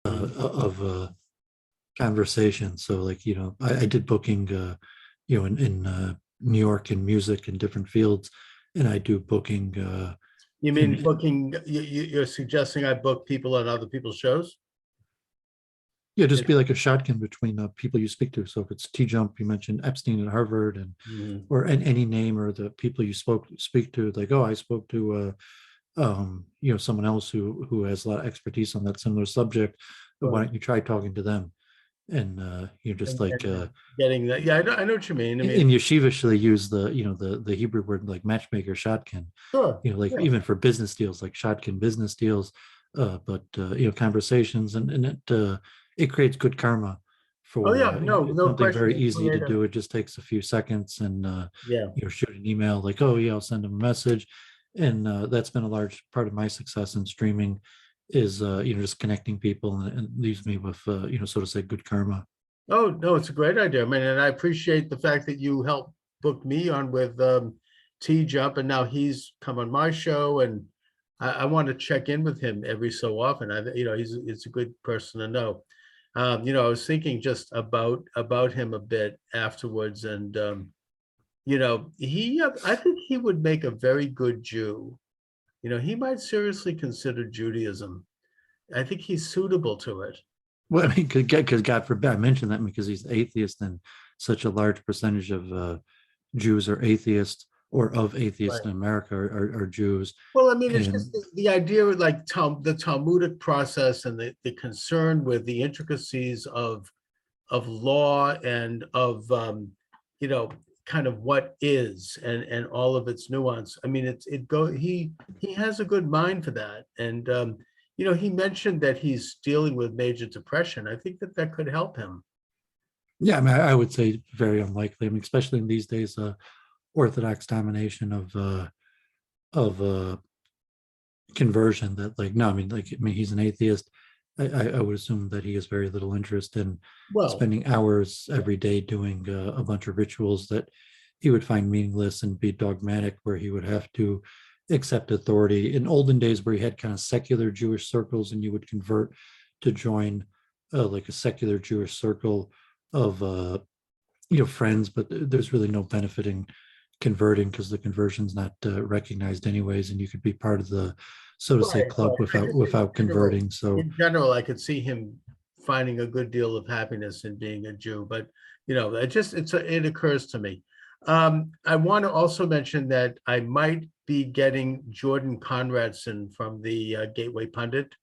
of conversation. So like, I did booking, in New York in music in different fields, and I do booking You mean in booking, you're suggesting I book people on other people's shows? yeah, just be like a shotgun between people you speak to. So if it's T Jump, you mentioned Epstein at Harvard, and Mhm. or any name or the people you speak to, like, oh, I spoke to someone else who has a lot of expertise on that similar subject. But why Right. don't you try talking to them? And you're just like And getting that, yeah, I know what you mean. I in mean, yeshivish they use the Hebrew word like matchmaker shotgun, sure, like yeah. even for business deals, like shotgun business deals, but conversations, and it creates good karma Oh, for yeah, it's no something question. very It's easy to creative. do. It just takes a few seconds, and Yeah. shoot an email like, oh yeah, I'll send them a message. And that's been a large part of my success in streaming, is just connecting people, and leaves me with so to say, good karma. Oh, no, it's a great idea. I mean, and I appreciate the fact that you helped book me on with T Jump, and now he's come on my show, and I want to check in with him every so often. He's a good person to know. I was thinking just about him a bit afterwards, and I think he would make a very good Jew. He might seriously consider Judaism. I think he's suitable to it. Well, I mean, because God forbid, I mentioned that because he's atheist, and such a large percentage of Jews are atheists, or of atheists in America are Jews. Well, I mean, it's And just the idea of like the Talmudic process and the concern with the intricacies of law and of you know kind of what is and all of its nuance. I mean, he has a good mind for that, and he mentioned that he's dealing with major depression. I think that could help him. yeah, I mean, I would say very unlikely. I mean, especially in these days, Orthodox domination of conversion. That, like, no, I mean, he's an atheist. I would assume that he has very little interest in Well, spending hours every day doing a bunch of rituals that he would find meaningless and be dogmatic, where he would have to accept authority. In olden days, where he had kind of secular Jewish circles, and you would convert to join like a secular Jewish circle of friends, but there's really no benefit in converting, because the conversion's not recognized anyways, and you could be part of the, so to say, right, right. club I without just converting. So I could see him finding a good deal of happiness in being a Jew, but it occurs to me. I want to also mention that I might be getting Jordan Conradson from the Gateway Pundit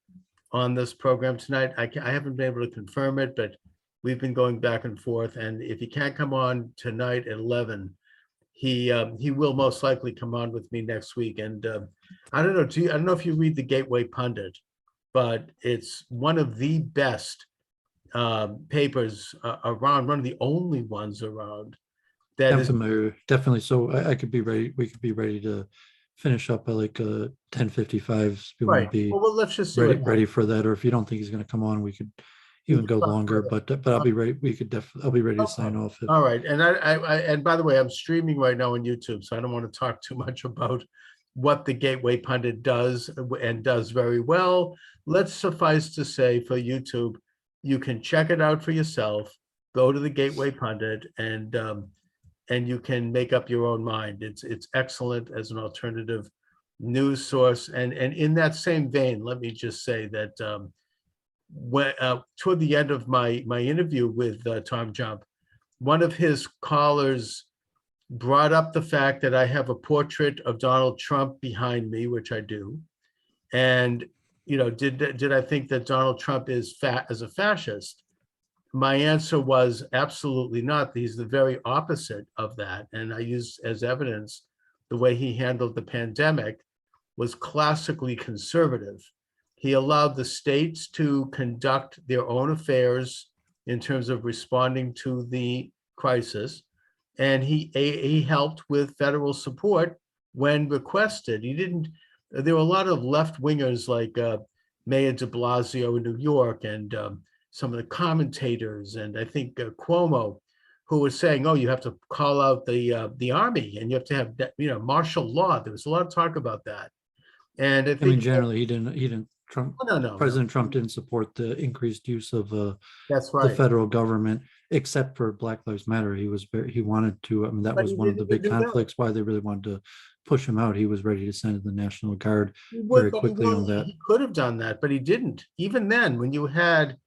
on this program tonight. I haven't been able to confirm it, but we've been going back and forth. And if he can't come on tonight at 11, he will most likely come on with me next week. And I don't know. I don't know if you read the Gateway Pundit, but it's one of the best papers around, one of the only ones around that I'm is familiar, definitely. So I could be ready. We could be ready to finish up by like 10:55. If you want to right. be Well, let's just see ready what happens. ready for that, or if you don't think he's going to come on, we could We even can go talk longer. further. But I'll be ready. We could definitely. I'll be ready to Okay. sign off if. All right. And by the way, I'm streaming right now on YouTube, so I don't want to talk too much about what the Gateway Pundit does and does very well. Let's suffice to say, for YouTube, you can check it out for yourself. Go to the Gateway Pundit, and you can make up your own mind. It's excellent as an alternative news source. And in that same vein, let me just say that when toward the end of my interview with Tom Jump, one of his callers brought up the fact that I have a portrait of Donald Trump behind me, which I do. And did I think that Donald Trump is as a fascist? My answer was absolutely not. He's the very opposite of that. And I use as evidence the way he handled the pandemic was classically conservative. He allowed the states to conduct their own affairs in terms of responding to the crisis. And he helped with federal support when requested. There were a lot of left wingers like Mayor de Blasio in New York, and some of the commentators, and I think Cuomo, who was saying, "Oh, you have to call out the army, and you have to have martial law." There was a lot of talk about that, and I I mean, think generally, he didn't Trump, No. President Trump didn't support the increased use of That's the right. federal government, except for Black Lives Matter. He wanted to. I mean, that But was he one of didn't the even big do that. conflicts why they really wanted to push him out. He was ready to send in the National Guard He would, very but he quickly on really, that. he could have done that, but he didn't. Even then, when you had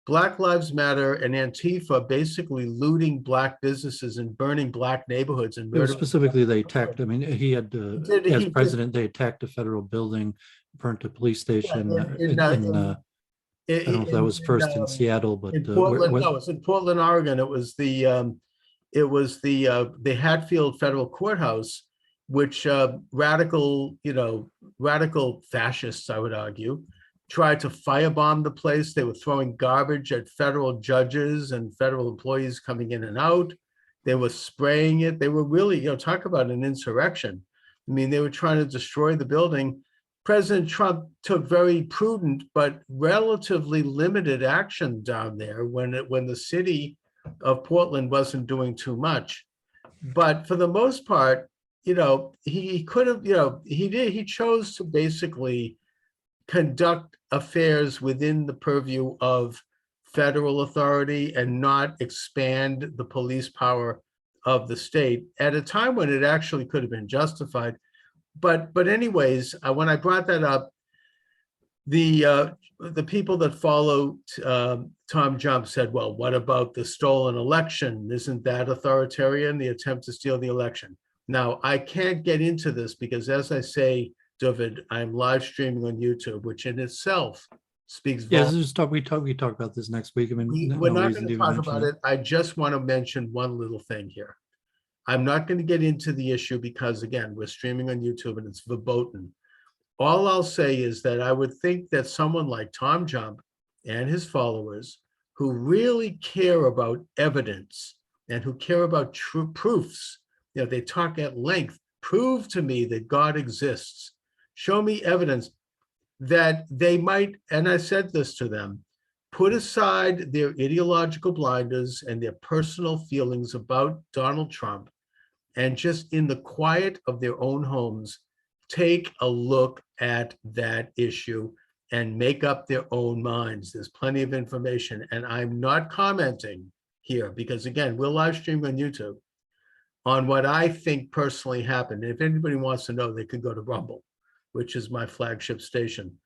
Black Lives Matter and Antifa basically looting Black businesses and burning Black neighborhoods and It was murdering. specifically they attacked. I mean, he had as He did, president, they attacked a federal building, burnt a police yeah, station I don't know if that was first in Seattle, but in Portland. where No, it's in Portland, Oregon. It was the Hatfield Federal Courthouse, which radical fascists, I would argue, tried to firebomb the place. They were throwing garbage at federal judges and federal employees coming in and out. They were spraying it. They were really, talk about an insurrection. I mean, they were trying to destroy the building. President Trump took very prudent but relatively limited action down there when the city of Portland wasn't doing too much. But for the most part, he could have, he chose to basically conduct affairs within the purview of federal authority and not expand the police power of the state at a time when it actually could have been justified. But anyways, when I brought that up, the people that follow Tom Jump said, well, what about the stolen election? Isn't that authoritarian, the attempt to steal the election? Now, I can't get into this because, as I say, David, I'm live streaming on YouTube, which in itself speaks yeah, volumes. we talk about this next week. I mean, We're no not reason going to to even talk mention about it. I just want to mention one little thing here. I'm not going to get into the issue because, again, we're streaming on YouTube and it's verboten. All I'll say is that I would think that someone like Tom Jump and his followers, who really care about evidence and who care about true proofs, they talk at length, prove to me that God exists, show me evidence, that they might, and I said this to them, put aside their ideological blinders and their personal feelings about Donald Trump, and just in the quiet of their own homes, take a look at that issue and make up their own minds. There's plenty of information. And I'm not commenting here because, again, we're live streaming on YouTube on what I think personally happened. And if anybody wants to know, they could go to Rumble, which is my flagship station.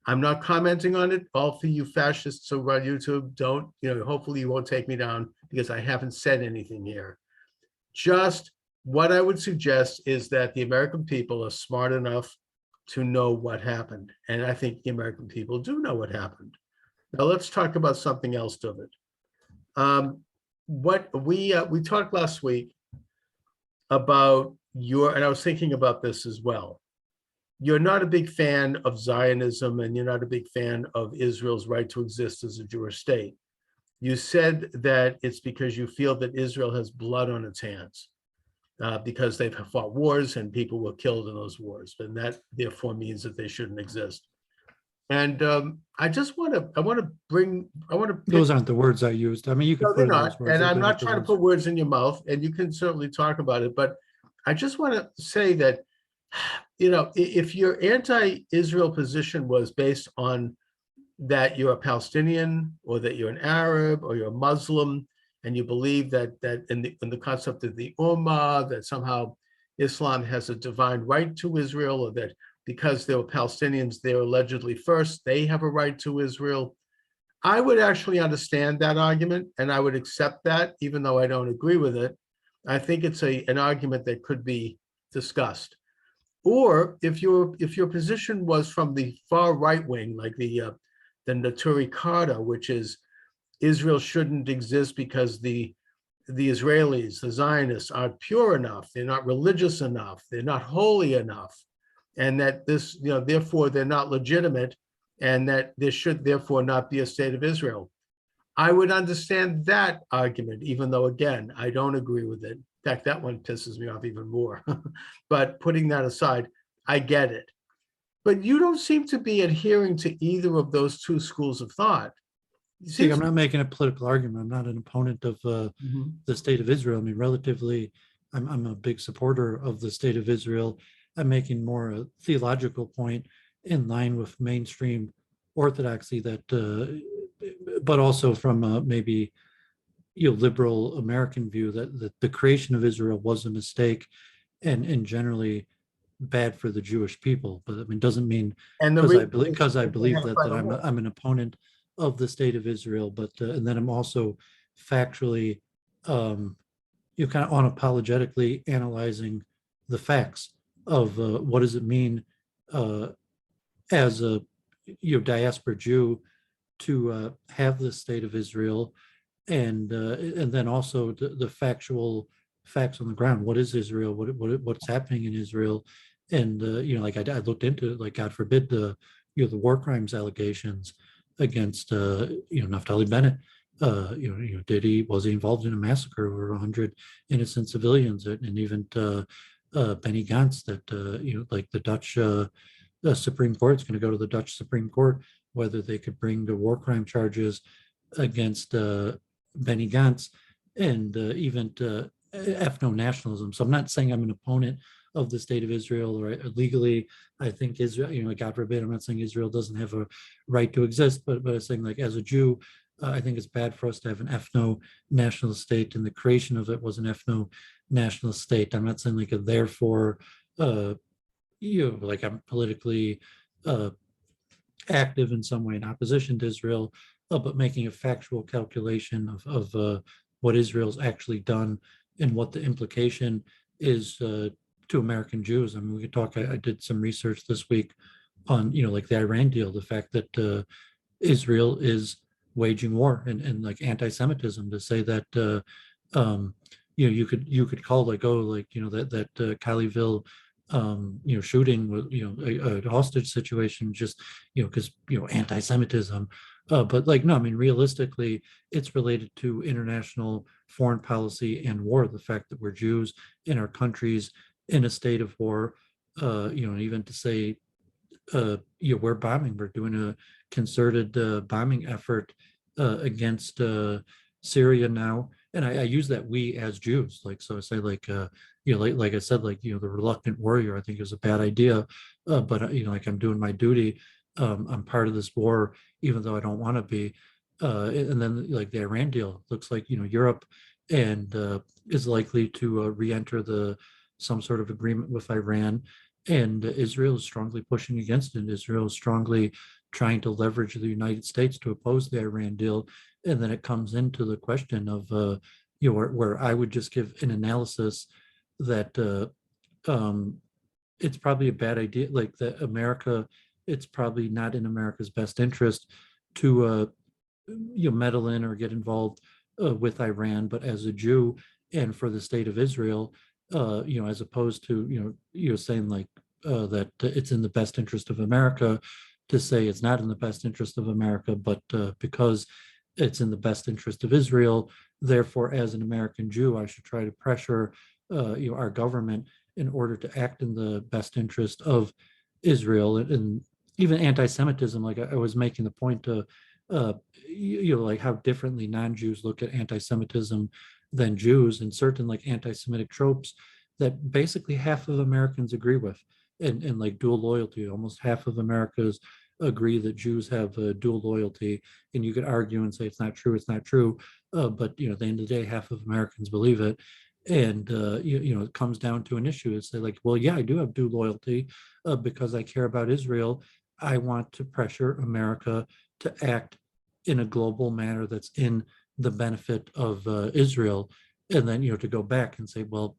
I'm not commenting on it. All for you fascists over on YouTube, don't, hopefully you won't take me down because I haven't said anything here. Just what I would suggest is that the American people are smart enough to know what happened. And I think the American people do know what happened. Now let's talk about something else, David. What we talked last week about and I was thinking about this as well. You're not a big fan of Zionism and you're not a big fan of Israel's right to exist as a Jewish state. You said that it's because you feel that Israel has blood on its hands because they've fought wars and people were killed in those wars. And that therefore means that they shouldn't exist. And I want to those aren't the words I used. I mean, you could no, put they're in those not. words. And I'm They're not the trying to words. put words in your mouth, and you can certainly talk about it. But I just want to say that, if your anti-Israel position was based on that you're a Palestinian or that you're an Arab or you're a Muslim, and you believe that in the concept of the Ummah, that somehow Islam has a divine right to Israel, or that because they were Palestinians, they're allegedly first, they have a right to Israel. I would actually understand that argument and I would accept that, even though I don't agree with it. I think it's an argument that could be discussed. Or if your position was from the far right wing, like the Naturi Karta, which is Israel shouldn't exist because the Israelis, the Zionists, aren't pure enough, they're not religious enough, they're not holy enough, and that this, therefore they're not legitimate, and that there should therefore not be a state of Israel. I would understand that argument, even though, again, I don't agree with it. In fact, that one pisses me off even more. But putting that aside, I get it. But you don't seem to be adhering to either of those two schools of thought. I'm not making a political argument. I'm not an opponent of the state of Israel. I mean, relatively, I'm a big supporter of the state of Israel. I'm making more a theological point in line with mainstream orthodoxy that, but also from maybe liberal American view that the creation of Israel was a mistake and generally bad for the Jewish people. But I mean, doesn't mean And the because reason is I that they believe had to fight that a war. I'm an opponent of the state of Israel, but and then I'm also factually, um, kind of unapologetically analyzing the facts of what does it mean uh, as a diaspora Jew to have the state of Israel, and then also the factual facts on the ground. What is Israel? What's happening in Israel? And like I looked into it. Like God forbid the war crimes allegations against Naftali Bennett. Did he was he involved in a massacre of over 100 innocent civilians, and even Benny Gantz that like the Dutch Supreme Court is going to go to the Dutch Supreme Court whether they could bring the war crime charges against Benny Gantz and even ethno-nationalism. So I'm not saying I'm an opponent of the state of Israel or legally. I think Israel, God forbid, I'm not saying Israel doesn't have a right to exist, but I'm saying like as a Jew, I think it's bad for us to have an ethno-national state, and the creation of it was an ethno-national state. I'm not saying like a therefore, like I'm politically active in some way in opposition to Israel, but making a factual calculation of what Israel's actually done and what the implication is to American Jews. I mean, we could talk. I did some research this week on like the Iran deal, the fact that Israel is waging war and like anti-Semitism. To say that you could call like that Colleyville shooting with a hostage situation just because anti-Semitism, but like no, I mean realistically it's related to international foreign policy and war. The fact that we're Jews in our countries in a state of war, and even to say we're bombing, we're doing a concerted bombing effort against Syria now. And I use that we as Jews, like, so I say like, like I said, like, the reluctant warrior, I think is a bad idea. But, like I'm doing my duty. I'm part of this war, even though I don't want to be. And then like the Iran deal looks like, Europe and is likely to re-enter some sort of agreement with Iran. And Israel is strongly pushing against it. Israel is strongly trying to leverage the United States to oppose the Iran deal. And then it comes into the question of, where I would just give an analysis that it's probably a bad idea, like that America, it's probably not in America's best interest to, meddle in or get involved with Iran. But as a Jew and for the state of Israel, as opposed to, you're saying like that it's in the best interest of America, to say it's not in the best interest of America, but because it's in the best interest of Israel, therefore, as an American Jew, I should try to pressure our government in order to act in the best interest of Israel. And even anti-Semitism, like I was making the point to, like how differently non-Jews look at anti-Semitism than Jews, and certain like anti-Semitic tropes that basically half of Americans agree with, and like dual loyalty. Almost half of Americans agree that Jews have dual loyalty, and you could argue and say it's not true, it's not true, but at the end of the day, half of Americans believe it. And it comes down to an issue. It's like, well, yeah, I do have dual loyalty because I care about Israel. I want to pressure America to act in a global manner that's in the benefit of Israel. And then to go back and say, well,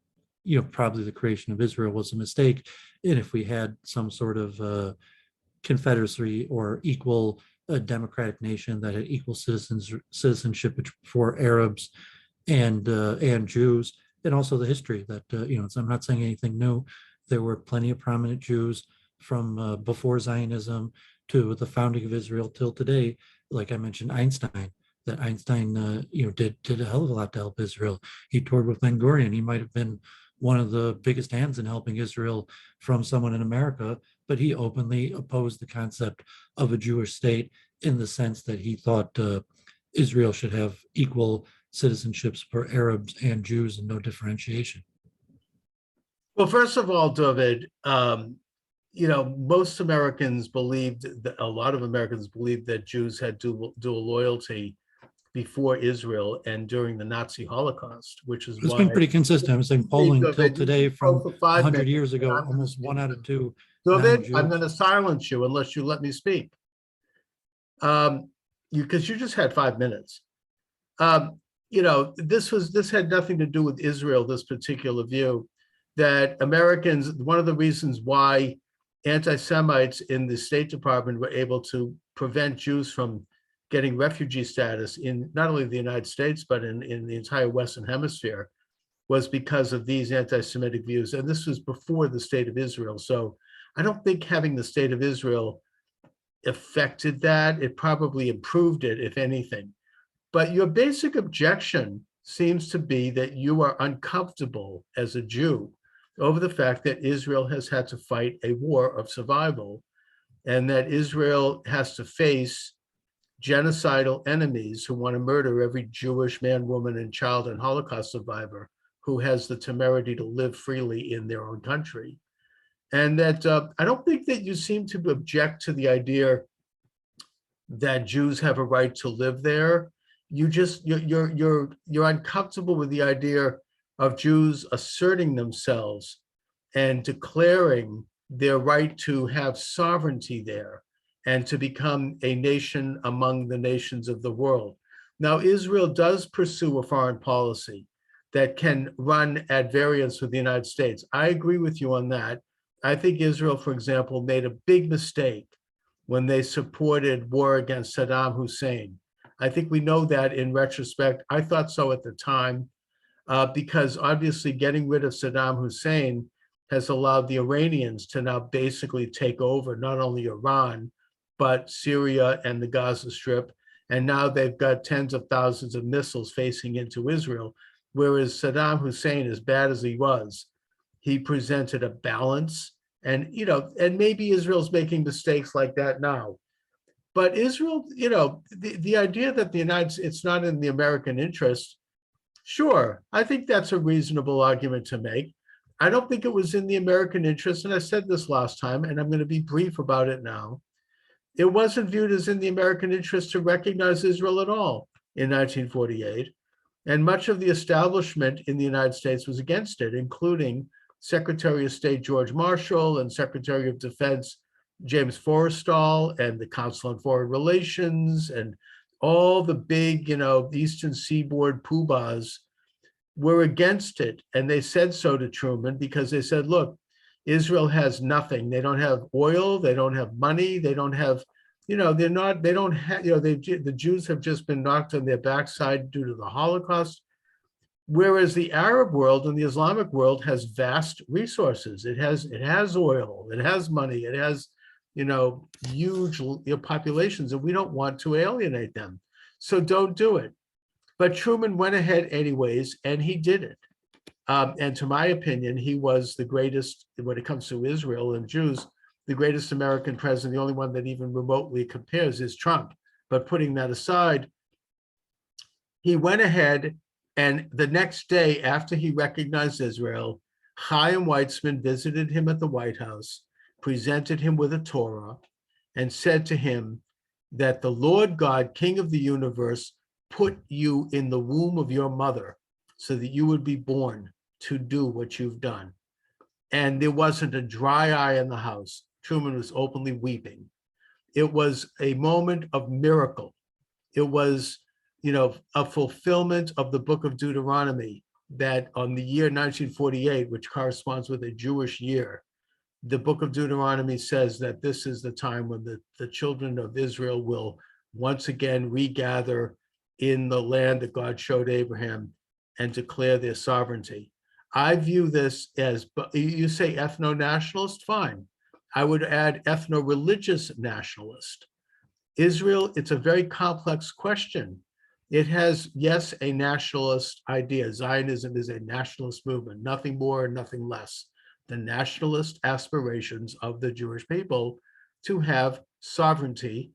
probably the creation of Israel was a mistake, and if we had some sort of confederacy or equal democratic nation that had equal citizenship for Arabs and Jews, and also the history that so I'm not saying anything new. There were plenty of prominent Jews from before Zionism to the founding of Israel till today. Like I mentioned, Einstein. That Einstein, did a hell of a lot to help Israel. He toured with Ben Gurion. He might have been one of the biggest hands in helping Israel from someone in America, but he openly opposed the concept of a Jewish state in the sense that he thought Israel should have equal citizenships for Arabs and Jews and no differentiation. Well, first of all, David, most Americans believed that a lot of Americans believed that Jews had dual loyalty before Israel and during the Nazi Holocaust, which is It's why been pretty consistent. I'm saying speak polling of till it. You today can go from for 5 minutes 100 years and ago, I'm going to almost one speak. out of two David, I'm going non-Jews. to silence you unless you let me speak. Because you just had 5 minutes. This had nothing to do with Israel, this particular view, that Americans, one of the reasons why anti-Semites in the State Department were able to prevent Jews from getting refugee status in not only the United States, but in the entire Western Hemisphere, was because of these anti-Semitic views. And this was before the State of Israel. So I don't think having the State of Israel affected that. It probably improved it, if anything. But your basic objection seems to be that you are uncomfortable as a Jew over the fact that Israel has had to fight a war of survival and that Israel has to face genocidal enemies who want to murder every Jewish man, woman, and child and Holocaust survivor who has the temerity to live freely in their own country. And that I don't think that you seem to object to the idea that Jews have a right to live there. You're uncomfortable with the idea of Jews asserting themselves and declaring their right to have sovereignty there and to become a nation among the nations of the world. Now, Israel does pursue a foreign policy that can run at variance with the United States. I agree with you on that. I think Israel, for example, made a big mistake when they supported war against Saddam Hussein. I think we know that in retrospect. I thought so at the time, because obviously getting rid of Saddam Hussein has allowed the Iranians to now basically take over not only Iran, but Syria and the Gaza Strip. And now they've got tens of thousands of missiles facing into Israel. Whereas Saddam Hussein, as bad as he was, he presented a balance. And, and maybe Israel's making mistakes like that now. But Israel, the idea that it's not in the American interest, sure, I think that's a reasonable argument to make. I don't think it was in the American interest, and I said this last time, and I'm going to be brief about it now. It wasn't viewed as in the American interest to recognize Israel at all in 1948, and much of the establishment in the United States was against it, including Secretary of State George Marshall and Secretary of Defense James Forrestal and the Council on Foreign Relations and all the big, Eastern Seaboard poobahs were against it. And they said so to Truman because they said, look, Israel has nothing. They don't have oil. They don't have money. They don't have, the Jews have just been knocked on their backside due to the Holocaust. Whereas the Arab world and the Islamic world has vast resources. It has oil, it has money, it has, huge populations, and we don't want to alienate them. So don't do it. But Truman went ahead anyways, and he did it. And to my opinion, he was the greatest, when it comes to Israel and Jews, the greatest American president. The only one that even remotely compares is Trump. But putting that aside, he went ahead, and the next day after he recognized Israel, Chaim Weizmann visited him at the White House, presented him with a Torah, and said to him that the Lord God, King of the universe, put you in the womb of your mother so that you would be born to do what you've done. And there wasn't a dry eye in the house. Truman was openly weeping. It was a moment of miracle. It was, a fulfillment of the book of Deuteronomy, that on the year 1948, which corresponds with a Jewish year, the book of Deuteronomy says that this is the time when the children of Israel will once again regather in the land that God showed Abraham and declare their sovereignty. I view this as, you say ethno-nationalist, fine. I would add ethno-religious nationalist. Israel, it's a very complex question. It has, yes, a nationalist idea. Zionism is a nationalist movement, nothing more, nothing less. The nationalist aspirations of the Jewish people to have sovereignty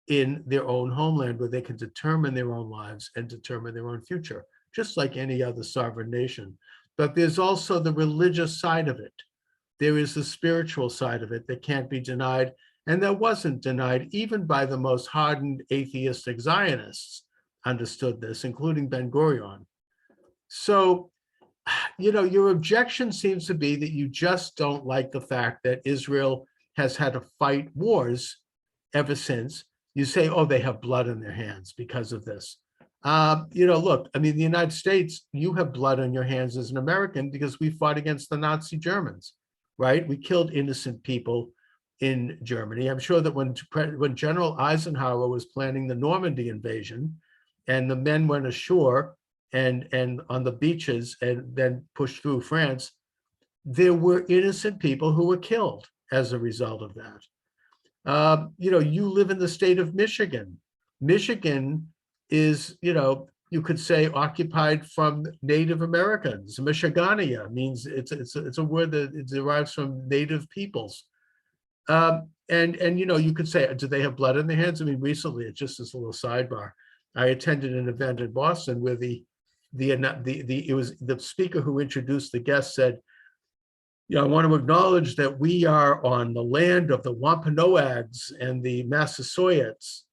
in their own homeland where they can determine their own lives and determine their own future, just like any other sovereign nation. But there's also the religious side of it. there is the spiritual side of it that can't be denied, and that wasn't denied even by the most hardened atheistic Zionists understood this, including Ben-Gurion. So, your objection seems to be that you just don't like the fact that Israel has had to fight wars ever since. You say, oh, they have blood in their hands because of this. Look, I mean, the United States, you have blood on your hands as an American because we fought against the Nazi Germans, right? We killed innocent people in Germany. I'm sure that when General Eisenhower was planning the Normandy invasion and the men went ashore and on the beaches and then pushed through France, there were innocent people who were killed as a result of that. You live in the state of Michigan. Michigan is, you could say, occupied from Native Americans. Michigania means it's a word that it derives from Native peoples. And you could say, do they have blood in their hands? I mean, recently, it's just this little sidebar. I attended an event in Boston where it was the speaker who introduced the guest said, I want to acknowledge that we are on the land of the Wampanoags and the Massasoits,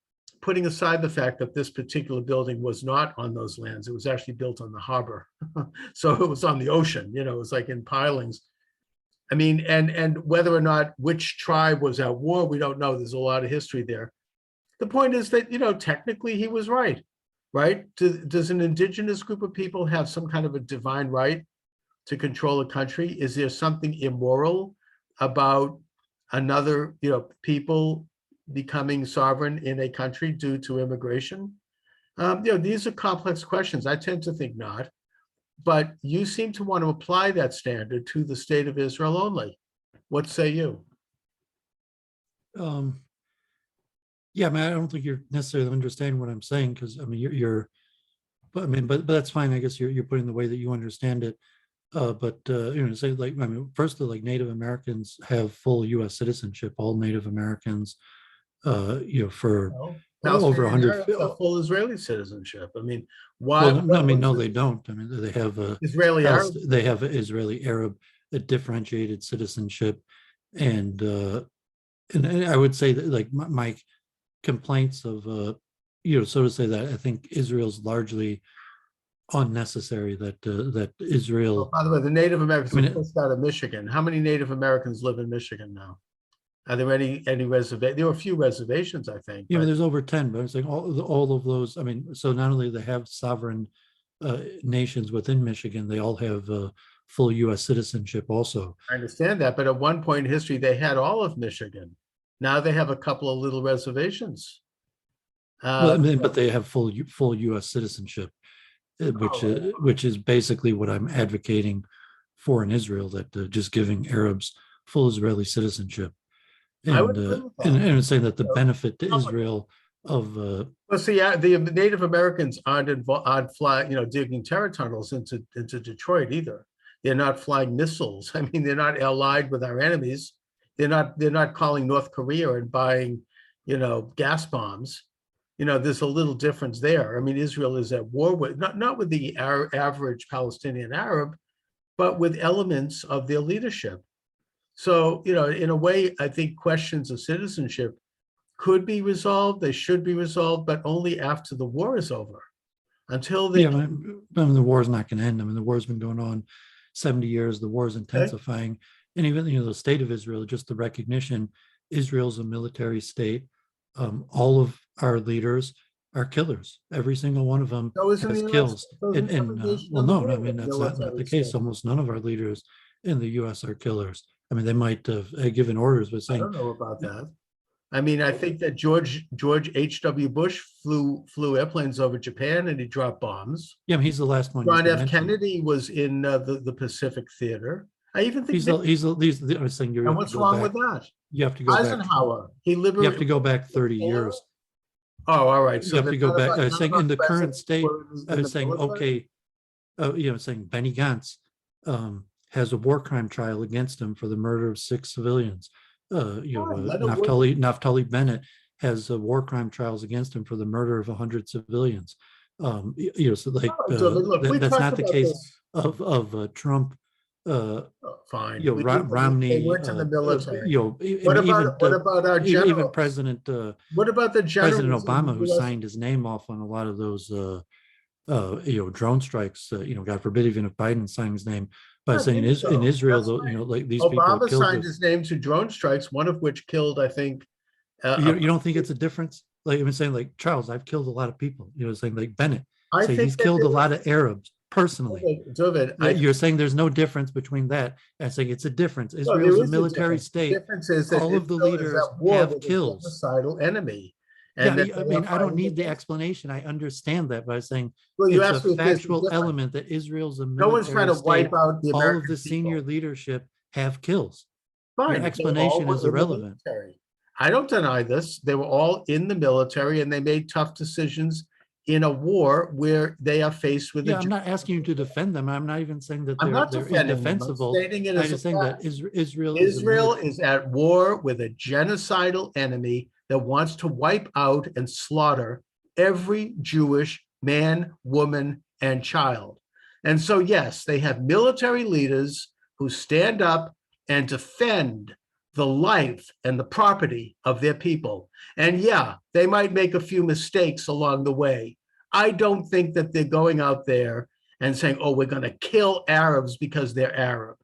putting aside the fact that this particular building was not on those lands. It was actually built on the harbor. So it was on the ocean, it was like in pilings. I mean, and whether or not which tribe was at war, we don't know. There's a lot of history there. The point is that, technically he was right? Does an indigenous group of people have some kind of a divine right to control a country? Is there something immoral about another, people becoming sovereign in a country due to immigration? These are complex questions. I tend to think not, but you seem to want to apply that standard to the state of Israel only. What say you? Yeah, I mean, I don't think you're necessarily understanding what I'm saying, because I mean, but that's fine. I guess you're putting the way that you understand it. Say like, I mean, firstly, like Native Americans have full U.S. citizenship. All Native Americans, for over 100 full Israeli citizenship. I mean, why? Well, I mean, no, they don't. I mean, they have Israeli Arab. They have Israeli Arab, a differentiated citizenship, and I would say that like my complaints of so to say that I think Israel's largely unnecessary, that Israel. By the way, the Native Americans are pushed out of Michigan. How many Native Americans live in Michigan now? Are there any reservations? There were a few reservations, I think. Yeah, there's over 10, but I'm saying all of those. I mean, so not only they have sovereign nations within Michigan, they all have full U.S. citizenship also. I understand that, but at one point in history, they had all of Michigan. Now they have a couple of little reservations. But they have full U.S. citizenship, which is basically what I'm advocating for in Israel, that just giving Arabs full Israeli citizenship, and saying that the benefit to Israel of well, see, the Native Americans aren't digging terror tunnels into Detroit either. They're not flying missiles. I mean, they're not allied with our enemies. They're not calling North Korea and buying, gas bombs. There's a little difference there. I mean, Israel is at war with not with the average Palestinian Arab, but with elements of their leadership. So, in a way, I think questions of citizenship could be resolved. They should be resolved, but only after the war is over. Until they. Yeah, I mean, the war is not going to end. I mean, the war's been going on 70 years. The war is intensifying. Okay. And even, the state of Israel, just the recognition, Israel's a military state. All of our leaders are killers. Every single one of them has kills. Well, no, I mean, that's not the case. Almost none of our leaders in the U.S. are killers. I mean, they might have given orders, but saying, I don't know about that. I mean, I think that George H.W. Bush flew airplanes over Japan and he dropped bombs. Yeah, I mean, he's the last one. John F. Kennedy was in the Pacific Theater. I even think I was saying, and what's wrong with that? You have to go Eisenhower. back. You have to go back 30 years. Oh, all right. So you have to go back. I was saying in the current state. I was saying, okay, saying Benny Gantz has a war crime trial against him for the murder of 6 civilians. Naftali Bennett has war crime trials against him for the murder of 100 civilians. So like that's not the case of Trump Fine. you know, They Romney, weren't in the military. you know, I What mean, about our even generals? What about the President generals in Obama, the who US? signed his name off on a lot of those, you know, drone strikes. You know, God forbid, even if Biden signed his name by I saying think is in so. Israel, That's though, you right. know, like these people Obama killed signed the. his name to drone strikes, one of which killed, I think, You don't think it's a difference? Like I'm saying, like Charles, I've killed a lot of people. You know, saying like Bennett, I say think he's that killed there a lot was, of Arabs personally. David, You're saying there's no difference between that and saying it's a difference. no, there Israel's a is a military difference. The state. difference is that All of the Israel is leaders at war have with a kills. genocidal enemy, Yeah, and that I they are mean, I don't fighting need the against. explanation. I understand that by saying Well, you it's a asked me if there's a factual difference. element that Israel's a No one's trying military to wipe state. out the All of the American senior people. leadership have kills. Your Fine, they all explanation is were in the irrelevant. military. I don't deny this. They were all in the military, and they made tough decisions in a war where they are faced with a. Yeah, I'm not asking you to defend them. I'm not even saying that I'm not they're defending them. I'm indefensible. stating it I'm as a just saying that fact. Israel is a Israel military. is at war with a genocidal enemy that wants to wipe out and slaughter every Jewish man, woman, and child. And so, yes, they have military leaders who stand up and defend the life and the property of their people. And yeah, they might make a few mistakes along the way. I don't think that they're going out there and saying, oh, we're going to kill Arabs because they're Arab.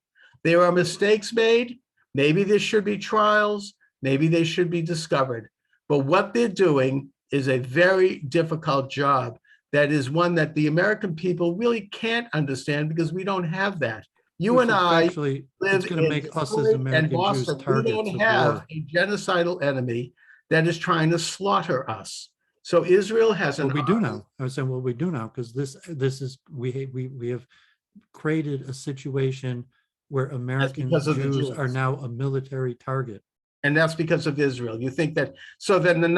There are mistakes made. Maybe there should be trials. Maybe they should be discovered. But what they're doing is a very difficult job. That is one that the American people really can't understand because we don't have that. You and So I factually, it's live going to in make us as Detroit and American Jews Boston. We don't targets of have war. a genocidal enemy that is trying to slaughter us. So Israel has Well, an we do army. now. I was saying, well, we do now because this is we have created a situation where That's American because of the Jews are Jews. now a military target. And that's because of Israel. You think that, so then the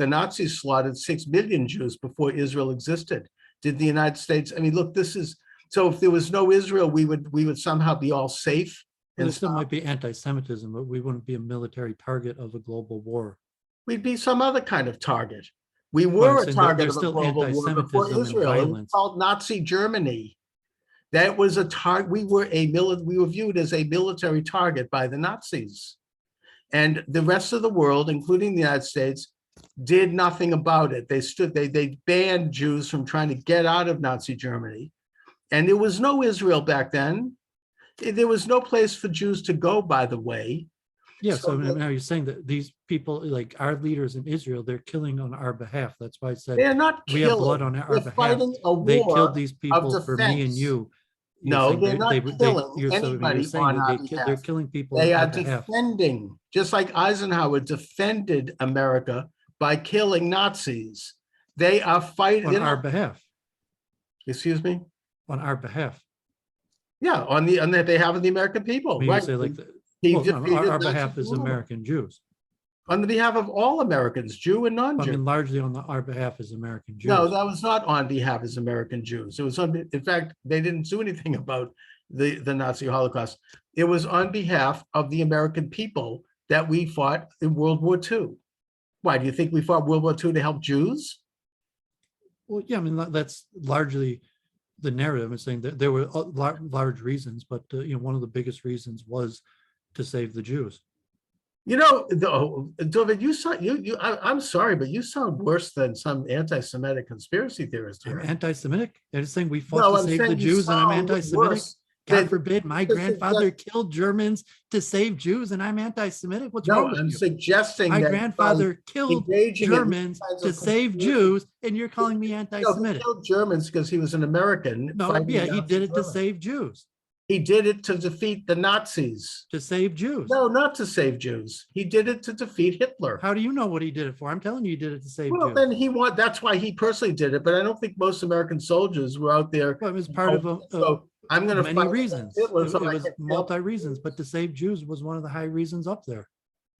Nazis slaughtered 6 million Jews before Israel existed. Did the United States, I mean, look, this is, so if there was no Israel, we would somehow be all safe Well, and there still stop. might be anti-Semitism, but we wouldn't be a military target of a global war. We'd be some other kind of target. We Well, I'm were a saying that target there's of a still global war before anti-Semitism and Israel. It was violence. called Nazi Germany. That was a target. We were viewed as a military target by the Nazis. And the rest of the world, including the United States, did nothing about it. They banned Jews from trying to get out of Nazi Germany. And there was no Israel back then. There was no place for Jews to go, by the way. Yeah, so So now you're saying that these people, like our leaders in Israel, they're killing on our behalf. That's why I said they're not we have blood killing. on our They're behalf. fighting a They killed war these of people for me and defense. you. You're No, saying they're not killing you're so you're anybody saying on that our they're behalf. killing people on They our are behalf. defending, just like Eisenhower defended America by killing Nazis. They are fighting. On They're our not, behalf. excuse me. On our behalf. Yeah, on that they have of the American I people, mean, you right? say like, He well, no, defeated our Nazi behalf is rule American Jews. on the behalf of all Americans, Jew and I non-Jew. mean, largely on our behalf is American No, Jews. that was not on behalf of American Jews. It was on, in fact, they didn't do anything about the Nazi Holocaust. It was on behalf of the American people that we fought in World War II. Why, do you think we fought World War II to help Jews? Well, yeah, I mean, that's largely the narrative. I'm saying that there were large reasons, but you know, one of the biggest reasons was to save the Jews. You know, David, I'm sorry, but you sound worse than some anti-Semitic conspiracy theorist I'm here. anti-Semitic. I'm just saying we fought No, to I'm save the saying you Jews, and I'm sound anti-Semitic. worse. God That forbid, my to grandfather suggest, killed Germans to save Jews, and I'm anti-Semitic. What's no, wrong with I'm you? suggesting My that by grandfather killed engaging in these Germans kinds to of save conspiracy, Jews, and you're calling me he anti-Semitic. killed Germans because he was an American No, fighting yeah, in he Nazi did it to Germany. save Jews. He did it to defeat the Nazis. To save Jews. No, not to save Jews. He did it to defeat Hitler. How do you know what he did it for? I'm telling you, he did it to save Well, Jews. then that's why he personally did it. But I don't think most American soldiers were out there. Well, it was part of So I'm going to many fight reasons. Hitler It so I was can multi reasons, but to save Jews was one of the high reasons up there.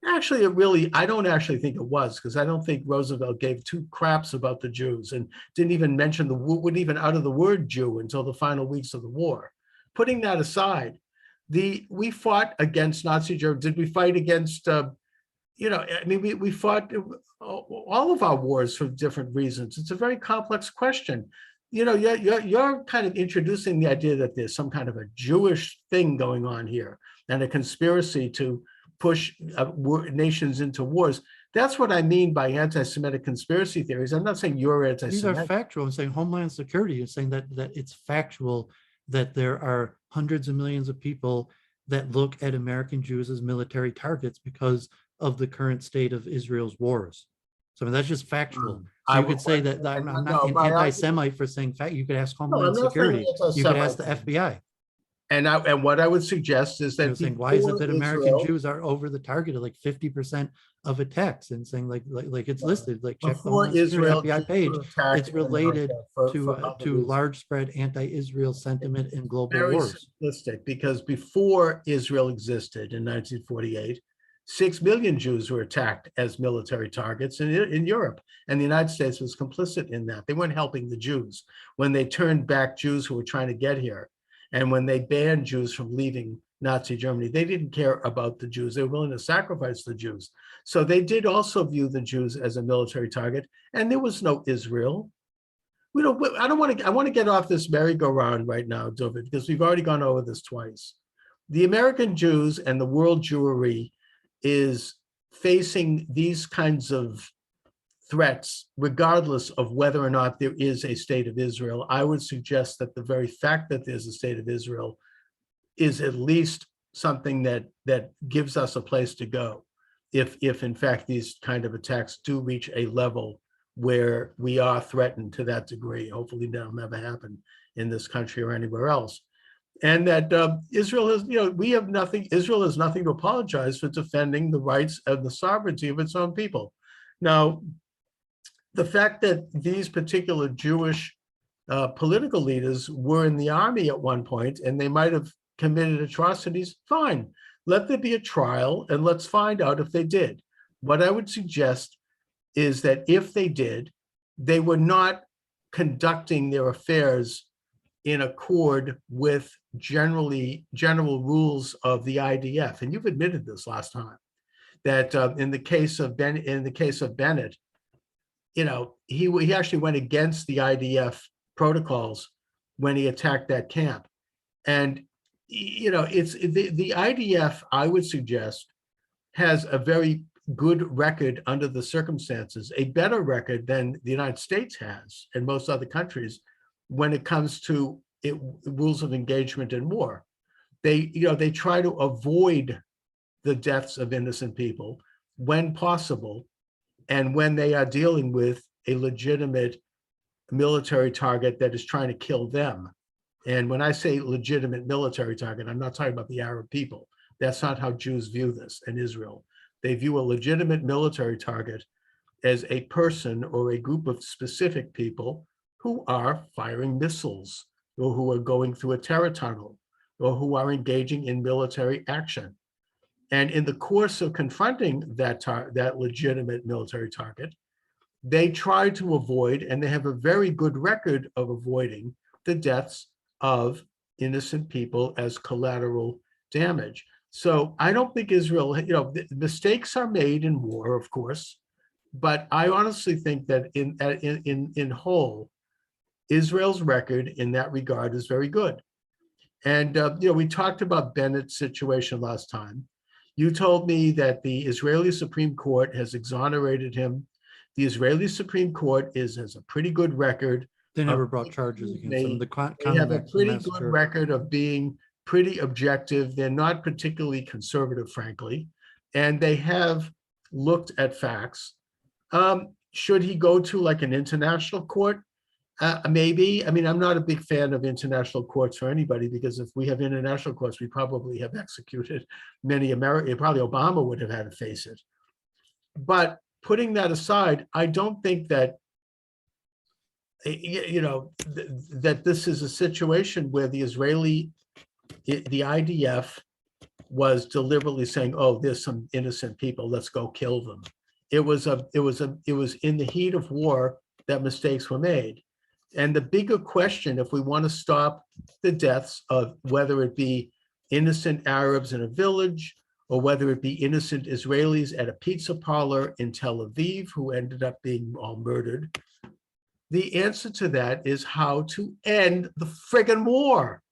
Actually, I don't actually think it was, because I don't think Roosevelt gave two craps about the Jews and didn't even mention wouldn't even utter the word Jew until the final weeks of the war. Putting that aside, we fought against Nazi Germany. Did we fight against, I mean, we fought all of our wars for different reasons. It's a very complex question. you're kind of introducing the idea that there's some kind of a Jewish thing going on here and a conspiracy to push nations into wars. That's what I mean by anti-Semitic conspiracy theories. I'm not saying you're These are anti-Semitic. factual. I'm saying Homeland Security is saying that it's factual that there are hundreds of millions of people that look at American Jews as military targets because of the current state of Israel's wars. So I mean, that's just factual. So you could say that I'm not an anti-Semite for saying fact. You could ask Homeland Security. You could ask the FBI. And what I would suggest is that saying, why is it that American Jews are over the target of like 50% of attacks, and saying like it's listed, like check the Homeland Security FBI page. It's related to large spread anti-Israel sentiment in global wars. Very simplistic, because before Israel existed in 1948, 6 million Jews were attacked as military targets in Europe, and the United States was complicit in that. They weren't helping the Jews when they turned back Jews who were trying to get here. And when they banned Jews from leaving Nazi Germany, they didn't care about the Jews. They were willing to sacrifice the Jews. So they did also view the Jews as a military target, and there was no Israel. I want to get off this merry-go-round right now, David, because we've already gone over this twice. The American Jews and the world Jewry is facing these kinds of threats, regardless of whether or not there is a state of Israel. I would suggest that the very fact that there's a state of Israel is at least something that gives us a place to go, if in fact these kind of attacks do reach a level where we are threatened to that degree. Hopefully that'll never happen in this country or anywhere else. And that Israel has, Israel has nothing to apologize for defending the rights and the sovereignty of its own people. Now, the fact that these particular Jewish political leaders were in the army at one point and they might have committed atrocities, fine. Let there be a trial and let's find out if they did. What I would suggest is that if they did, they were not conducting their affairs in accord with general rules of the IDF. And you've admitted this last time, that in the case of Bennett, he actually went against the IDF protocols when he attacked that camp. And, it's the IDF, I would suggest, has a very good record under the circumstances, a better record than the United States has and most other countries when it comes to rules of engagement in war. They try to avoid the deaths of innocent people when possible, and when they are dealing with a legitimate military target that is trying to kill them. And when I say legitimate military target, I'm not talking about the Arab people. That's not how Jews view this in Israel. They view a legitimate military target as a person or a group of specific people who are firing missiles, or who are going through a terror tunnel, or who are engaging in military action. And in the course of confronting that legitimate military target, they try to avoid, and they have a very good record of avoiding, the deaths of innocent people as collateral damage. So I don't think Israel, mistakes are made in war, of course, but I honestly think that in whole, Israel's record in that regard is very good. And we talked about Bennett's situation last time. You told me that the Israeli Supreme Court has exonerated him. The Israeli Supreme Court has a pretty good record. They never brought charges against him. They have a pretty good record of being pretty objective. They're not particularly conservative, frankly, and they have looked at facts. Should he go to like an international court? Maybe. I mean, I'm not a big fan of international courts for anybody, because if we have international courts, we probably have executed many Americans. Probably Obama would have had to face it. But putting that aside, I don't think that, that this is a situation where the IDF was deliberately saying, "Oh, there's some innocent people, let's go kill them." It was in the heat of war that mistakes were made. And the bigger question, if we want to stop the deaths of whether it be innocent Arabs in a village, or whether it be innocent Israelis at a pizza parlor in Tel Aviv who ended up being all murdered, the answer to that is how to end the friggin' war,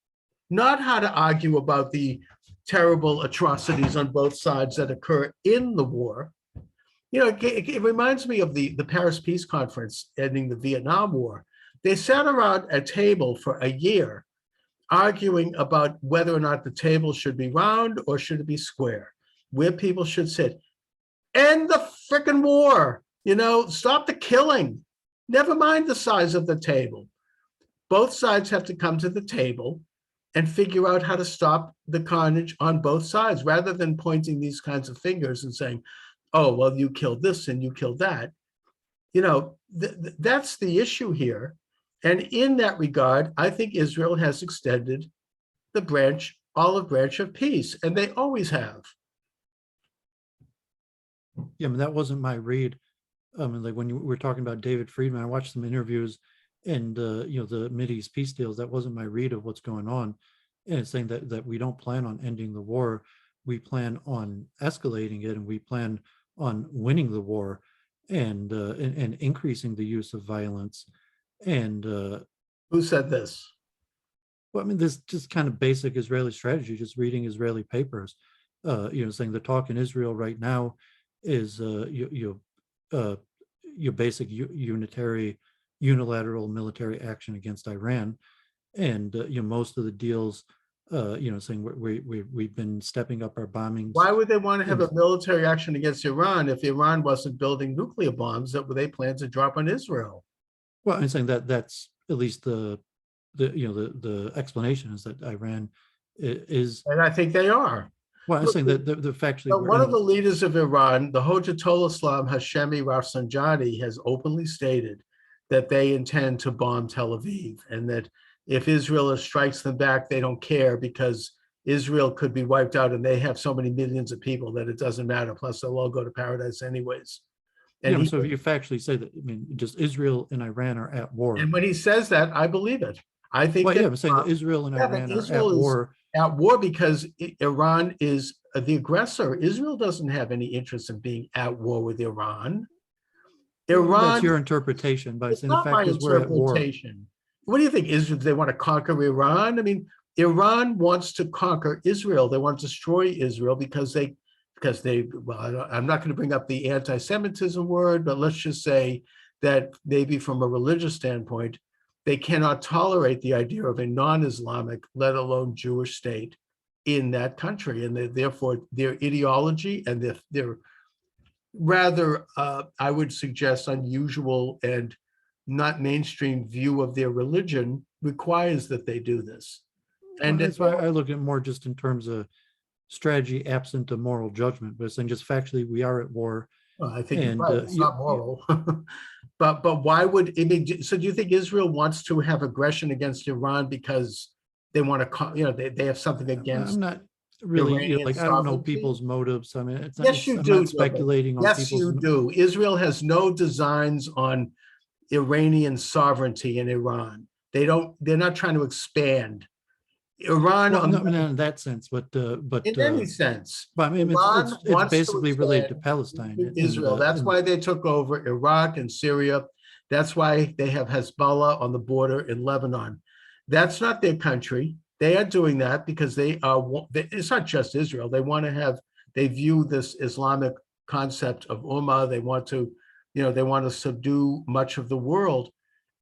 not how to argue about the terrible atrocities on both sides that occur in the war. It reminds me of the Paris Peace Conference ending the Vietnam War. They sat around a table for a year arguing about whether or not the table should be round or should it be square, where people should sit. End the frickin' war, stop the killing. Never mind the size of the table. Both sides have to come to the table and figure out how to stop the carnage on both sides, rather than pointing these kinds of fingers and saying, oh, well, you killed this and you killed that. That's the issue here. And in that regard, I think Israel has extended the olive branch of peace, and they always have. Yeah, I mean, that wasn't my read. Like when you were talking about David Friedman, I watched some interviews and the Mideast peace deals. That wasn't my read of what's going on. And it's saying that we don't plan on ending the war. We plan on escalating it, and we plan on winning the war, and increasing the use of violence. And who said this? Well, I mean, this just kind of basic Israeli strategy, just reading Israeli papers, saying the talk in Israel right now is your basic unilateral military action against Iran, and most of the deals, saying we've been stepping up our bombings. Why would they want to have a military action against Iran if Iran wasn't building nuclear bombs that they plan to drop on Israel? Well, I'm saying that's at least the explanation is that Iran is, and I think they are. Well, I'm saying that the factually, one of the leaders of Iran, the Hojatollah Islam Hashemi Rafsanjani, has openly stated that they intend to bomb Tel Aviv, and that if Israel strikes them back, they don't care, because Israel could be wiped out and they have so many millions of people that it doesn't matter. Plus, they'll all go to paradise anyways. And so if you factually say that, I mean, just Israel and Iran are at war. And when he says that, I believe it. I think I'm saying that Israel and Iran are at war. At war because Iran is the aggressor. Israel doesn't have any interest in being at war with Iran. That's your interpretation, but saying the fact is we're at war. What do you think? Israel, they want to conquer Iran? I mean, Iran wants to conquer Israel. They want to destroy Israel because I'm not going to bring up the anti-Semitism word, but let's just say that maybe from a religious standpoint, they cannot tolerate the idea of a non-Islamic, let alone Jewish state in that country. And therefore their ideology and their rather, I would suggest, unusual and not mainstream view of their religion requires that they do this. And that's why I look at more just in terms of strategy absent of moral judgment, but saying just factually we are at war. Well, I think it's not moral. But why would it be? So do you think Israel wants to have aggression against Iran because they want to, they have something against? I'm not really, I don't know people's motives. I mean, it's not, yes, you I'm do. not speculating on yes, people's. You do. Israel has no designs on Iranian sovereignty in Iran. They're not trying to expand. Iran, well, not in that sense, but in any sense. But I mean, it's basically related to Palestine, Israel. That's why they took over Iraq and Syria. That's why they have Hezbollah on the border in Lebanon. That's not their country. They are doing that because it's not just Israel. They view this Islamic concept of Ummah. They want to subdue much of the world.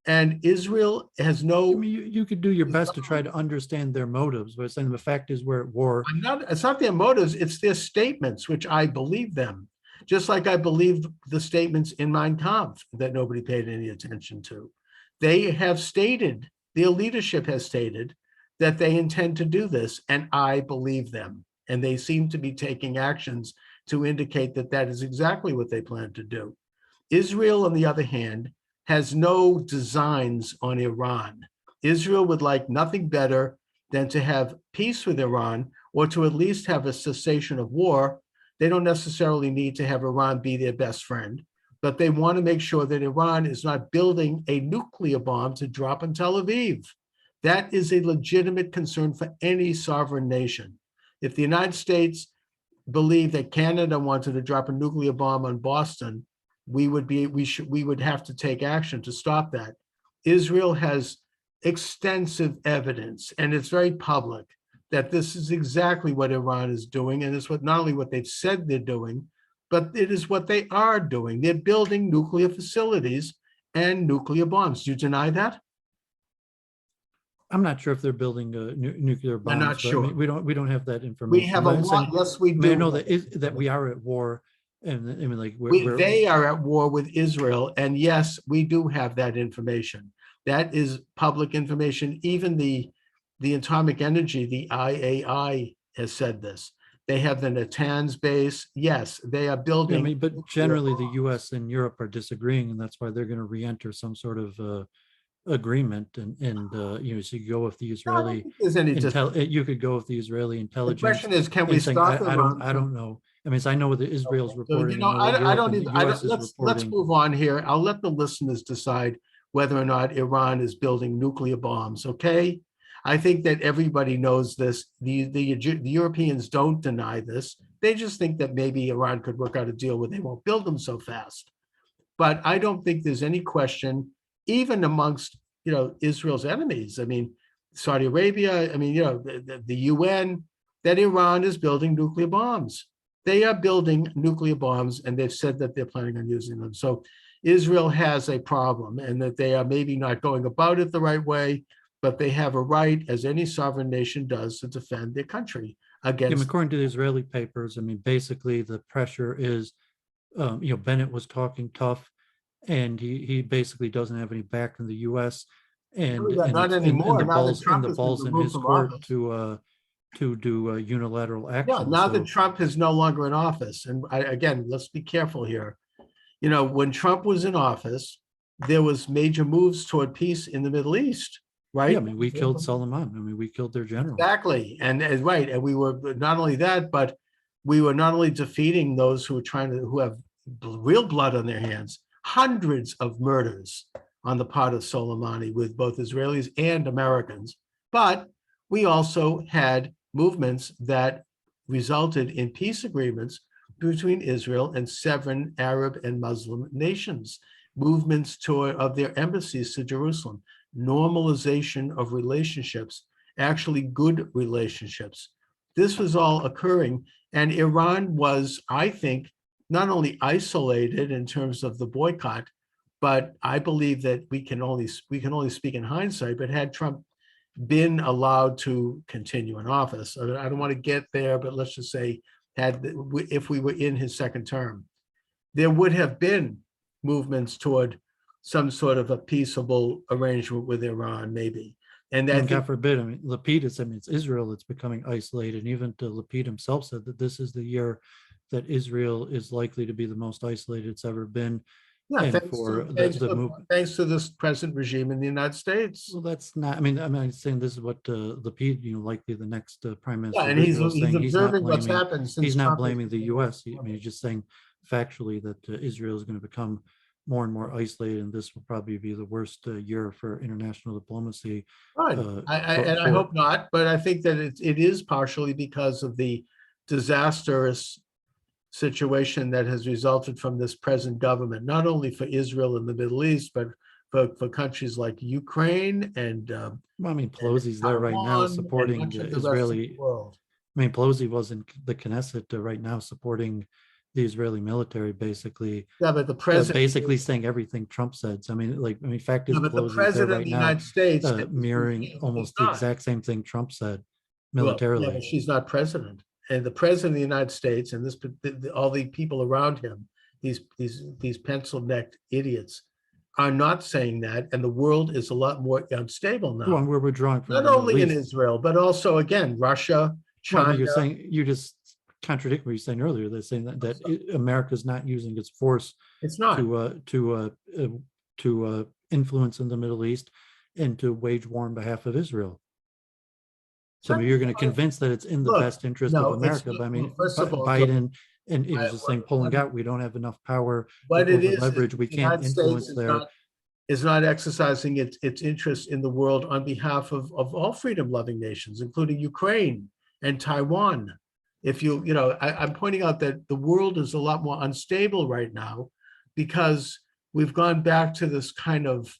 And Israel has no. I mean, you could do your best to try to understand their motives, but saying the fact is we're at war. It's not their motives, it's their statements, which I believe them. Just like I believed the statements in Mein Kampf that nobody paid any attention to. They have stated, their leadership has stated that they intend to do this, and I believe them. And they seem to be taking actions to indicate that that is exactly what they plan to do. Israel, on the other hand, has no designs on Iran. Israel would like nothing better than to have peace with Iran, or to at least have a cessation of war. They don't necessarily need to have Iran be their best friend, but they want to make sure that Iran is not building a nuclear bomb to drop in Tel Aviv. That is a legitimate concern for any sovereign nation. If the United States believed that Canada wanted to drop a nuclear bomb on Boston, we would have to take action to stop that. Israel has extensive evidence, and it's very public, that this is exactly what Iran is doing, and it's what not only what they've said they're doing, but it is what they are doing. They're building nuclear facilities and nuclear bombs. Do you deny that? I'm not sure if they're building nuclear I'm bombs, not but I sure. mean, we don't have that We information. have a I'm saying, lot. Yes, we I mean, I do. know that we are at war, and I mean, like They are at war with Israel, and yes, we do have that information. That is public information. Even the Atomic Energy, the IAI, has said this. They have the Natanz base. Yes, they are yeah, I building. mean, but nuclear generally the bombs. U.S. and Europe are disagreeing, and that's why they're going to re-enter some sort of agreement. And you know, so you go with the No, I don't Israeli think there's any you could go with the Israeli The intelligence question is, can we and saying, stop Iran I from? don't know. I mean, so I know what the Israel's So, reporting, I know what I Europe don't and the need, I US don't, is let's reporting. move on here. I'll let the listeners decide whether or not Iran is building nuclear bombs, okay? I think that everybody knows this. The Europeans don't deny this. They just think that maybe Iran could work out a deal where they won't build them so fast. But I don't think there's any question, even amongst, Israel's enemies. I mean, Saudi Arabia, I mean, the UN, that Iran is building nuclear bombs. They are building nuclear bombs, and they've said that they're planning on using them. So Israel has a problem, and that they are maybe not going about it the right way, but they have a right, as any sovereign nation does, to defend their country Yeah, against. according to the Israeli papers, I mean, basically the pressure is, you know, Bennett was talking tough, and he basically doesn't have any back in the U.S. and Not it's anymore. Now that and Trump the has been balls in removed his from court office. to do unilateral Yeah, action. now that So Trump is no longer in office, and again, let's be careful here. When Trump was in office, there was major moves toward peace in the Middle East, yeah, I right? mean, we killed Solomon. I mean, we killed their general. Exactly, and right, and we were not only that, but we were not only defeating those who who have real blood on their hands, hundreds of murders on the part of Soleimani with both Israelis and Americans, but we also had movements that resulted in peace agreements between Israel and 7 Arab and Muslim nations, movements of their embassies to Jerusalem, normalization of relationships, actually good relationships. This was all occurring, and Iran was, I think, not only isolated in terms of the boycott, but I believe that we can only speak in hindsight, but had Trump been allowed to continue in office, I don't want to get there, but let's just say if we were in his second term, there would have been movements toward some sort of a peaceable arrangement with Iran, maybe. And I mean, God forbid. I mean, Lapid is. I mean, it's Israel that's becoming isolated. And even Lapid himself said that this is the year that Israel is likely to be the most isolated it's ever been. yeah, And for the movement. thanks to this present regime in the United States. Well, that's not. I mean, I'm saying this is what Lapid, you know, likely the next prime minister Yeah, of and he's Israel, is saying observing what's happened since he's not Trump blaming the has U.S. I mean, he's just saying factually that Israel is going to become more and more isolated, and this will probably be the worst year for international diplomacy. Good. I hope not, but I think that it is partially because of the disastrous situation that has resulted from this present government, not only for Israel and the Middle East, but for countries like Ukraine and Well, I mean, Pelosi's there right now Taiwan and supporting much of the rest of the Israeli. world. I mean, Pelosi was in the Knesset right now supporting the Israeli military, basically. Yeah, but the president, Basically saying everything Trump said. So, I mean, fact is, yeah, but the Pelosi is there president of right the now, United States mirroring is almost the not. exact same thing Trump said Well, yeah, militarily. but she's not president. And the president of the United States and all the people around him, these pencil-necked idiots, are not saying that. And the world is a lot more unstable now. Well, we're withdrawing from Not the Middle only in East. Israel, but also, again, Russia, Well, China. you're saying, you just contradict what you're saying earlier. They're saying that America's not using its force It's not. to influence in the Middle East and to wage war on behalf of Israel. So I mean, you're going to convince that it's in the Look, best interest no, of America. But I mean, well, first of all, Biden, and he was just saying, pulling what- out, we don't have enough power what or it is leverage. We the can't United influence States there. is not exercising its interest in the world on behalf of all freedom-loving nations, including Ukraine and Taiwan. If I'm pointing out that the world is a lot more unstable right now because we've gone back to this kind of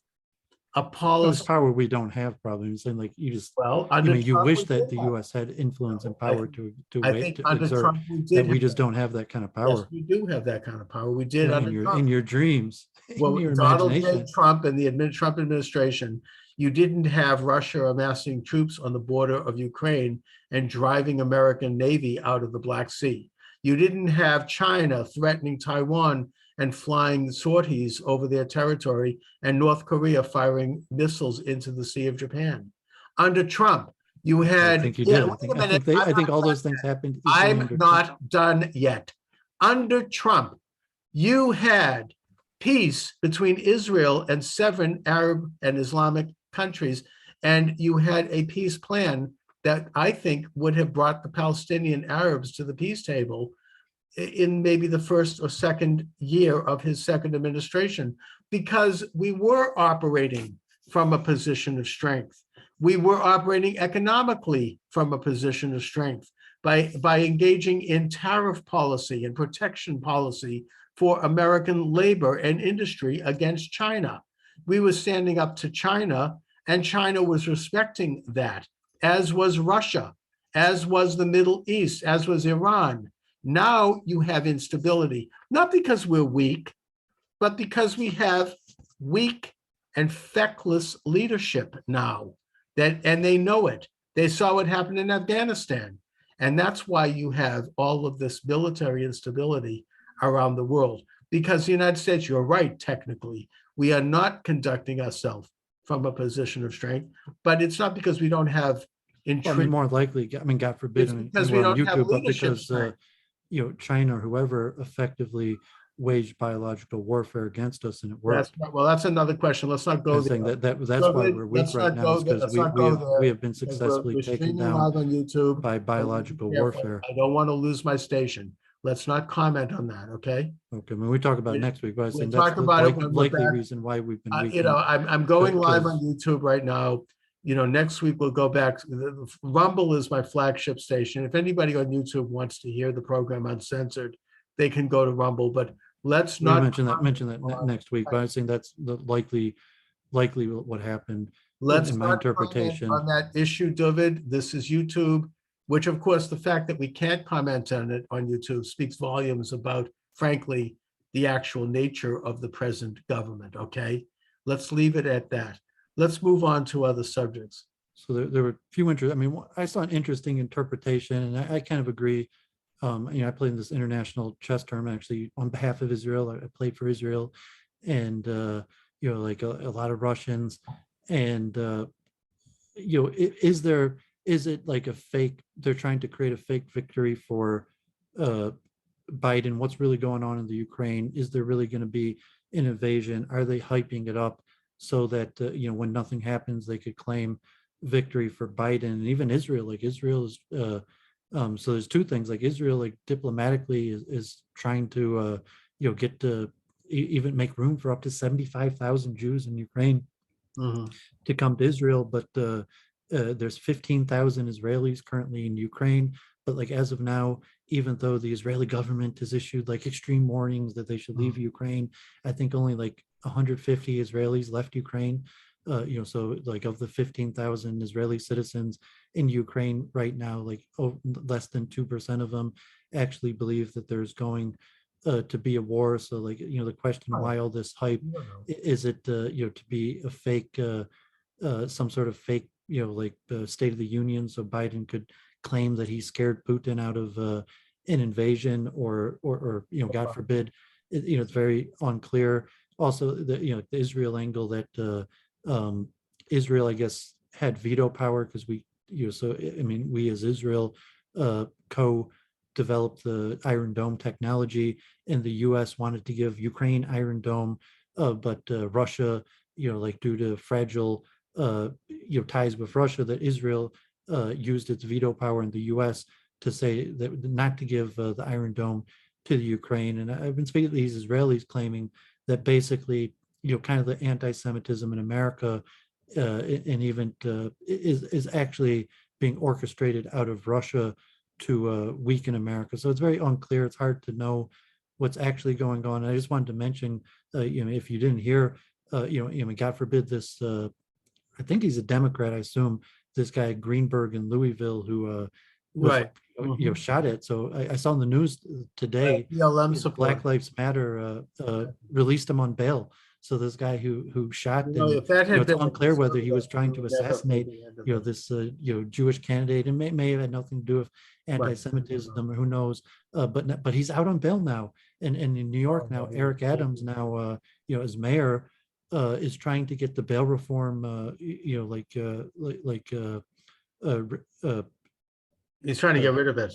a Oh, it's policy. power we don't have, probably. I'm saying, like, you just, Well, you under mean, you Trump, we wish that did the have. US had influence and No, power to I wait think to under exert, Trump, we that did we have. just don't have that kind of Yes, power. we do have that kind of power. We did Yeah, under in Trump. your dreams, in Well, your Donald J. imagination. Trump and the Trump administration, you didn't have Russia amassing troops on the border of Ukraine and driving American Navy out of the Black Sea. You didn't have China threatening Taiwan and flying sorties over their territory, and North Korea firing missiles into the Sea of Japan. Under Trump, you I had, think you yeah, did. wait a minute, I think all those things happened equally I'm under Trump. not done yet. Under Trump, you had peace between Israel and 7 Arab and Islamic countries, and you had a peace plan that I think would have brought the Palestinian Arabs to the peace table in maybe the first or second year of his second administration, because we were operating from a position of strength. We were operating economically from a position of strength by engaging in tariff policy and protection policy for American labor and industry against China. We were standing up to China, and China was respecting that, as was Russia, as was the Middle East, as was Iran. Now you have instability, not because we're weak, but because we have weak and feckless leadership now. And they know it. They saw what happened in Afghanistan. And that's why you have all of this military instability around the world. Because the United States, you're right, technically, we are not conducting ourselves from a position of strength, but it's not because we don't have Well, I mean, more likely, I mean, God forbid, it's I mean, because we we're on don't have YouTube, but leadership because strength. China or whoever effectively waged biological warfare against us, and it worked. That's another question. Let's not go I'm there. saying that's why we're weak Let's right not now, go is there. because Let's not go we there have been because successfully we're taken streaming down live on YouTube. by I want to be biological careful. warfare. I don't want to lose my station. Let's not comment on that, okay? Okay, I mean, we talk about it We- next week, but I was We'll saying that's talk the about it when we're likely back. reason why we've been weakened. I'm going live on because YouTube right now. Next week we'll go back. Rumble is my flagship station. If anybody on YouTube wants to hear the program uncensored, they can go to Rumble, but let's we not mention that next week, but I was saying that's the likely what happened let's in my not comment interpretation. on that issue, David. This is YouTube, which of course, the fact that we can't comment on it on YouTube speaks volumes about, frankly, the actual nature of the present government, okay? Let's leave it at that. Let's move on to other subjects. So there were a few I mean, I saw an interesting interpretation, and I kind of agree. I played in this international chess tournament actually on behalf of Israel. I played for Israel, and like a lot of Russians, and is it like a fake? They're trying to create a fake victory for Biden. What's really going on in the Ukraine? Is there really going to be an invasion? Are they hyping it up so that when nothing happens, they could claim victory for Biden? And even Israel, like Israel is. So there's two things. Like Israel, like diplomatically, is trying to get to even make room for up to 75,000 Jews in Ukraine to come to Israel, but there's 15,000 Israelis currently in Ukraine. But like as of now, even though the Israeli government has issued like extreme warnings that they should leave Ukraine, I think only like 150 Israelis left Ukraine. So like of the 15,000 Israeli citizens in Ukraine right now, like less than 2% of them actually believe that there's going to be a war. So like, the question, why all this hype? Is it, to be a fake, some sort of fake, like the State of the Union, so Biden could claim that he scared Putin out of an invasion, or God forbid, it's very unclear. Also, the Israel angle that Israel, I guess, had veto power because so I mean, we as Israel co-developed the Iron Dome technology, and the U.S. wanted to give Ukraine Iron Dome, but Russia, like due to fragile ties with Russia, that Israel used its veto power in the U.S. to say that not to give the Iron Dome to the Ukraine. And I've been speaking to these Israelis claiming that basically, kind of the anti-Semitism in America, and even is actually being orchestrated out of Russia to weaken America. So it's very unclear. It's hard to know what's actually going on. And I just wanted to mention, if you didn't hear, God forbid this, I think he's a Democrat, I assume, this guy Greenberg in Louisville who was Right. shot at. So I saw in the news Right. today, BLM Black support. Lives Matter released him on bail. So this guy who shot, and If that had it's been a unclear whether he was conservative, we trying to would never heard assassinate the end of it. this Jewish candidate, and may have had nothing to do with Right. anti-Semitism, or who knows. But he's out on bail now, and in New York now, Eric Adams now as mayor is trying to get the bail reform, uh, uh, He's trying to get rid of it.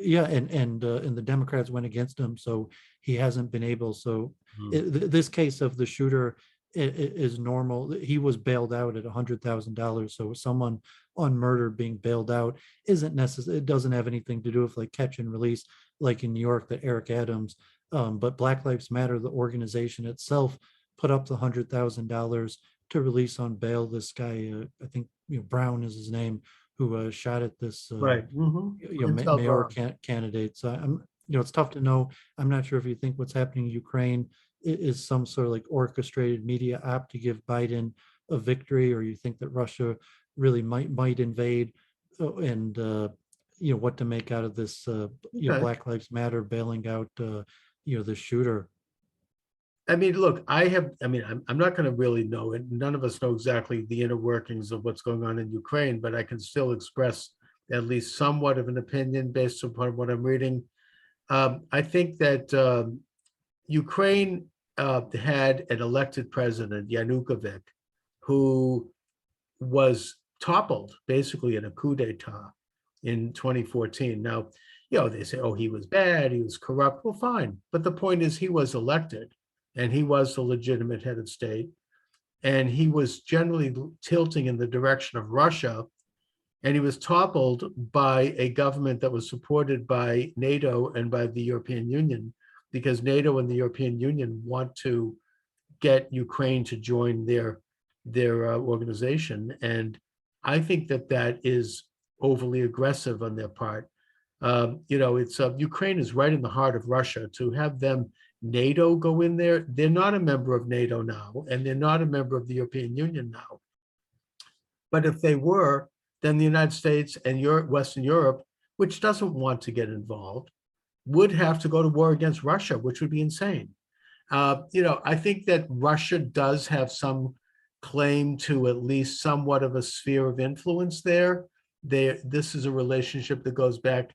yeah, and the Democrats went against him, so he hasn't been able. So Hmm. this case of the shooter is normal. He was bailed out at $100,000. So someone on murder being bailed out isn't necessary. It doesn't have anything to do with like catch and release, like in New York, that Eric Adams. But Black Lives Matter, the organization itself, put up the $100,000 to release on bail this guy. I think Brown is his name, who shot at this Right. mayor candidate. So it's tough to know. I'm not sure if you think what's happening in Ukraine is some sort of like orchestrated media op to give Biden a victory, or you think that Russia really might invade, and what to make out of this Black Lives Matter bailing out the shooter. I mean, look, I'm not going to really know it. None of us know exactly the inner workings of what's going on in Ukraine, but I can still express at least somewhat of an opinion based upon what I'm reading. I think that Ukraine had an elected president, Yanukovych, who was toppled basically in a coup d'etat in 2014. Now, they say, oh, he was bad, he was corrupt. Well, fine. But the point is, he was elected and he was the legitimate head of state. And he was generally tilting in the direction of Russia. And he was toppled by a government that was supported by NATO and by the European Union, because NATO and the European Union want to get Ukraine to join their organization. And I think that is overly aggressive on their part. It's Ukraine is right in the heart of Russia. To have them NATO go in there, they're not a member of NATO now, and they're not a member of the European Union now. But if they were, then the United States and Western Europe, which doesn't want to get involved, would have to go to war against Russia, which would be insane. I think that Russia does have some claim to at least somewhat of a sphere of influence there. This is a relationship that goes back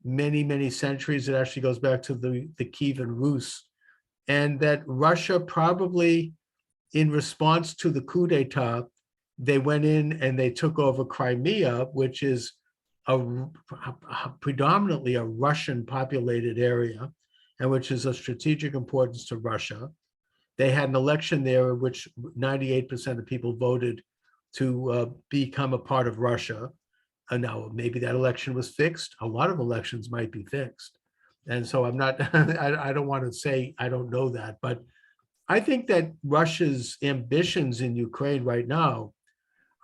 many, many centuries. It actually goes back to the Kievan Rus, and that Russia probably, in response to the coup d'etat, they went in and they took over Crimea, which is predominantly a Russian populated area, and which is of strategic importance to Russia. They had an election there in which 98% of people voted to become a part of Russia. And now maybe that election was fixed. A lot of elections might be fixed. And so I'm not, I don't want to say I don't know that, but I think that Russia's ambitions in Ukraine right now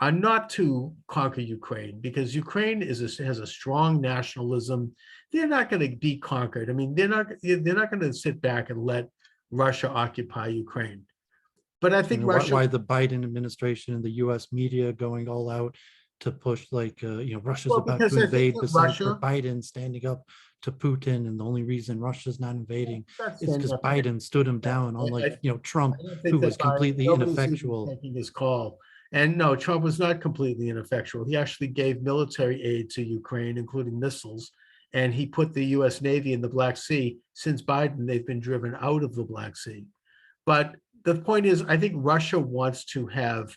are not to conquer Ukraine, because Ukraine has a strong nationalism. They're not going to be conquered. I mean, they're not going to sit back and let Russia occupy Ukraine. But I think Russia. Why the Biden administration and the U.S. media going all out to push Russia's about to invade, besides for Biden standing up to Putin, and the only reason Russia's not invading is because Biden stood him down, unlike Trump, who was completely ineffectual. Taking his call. And no, Trump was not completely ineffectual. He actually gave military aid to Ukraine, including missiles, and he put the U.S. Navy in the Black Sea. Since Biden, they've been driven out of the Black Sea. But the point is, I think Russia wants to have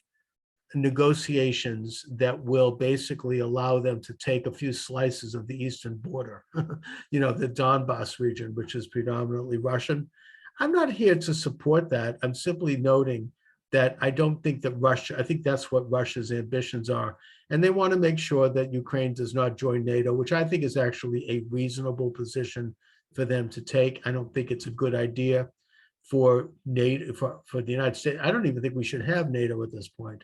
negotiations that will basically allow them to take a few slices of the eastern border, the Donbass region, which is predominantly Russian. I'm not here to support that. I'm simply noting that I don't think that I think that's what Russia's ambitions are. And they want to make sure that Ukraine does not join NATO, which I think is actually a reasonable position for them to take. I don't think it's a good idea for NATO, for the United States. I don't even think we should have NATO at this point.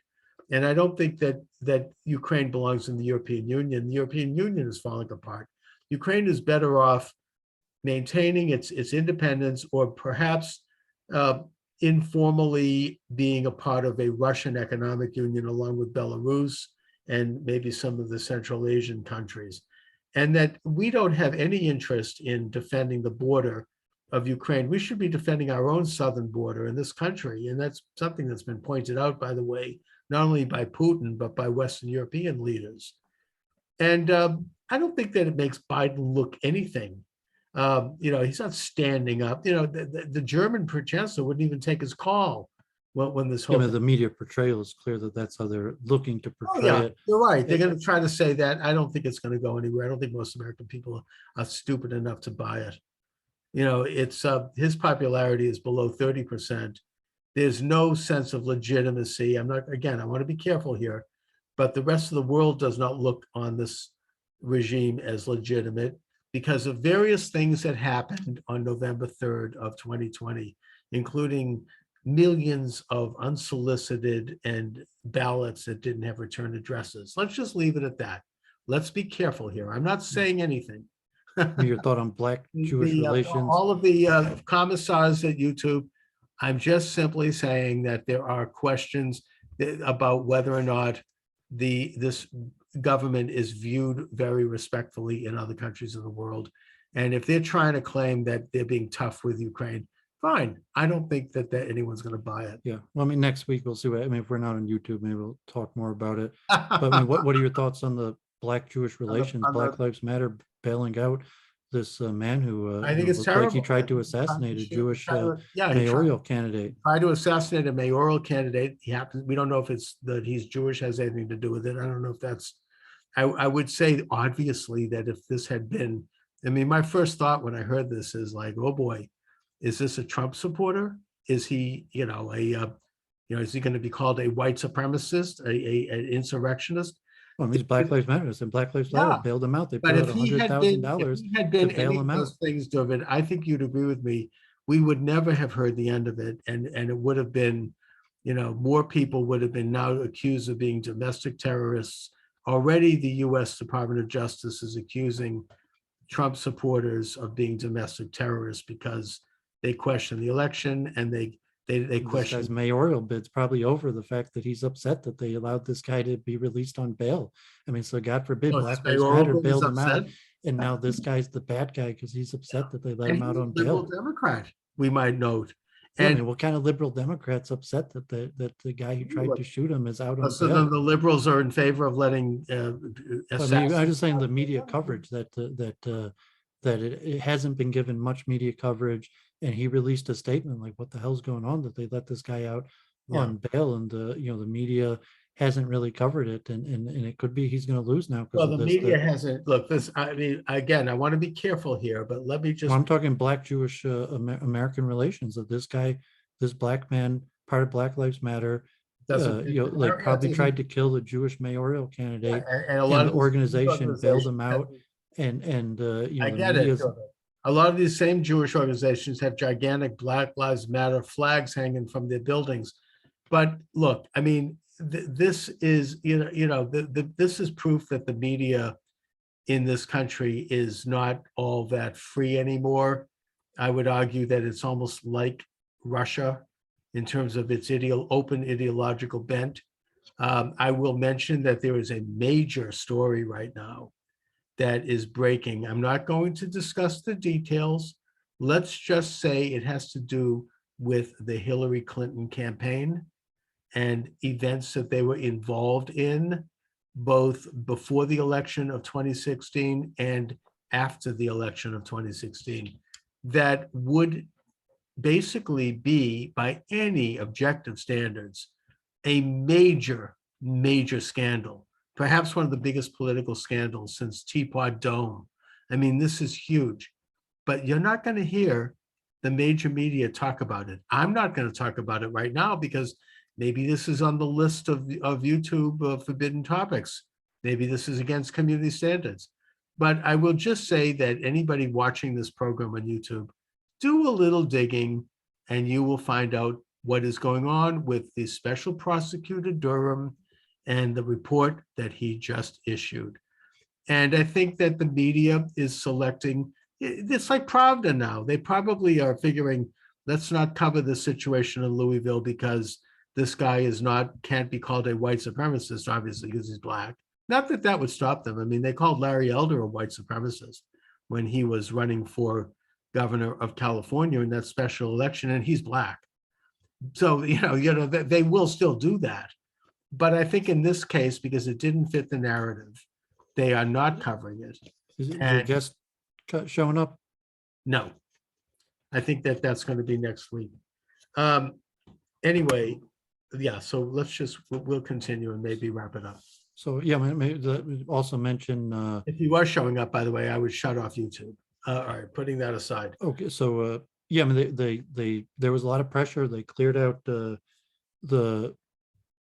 And I don't think that Ukraine belongs in the European Union. The European Union is falling apart. Ukraine is better off maintaining its independence, or perhaps informally being a part of a Russian economic union along with Belarus and maybe some of the Central Asian countries. And that we don't have any interest in defending the border of Ukraine. We should be defending our own southern border in this country. And that's something that's been pointed out, by the way, not only by Putin, but by Western European leaders. And I don't think that it makes Biden look anything. He's not standing up. The German chancellor wouldn't even take his call when this I whole mean, the media portrayal is clear that that's how they're looking to Oh, portray yeah, it. you're right. They're going to try to say that. I don't think it's going to go anywhere. I don't think most American people are stupid enough to buy it. It's his popularity is below 30%. There's no sense of legitimacy. I want to be careful here, but the rest of the world does not look on this regime as legitimate because of various things that happened on November 3rd of 2020, including millions of unsolicited and ballots that didn't have return addresses. Let's just leave it at that. Let's be careful here. I'm not saying anything. Your thought on Black Jewish relations? All of the commissars at YouTube, I'm just simply saying that there are questions about whether or not this government is viewed very respectfully in other countries of the world. And if they're trying to claim that they're being tough with Ukraine, fine. I don't think that anyone's going to buy it. Yeah. Well, I mean, next week we'll see what, I mean, if we're not on YouTube, maybe we'll talk more about it. But I mean, what are your thoughts on the Black Jewish relations, Black Lives Matter bailing out this man who I think it's looked terrible. like he tried to assassinate a Jewish mayoral candidate. Tried to assassinate a mayoral candidate. We don't know if it's that he's Jewish has anything to do with it. I don't know if that's. I would say obviously that if this had been, I mean, my first thought when I heard this is like, oh boy, is this a Trump supporter? Is he, is he going to be called a white supremacist, an insurrectionist? Well, he's Black Lives Matter, and Black Lives Matter bailed him out. They But paid if he had been any of him out. those things, David, I think you'd agree with me. We would never have heard the end of it, and it would have been, more people would have been now accused of being domestic terrorists. Already, the U.S. Department of Justice is accusing Trump supporters of being domestic terrorists because they question the election and they question his mayoral bid's probably over the fact that he's upset that they allowed this guy to be released on bail. I mean, so God forbid Black Lives Matter bailed him out, and now this guy's the bad guy because he's upset that they let him out on bail. Liberal Democrat, we might note. And I mean, what kind of liberal Democrats upset that the guy who tried to shoot him is out on so bail? then the liberals are in favor of letting. I'm just saying the media coverage that it hasn't been given much media coverage. And he released a statement like, what the hell's going on that they let this guy out on bail, and the media hasn't really covered it, and it could be he's going to lose now. Well, the media hasn't. Look, this. I mean, again, I want to be careful here, but let me just. Well, I'm talking Black Jewish American relations. Of this guy, this black man, part of Black Lives Matter. Probably tried to kill the Jewish mayoral candidate, and a lot of the organization bailed him out. And I get it. A lot of these same Jewish organizations have gigantic Black Lives Matter flags hanging from their buildings. But look, I mean, this is, this is proof that the media in this country is not all that free anymore. I would argue that it's almost like Russia in terms of its open ideological bent. I will mention that there is a major story right now that is breaking. I'm not going to discuss the details. Let's just say it has to do with the Hillary Clinton campaign and events that they were involved in, both before the election of 2016 and after the election of 2016, that would basically be, by any objective standards, a major, major scandal. Perhaps one of the biggest political scandals since Teapot Dome. I mean, this is huge, but you're not going to hear the major media talk about it. I'm not going to talk about it right now because maybe this is on the list of YouTube forbidden topics. Maybe this is against community standards. But I will just say that anybody watching this program on YouTube, do a little digging and you will find out what is going on with the special prosecutor Durham and the report that he just issued. And I think that the media is selecting, it's like Pravda now. They probably are figuring let's not cover the situation in Louisville because this guy can't be called a white supremacist, obviously, because he's black. Not that that would stop them. I mean, they called Larry Elder a white supremacist when he was running for governor of California in that special election, and he's black. So, they will still do that. But I think in this case, because it didn't fit the narrative, they are not covering it. Is your And guest showing up? no, I think that that's going to be next week. Anyway, yeah, so we'll continue and maybe wrap it up. So yeah, maybe also mention. If you are showing up, by the way, I would shut off YouTube. All right, putting that aside. Okay, so yeah, I mean they there was a lot of pressure. They cleared out the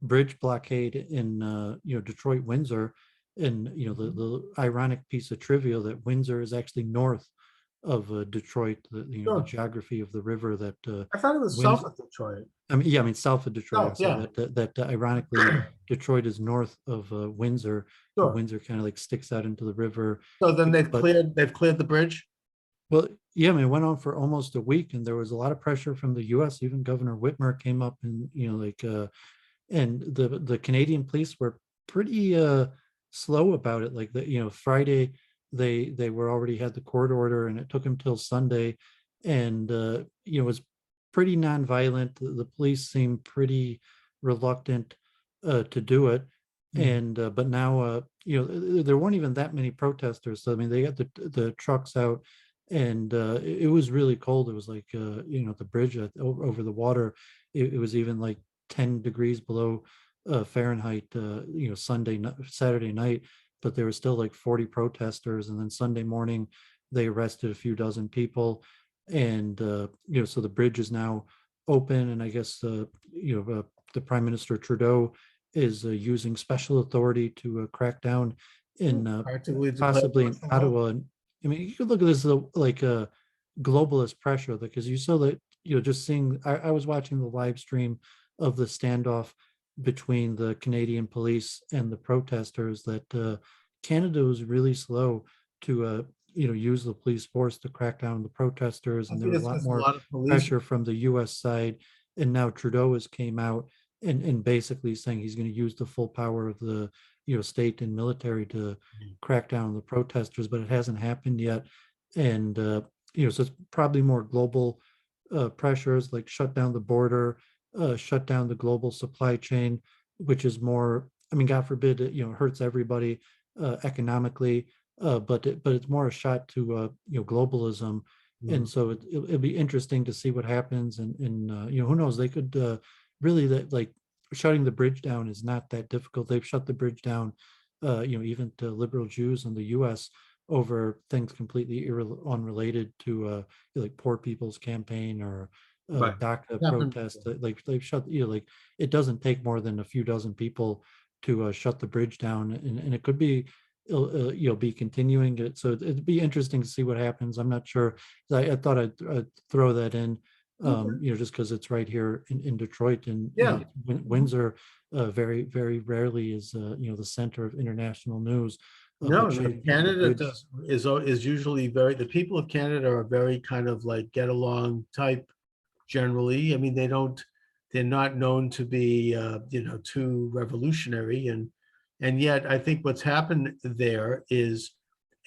bridge blockade in Detroit, Windsor, and the ironic piece of trivia that Windsor is actually north of Detroit. The Sure. geography of the river that I thought it was Winds- south of Detroit. I mean, yeah, I mean south of Detroit. Oh, yeah. That ironically, Detroit is north of Windsor. Sure. Windsor kind of like sticks out into the river. So then they've But- cleared the bridge. Well, yeah, I mean, it went on for almost a week, and there was a lot of pressure from the U.S. Even Governor Whitmer came up, and and the Canadian police were pretty slow about it. Like Friday, they were already had the court order, and it took them till Sunday, and it was pretty nonviolent. The police seemed pretty reluctant to do it, and but now there weren't even that many protesters. So I mean, they got the trucks out, and it was really cold. It was like the bridge over the water. It was even like 10 degrees below Fahrenheit. Saturday night, but there were still like 40 protesters. And then Sunday morning, they arrested a few dozen people, and so the bridge is now open. And I guess the Prime Minister Trudeau is using special authority to crack down in possibly in Ottawa. And I mean, you could look at this like a globalist pressure, because you saw that, just seeing, I was watching the live stream of the standoff between the Canadian police and the protesters, that Canada was really slow to, use the police force to crack down on the protesters. And there was a lot more pressure from the US side. And now Trudeau has came out and basically saying he's going to use the full power of the state and military to crack down on the protesters, but it hasn't happened yet. And so it's probably more global pressures, like shut down the border, shut down the global supply chain, which is more, I mean, God forbid, it hurts everybody economically, but it's more a shot to globalism. And so it'll be interesting to see what happens. And who knows, they could really, that like shutting the bridge down is not that difficult. They've shut the bridge down, even to liberal Jews in the US over things completely unrelated to like Poor People's Campaign or Right. DACA protest. Like they've shut, like it doesn't take more than a few dozen people to shut the bridge down, and it could be be continuing it. So it'd be interesting to see what happens. I'm not sure. I thought I'd throw that in, just because it's right here in Detroit, and Windsor very, very rarely is the center of international news. No, Canada is usually the people of Canada are very kind of like get along type generally. I mean, they're not known to be too revolutionary, and yet I think what's happened there is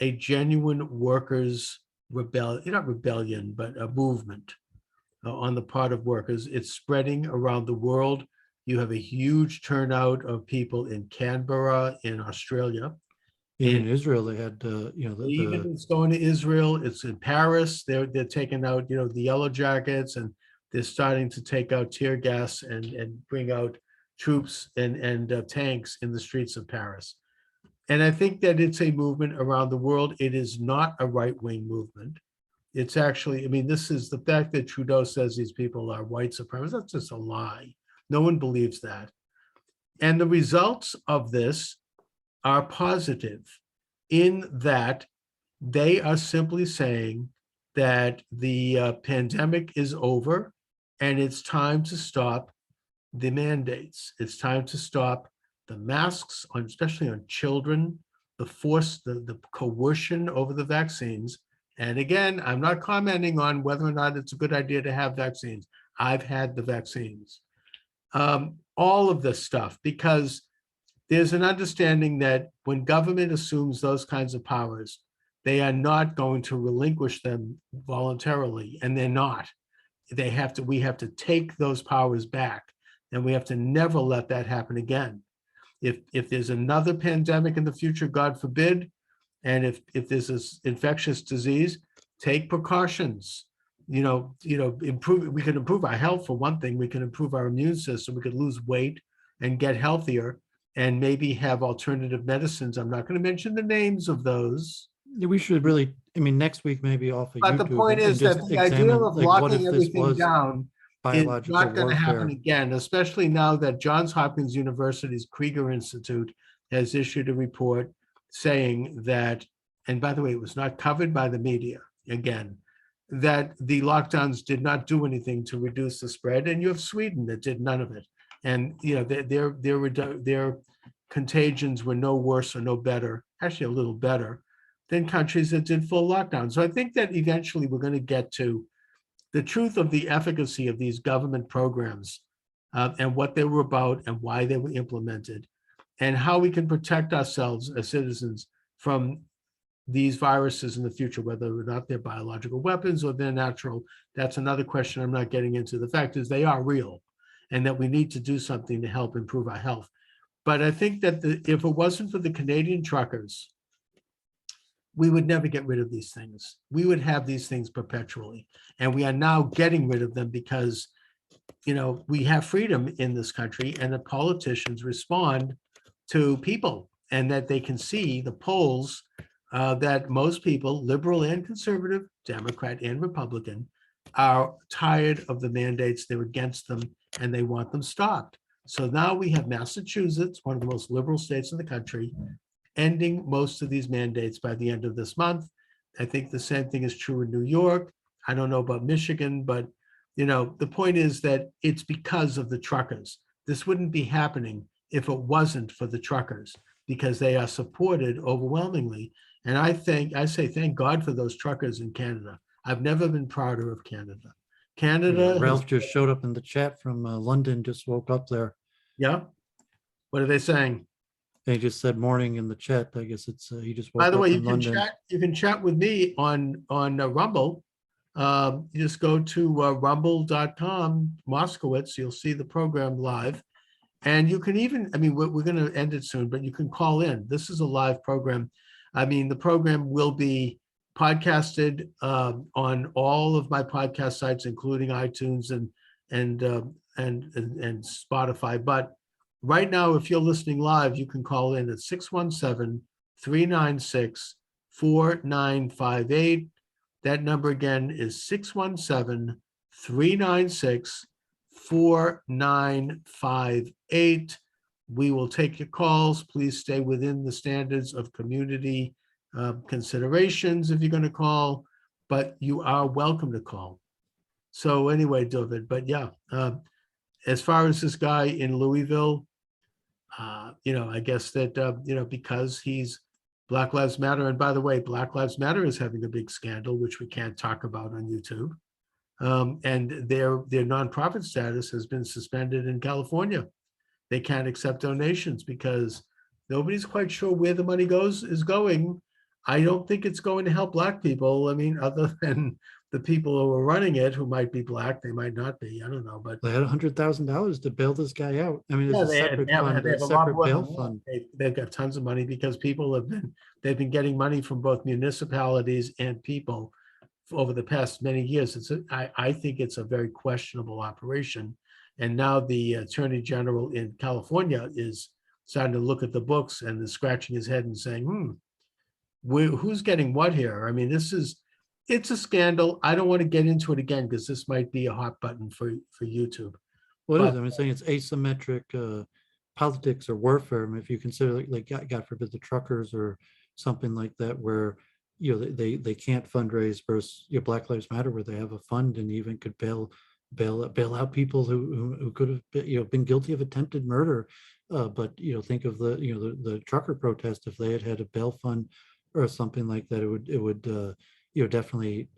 a genuine workers not rebellion, but a movement on the part of workers. It's spreading around the world. You have a huge turnout of people in Canberra, in Australia. In Israel, they had even it's going to Israel. It's in Paris. They're taking out the Yellow Jackets, and they're starting to take out tear gas and bring out troops and tanks in the streets of Paris. And I think that it's a movement around the world. It is not a right-wing movement. It's actually, I mean, this is the fact that Trudeau says these people are white supremacists. That's just a lie. No one believes that. And the results of this are positive in that they are simply saying that the pandemic is over and it's time to stop the mandates. It's time to stop the masks, especially on children, the coercion over the vaccines, And again, I'm not commenting on whether or not it's a good idea to have vaccines. I've had the vaccines. All of this stuff, because there's an understanding that when government assumes those kinds of powers, they are not going to relinquish them voluntarily, and they're not. We have to take those powers back, and we have to never let that happen again. If there's another pandemic in the future, God forbid, and if there's this infectious disease, take precautions. Improve. We can improve our health for one thing. We can improve our immune system. We could lose weight and get healthier, and maybe have alternative medicines. I'm not going to mention the names of those. Yeah, we should really, I mean, next week maybe off of But the YouTube point and is that just the idea examine of like what locking if this everything was down is biological not going to happen warfare? again, especially now that Johns Hopkins University's Krieger Institute has issued a report saying that, and by the way, it was not covered by the media again, that the lockdowns did not do anything to reduce the spread. And you have Sweden that did none of it. And their contagions were no worse or no better, actually a little better, than countries that did full lockdown. So I think that eventually we're going to get to the truth of the efficacy of these government programs, and what they were about and why they were implemented, and how we can protect ourselves as citizens from these viruses in the future, whether or not they're biological weapons or they're natural. That's another question I'm not getting into. The fact is they are real, and that we need to do something to help improve our health. But I think that if it wasn't for the Canadian truckers, we would never get rid of these things. We would have these things perpetually. And we are now getting rid of them because, we have freedom in this country, and the politicians respond to people, and that they can see the polls, that most people, liberal and conservative, Democrat and Republican, are tired of the mandates. They're against them, and they want them stopped. So now we have Massachusetts, one of the most liberal states in the country, ending most of these mandates by the end of this month. I think the same thing is true in New York. I don't know about Michigan, but the point is that it's because of the truckers. This wouldn't be happening if it wasn't for the truckers, because they are supported overwhelmingly. And I say thank God for those truckers in Canada. I've never been prouder of Canada. Yeah, Canada Ralph just showed up in the chat from London, just woke up there. Yeah. What are they saying? They just said morning in the chat. I guess it's he just woke By the up way, in London. You can chat with me on Rumble. You just go to rumble.com, Moskowitz. You'll see the program live. And you can even, we're going to end it soon, but you can call in. This is a live program. The program will be podcasted on all of my podcast sites, including iTunes and Spotify. But right now, if you're listening live, you can call in at 617-396-4958. That number again is 617-396-4958. We will take your calls. Please stay within the standards of community considerations if you're going to call, but you are welcome to call. So anyway, David, but yeah, as far as this guy in Louisville, I guess that, because he's Black Lives Matter. And by the way, Black Lives Matter is having a big scandal, which we can't talk about on YouTube. And their nonprofit status has been suspended in California. They can't accept donations because nobody's quite sure where the money is going. I don't think it's going to help Black people. Other than the people who are running it, who might be Black, they might not be. I don't know, but they had $100,000 to bail this guy out. There's a separate fund, a separate bail fund. They've got tons of money because people they've been getting money from both municipalities and people over the past many years. I think it's a very questionable operation. And now the Attorney General in California is starting to look at the books and is scratching his head and saying, who's getting what here? It's a scandal. I don't want to get into it again because this might be a hot button for YouTube. What is it? I'm saying it's asymmetric politics or warfare. If you consider like God forbid the truckers or something like that, where they can't fundraise versus Black Lives Matter, where they have a fund and even could bail out people who could have been guilty of attempted murder. But think of the trucker protest. If they had a bail fund or something like that, it would definitely,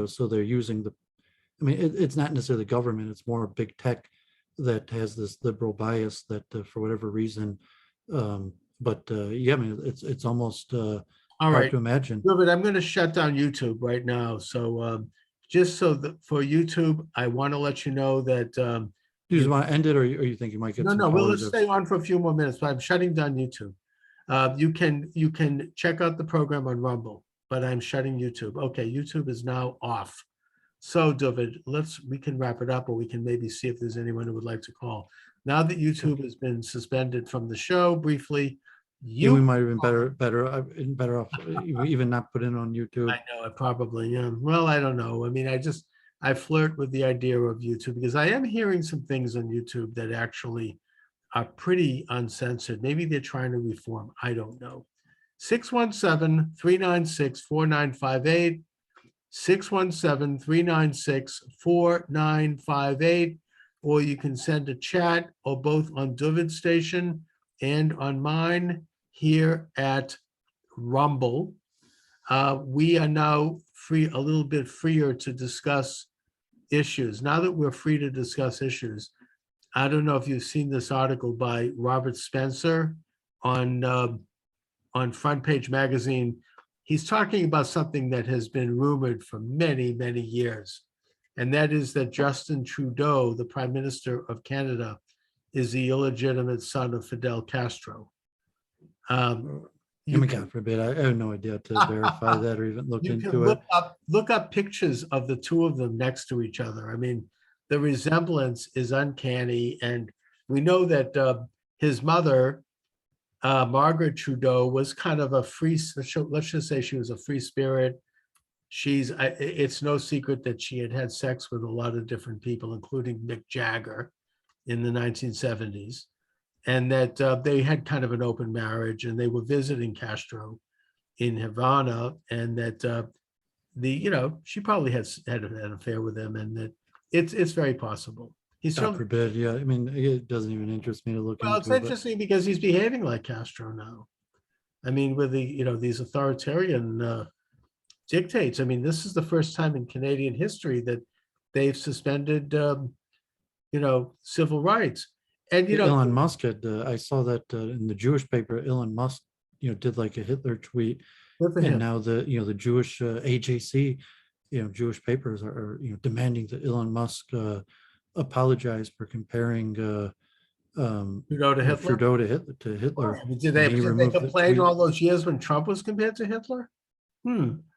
so they're using I mean, it's not necessarily the government, it's more big tech that has this liberal bias that for whatever reason, but yeah, I mean, it's almost All hard right, to imagine. David, I'm going to shut down YouTube right now. So just so that for YouTube, I want to let you know that Do you just you want to end it, or you think you might get no, some no, well, callers? let's stay on for a few more minutes, but I'm shutting down YouTube. You can check out the program on Rumble, but I'm shutting YouTube. Okay, YouTube is now off. So, David, we can wrap it up, or we can maybe see if there's anyone who would like to call. Now that YouTube has been suspended from the show briefly, Yeah, we you might have been better off even not put it on YouTube. I know I probably am. Well, I don't know. I mean, I flirt with the idea of YouTube because I am hearing some things on YouTube that actually are pretty uncensored. Maybe they're trying to reform. I don't know. 617-396-4958. 617-396-4958. Or you can send a chat or both on David's station and on mine here at Rumble. We are now free, a little bit freer to discuss issues. Now that we're free to discuss issues, I don't know if you've seen this article by Robert Spencer on Front Page Magazine. He's talking about something that has been rumored for many, many years, and that is that Justin Trudeau, the Prime Minister of Canada, is the illegitimate son of Fidel Castro. I mean, God forbid, I have no idea to verify that or even look You can into it. look up pictures of the two of them next to each other. I mean, the resemblance is uncanny, and we know that his mother, Margaret Trudeau, was kind of a free. Let's just say she was a free spirit. It's no secret that she had had sex with a lot of different people, including Mick Jagger, in the 1970s, and that they had kind of an open marriage, and they were visiting Castro in Havana, and that she probably had an affair with him, and that it's very possible. He's God certainly, forbid. Yeah, I mean, it doesn't even interest me to look well, it's into, but interesting because he's behaving like Castro now. I mean, with these authoritarian dictates. I mean, this is the first time in Canadian history that they've suspended civil rights. And Elon Musk had, I saw that in the Jewish paper, Elon Musk, did like a Hitler tweet, good for and him. now the Jewish AJC, Jewish papers are demanding that Elon Musk apologize for comparing Trudeau to Hitler. Trudeau to Hitler, Why? I mean, did and they he did they removed the complain tweet. all those years when Trump was compared to Hitler?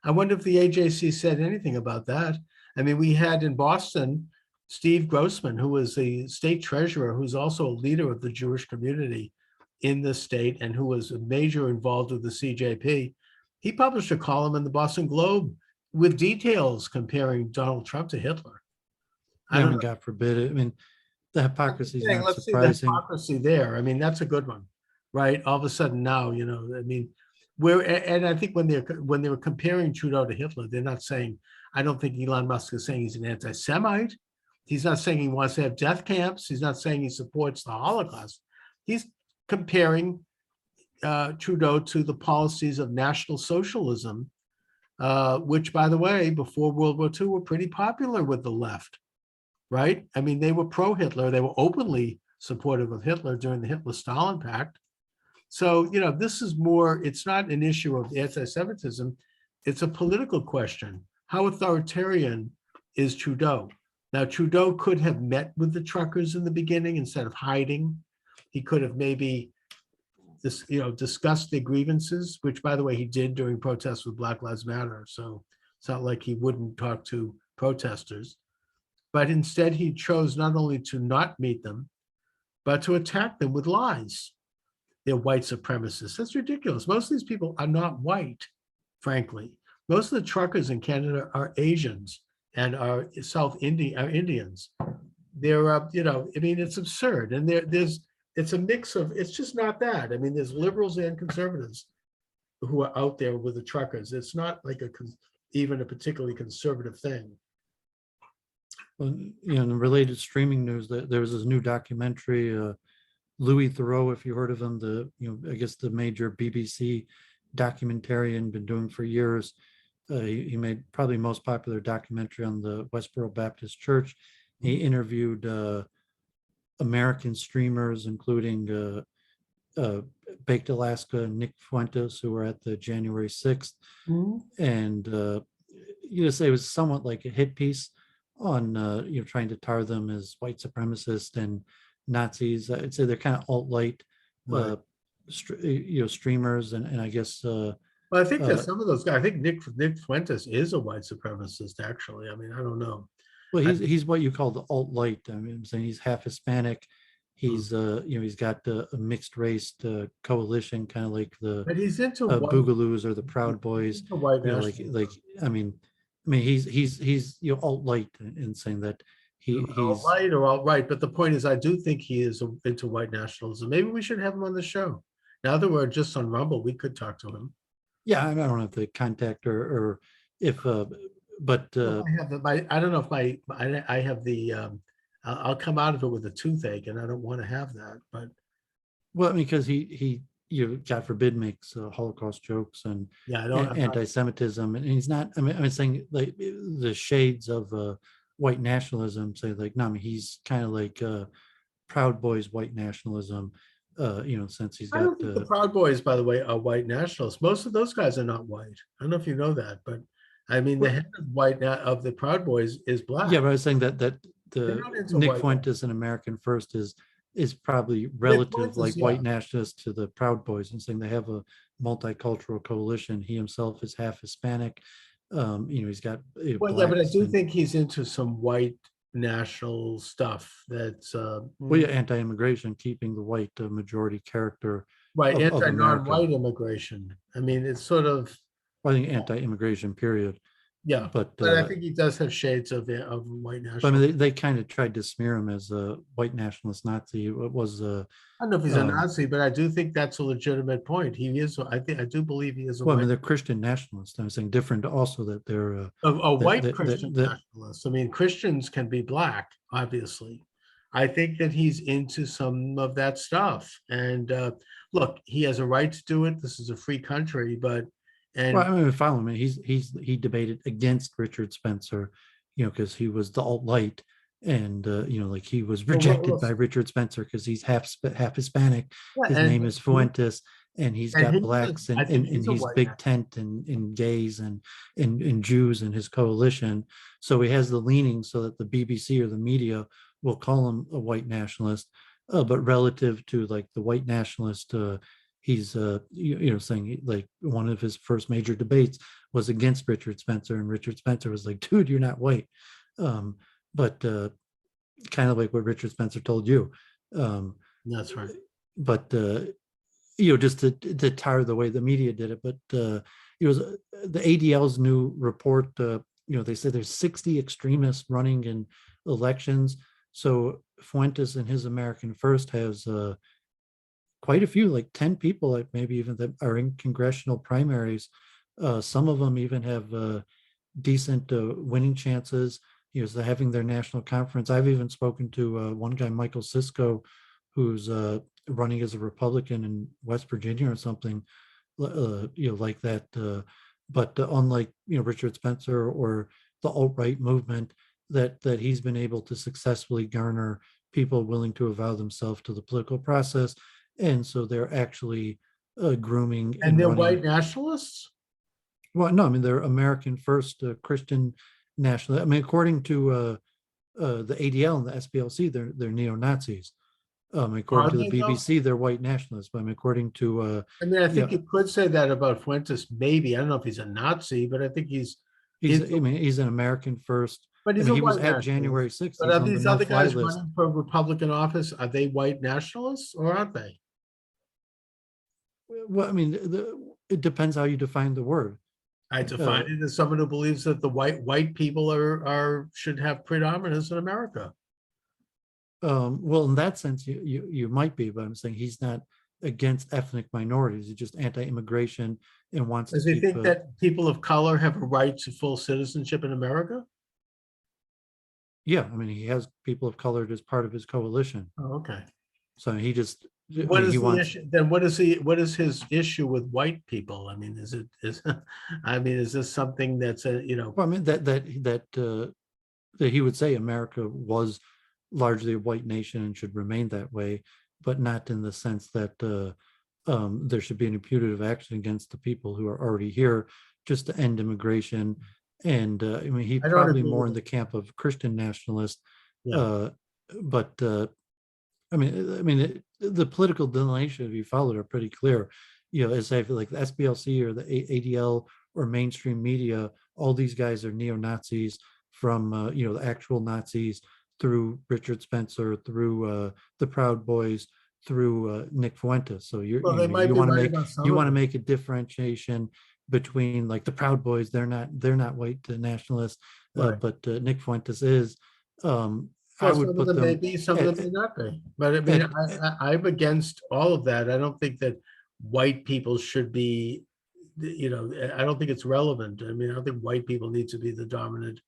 I wonder if the AJC said anything about that. I mean, we had in Boston Steve Grossman, who was the state treasurer, who's also a leader of the Jewish community in the state and who was a major involved with the CJP. He published a column in the Boston Globe with details comparing Donald Trump to Hitler. I Yeah, I don't mean, know. God forbid it. I mean, the hypocrisy is Saying, not let's see the surprising. hypocrisy there. I mean, that's a good one, right? All of a sudden now, I mean, and I think when they were comparing Trudeau to Hitler, they're not saying, I don't think Elon Musk is saying he's an anti-Semite. He's not saying he wants to have death camps. He's not saying he supports the Holocaust. He's comparing Trudeau to the policies of National Socialism, which, by the way, before World War II were pretty popular with the left, right? I mean, they were pro-Hitler. They were openly supportive of Hitler during the Hitler-Stalin Pact. So, this is more, it's not an issue of anti-Semitism. It's a political question. How authoritarian is Trudeau? Now, Trudeau could have met with the truckers in the beginning instead of hiding. He could have maybe discussed their grievances, which, by the way, he did during protests with Black Lives Matter. So it's not like he wouldn't talk to protesters. But instead, he chose not only to not meet them, but to attack them with lies. They're white supremacists. That's ridiculous. Most of these people are not white, frankly. Most of the truckers in Canada are Asians and are Indians. They're, I mean, it's absurd. And it's a mix of, it's just not that. I mean, there's liberals and conservatives who are out there with the truckers. It's not like even a particularly conservative thing. Well, in related streaming news, that there was this new documentary, Louis Theroux, if you heard of him, I guess the major BBC documentarian, been doing for years. He made probably most popular documentary on the Westboro Baptist Church. He interviewed American streamers, including Baked Alaska and Nick Fuentes, who were at the January 6th. Mhm. And you know, say it was somewhat like a hit piece on you know, trying to tar them as white supremacists and Nazis. I'd say they're kind of alt-right Right. you know, streamers, and I guess Well, I think that uh, some of those guys, I think Nick Fuentes is a white supremacist, actually. I mean, I don't know. well, I, he's what you call the alt-right. I mean, I'm saying he's half Hispanic. mm. He's you know, he's got a mixed race coalition, kind of like the But he's into Boogaloos or the Proud Boys. white You know, nationalism. I mean, he's you know, alt-right in saying that All he's right or all right. But the point is, I do think he is into white nationalism. Maybe we should have him on the show. Now that we're just on Rumble, we could talk to him. yeah. I don't have the contact or if but I have I don't know if I have the, I'll come out of it with a toothache and I don't want to have that, but well, because he you know, God forbid, makes Holocaust jokes and yeah, I don't, I'm not, anti-Semitism, and he's not. I mean, I'm saying like the shades of white nationalism. Say like, no, I mean, he's kind of like Proud Boys white nationalism. You know, since he's I got don't think the Proud Boys, by the way, are white nationalists. Most of those guys are not white. I don't know if you know that, but I mean, the well, head of of the Proud Boys is yeah, black. but I was saying that They're the not into Nick white. Fuentes and American First is probably Nick relative Fuentes, like yeah. white nationalists to the Proud Boys, and saying they have a multicultural coalition. He himself is half Hispanic. You know, he's got Well, yeah, but I blacks do and think he's into some white national stuff that's well, yeah, anti-immigration, keeping the white majority character right, of America. anti-non-white immigration. I mean, it's sort of, I think anti-immigration period. yeah, But but I think he does have shades of white I mean, national. they kind of tried to smear him as a white nationalist Nazi. It was I don't know if he's a um, Nazi, but I do think that's a legitimate point. He is. I do believe he is a well, I white mean, they're Christian nationalists. I'm saying different also that they're a that white that Christian that nationalist. I mean, Christians can be black, obviously. I think that he's into some of that stuff. And look, he has a right to do it. This is a free country, but well, and I mean, follow me. He debated against Richard Spencer, you know, because he was the alt-right, and you know, like he was rejected by Richard Spencer because he's half Hispanic. yeah, His name is Fuentes, and he's and got he is. blacks I think and he's a he's white big nationalist. tent and gays and Jews in his coalition. So he has the leaning so that the BBC or the media will call him a white nationalist, but relative to like the white nationalist. He's you know, saying like one of his first major debates was against Richard Spencer, and Richard Spencer was like, dude, you're not white. But kind of like what Richard Spencer told you. um That's right. but you know, just to tar the way the media did it. But it was the ADL's new report. You know, they said there's 60 extremists running in elections. So Fuentes and his American First has quite a few, like 10 people, like maybe even that are in congressional primaries. Some of them even have decent winning chances. You know, so having their national conference. I've even spoken to one guy, Michael Cisco, who's running as a Republican in West Virginia or something, you know, like that. But unlike, you know, Richard Spencer or the alt-right movement, that he's been able to successfully garner people willing to avow themselves to the political process, and so they're actually grooming And and they're white running. nationalists. Well, no, I mean they're American First Christian national. I mean, according to the ADL and the SPLC, they're neo Nazis. According Are to the they though? BBC, they're white nationalists. But I mean, according to I mean, I think yeah, you could say that about Fuentes. Maybe I don't know if he's a Nazi, but I think he's he's into. I mean he's an American First. But I he's mean, a he was white at nationalist. January 6th. But He's are on the these other no-fly guys list. running for Republican office? Are they white nationalists or aren't they? Well, I mean, it depends how you define the word. I Uh, define it as someone who believes that the white people are should have predominance in America. well, in that sense, you might be, but I'm saying he's not against ethnic minorities. He's just anti-immigration and wants to Does he keep. think that people of color have a right to full citizenship in America? Yeah, I mean, he has people of color as part of his coalition. Oh, okay. So he just I What mean, he is the wants. issue? Then what is his issue with white people? I mean, I mean, is this something that's Well, I mean that he would say America was largely a white nation and should remain that way, but not in the sense that there should be any punitive action against the people who are already here, just to end immigration. And I mean, he I don't probably agree more with in it. the camp of Christian nationalist, Yeah. uh, but the political delineation, if you followed, are pretty clear. You know, as I feel like the SBLC or the ADL or mainstream media, all these guys are neo Nazis from the actual Nazis through Richard Spencer, through the Proud Boys, through Nick Fuentes. So Well, they might you be want to right make about some you of want to it. make a differentiation between like the Proud Boys. They're not white nationalists, Right. but Nick Fuentes is. Um, I Well, would some of put them may them be, some of them may at, not be. But I mean, at, at I'm against all of that. I don't think that white people should be, I don't think it's relevant. I mean, I don't think white people need to be the dominant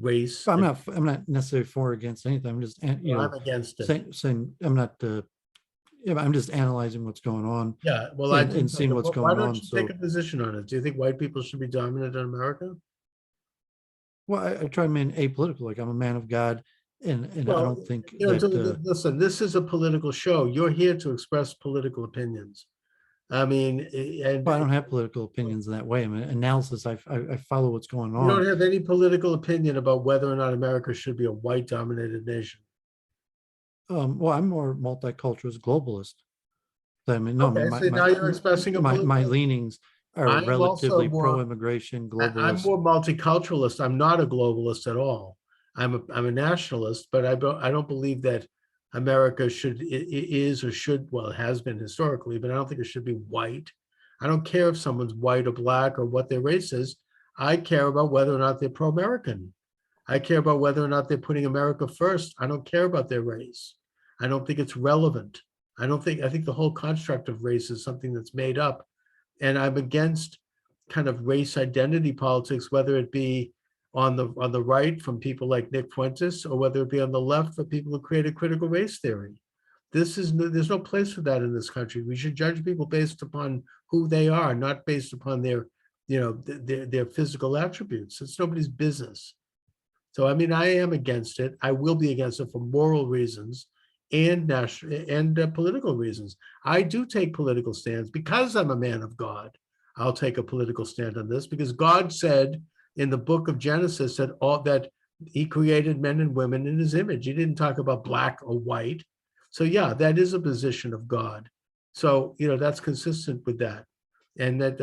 race. I'm not necessarily for or against anything. I'm just I'm against it. saying I'm not I'm just analyzing what's going on Yeah, well, I and do think, seeing what's why going don't on. you take So a position on it? Do you think white people should be dominant in America? well, I try to remain apolitical. Like I'm a man of God, and I Well, don't think that listen, this is a political show. You're here to express political opinions. I mean, well, I and don't have political opinions in that way. I mean, analysis. I follow what's going you don't on. have any political opinion about whether or not America should be a white dominated nation. Well, I'm more multiculturalist globalist. I mean, no, I mean Okay, so now you're expressing a my political. leanings are I am also relatively more, pro-immigration, I'm globalist. more multiculturalist. I'm not a globalist at all. I'm a nationalist, but I don't believe that America is or should, well, it has been historically, but I don't think it should be white. I don't care if someone's white or black or what their race is. I care about whether or not they're pro-American. I care about whether or not they're putting America first. I don't care about their race. I don't think it's relevant. I think the whole construct of race is something that's made up. And I'm against kind of race identity politics, whether it be on the right from people like Nick Fuentes, or whether it be on the left for people who created critical race theory. There's no place for that in this country. We should judge people based upon who they are, not based upon their physical attributes. It's nobody's business. So I mean, I am against it. I will be against it for moral reasons and national and political reasons. I do take political stands because I'm a man of God. I'll take a political stand on this because God said in the book of Genesis that he created men and women in his image. He didn't talk about black or white. So yeah, that is a position of God. So, that's consistent with that. And that,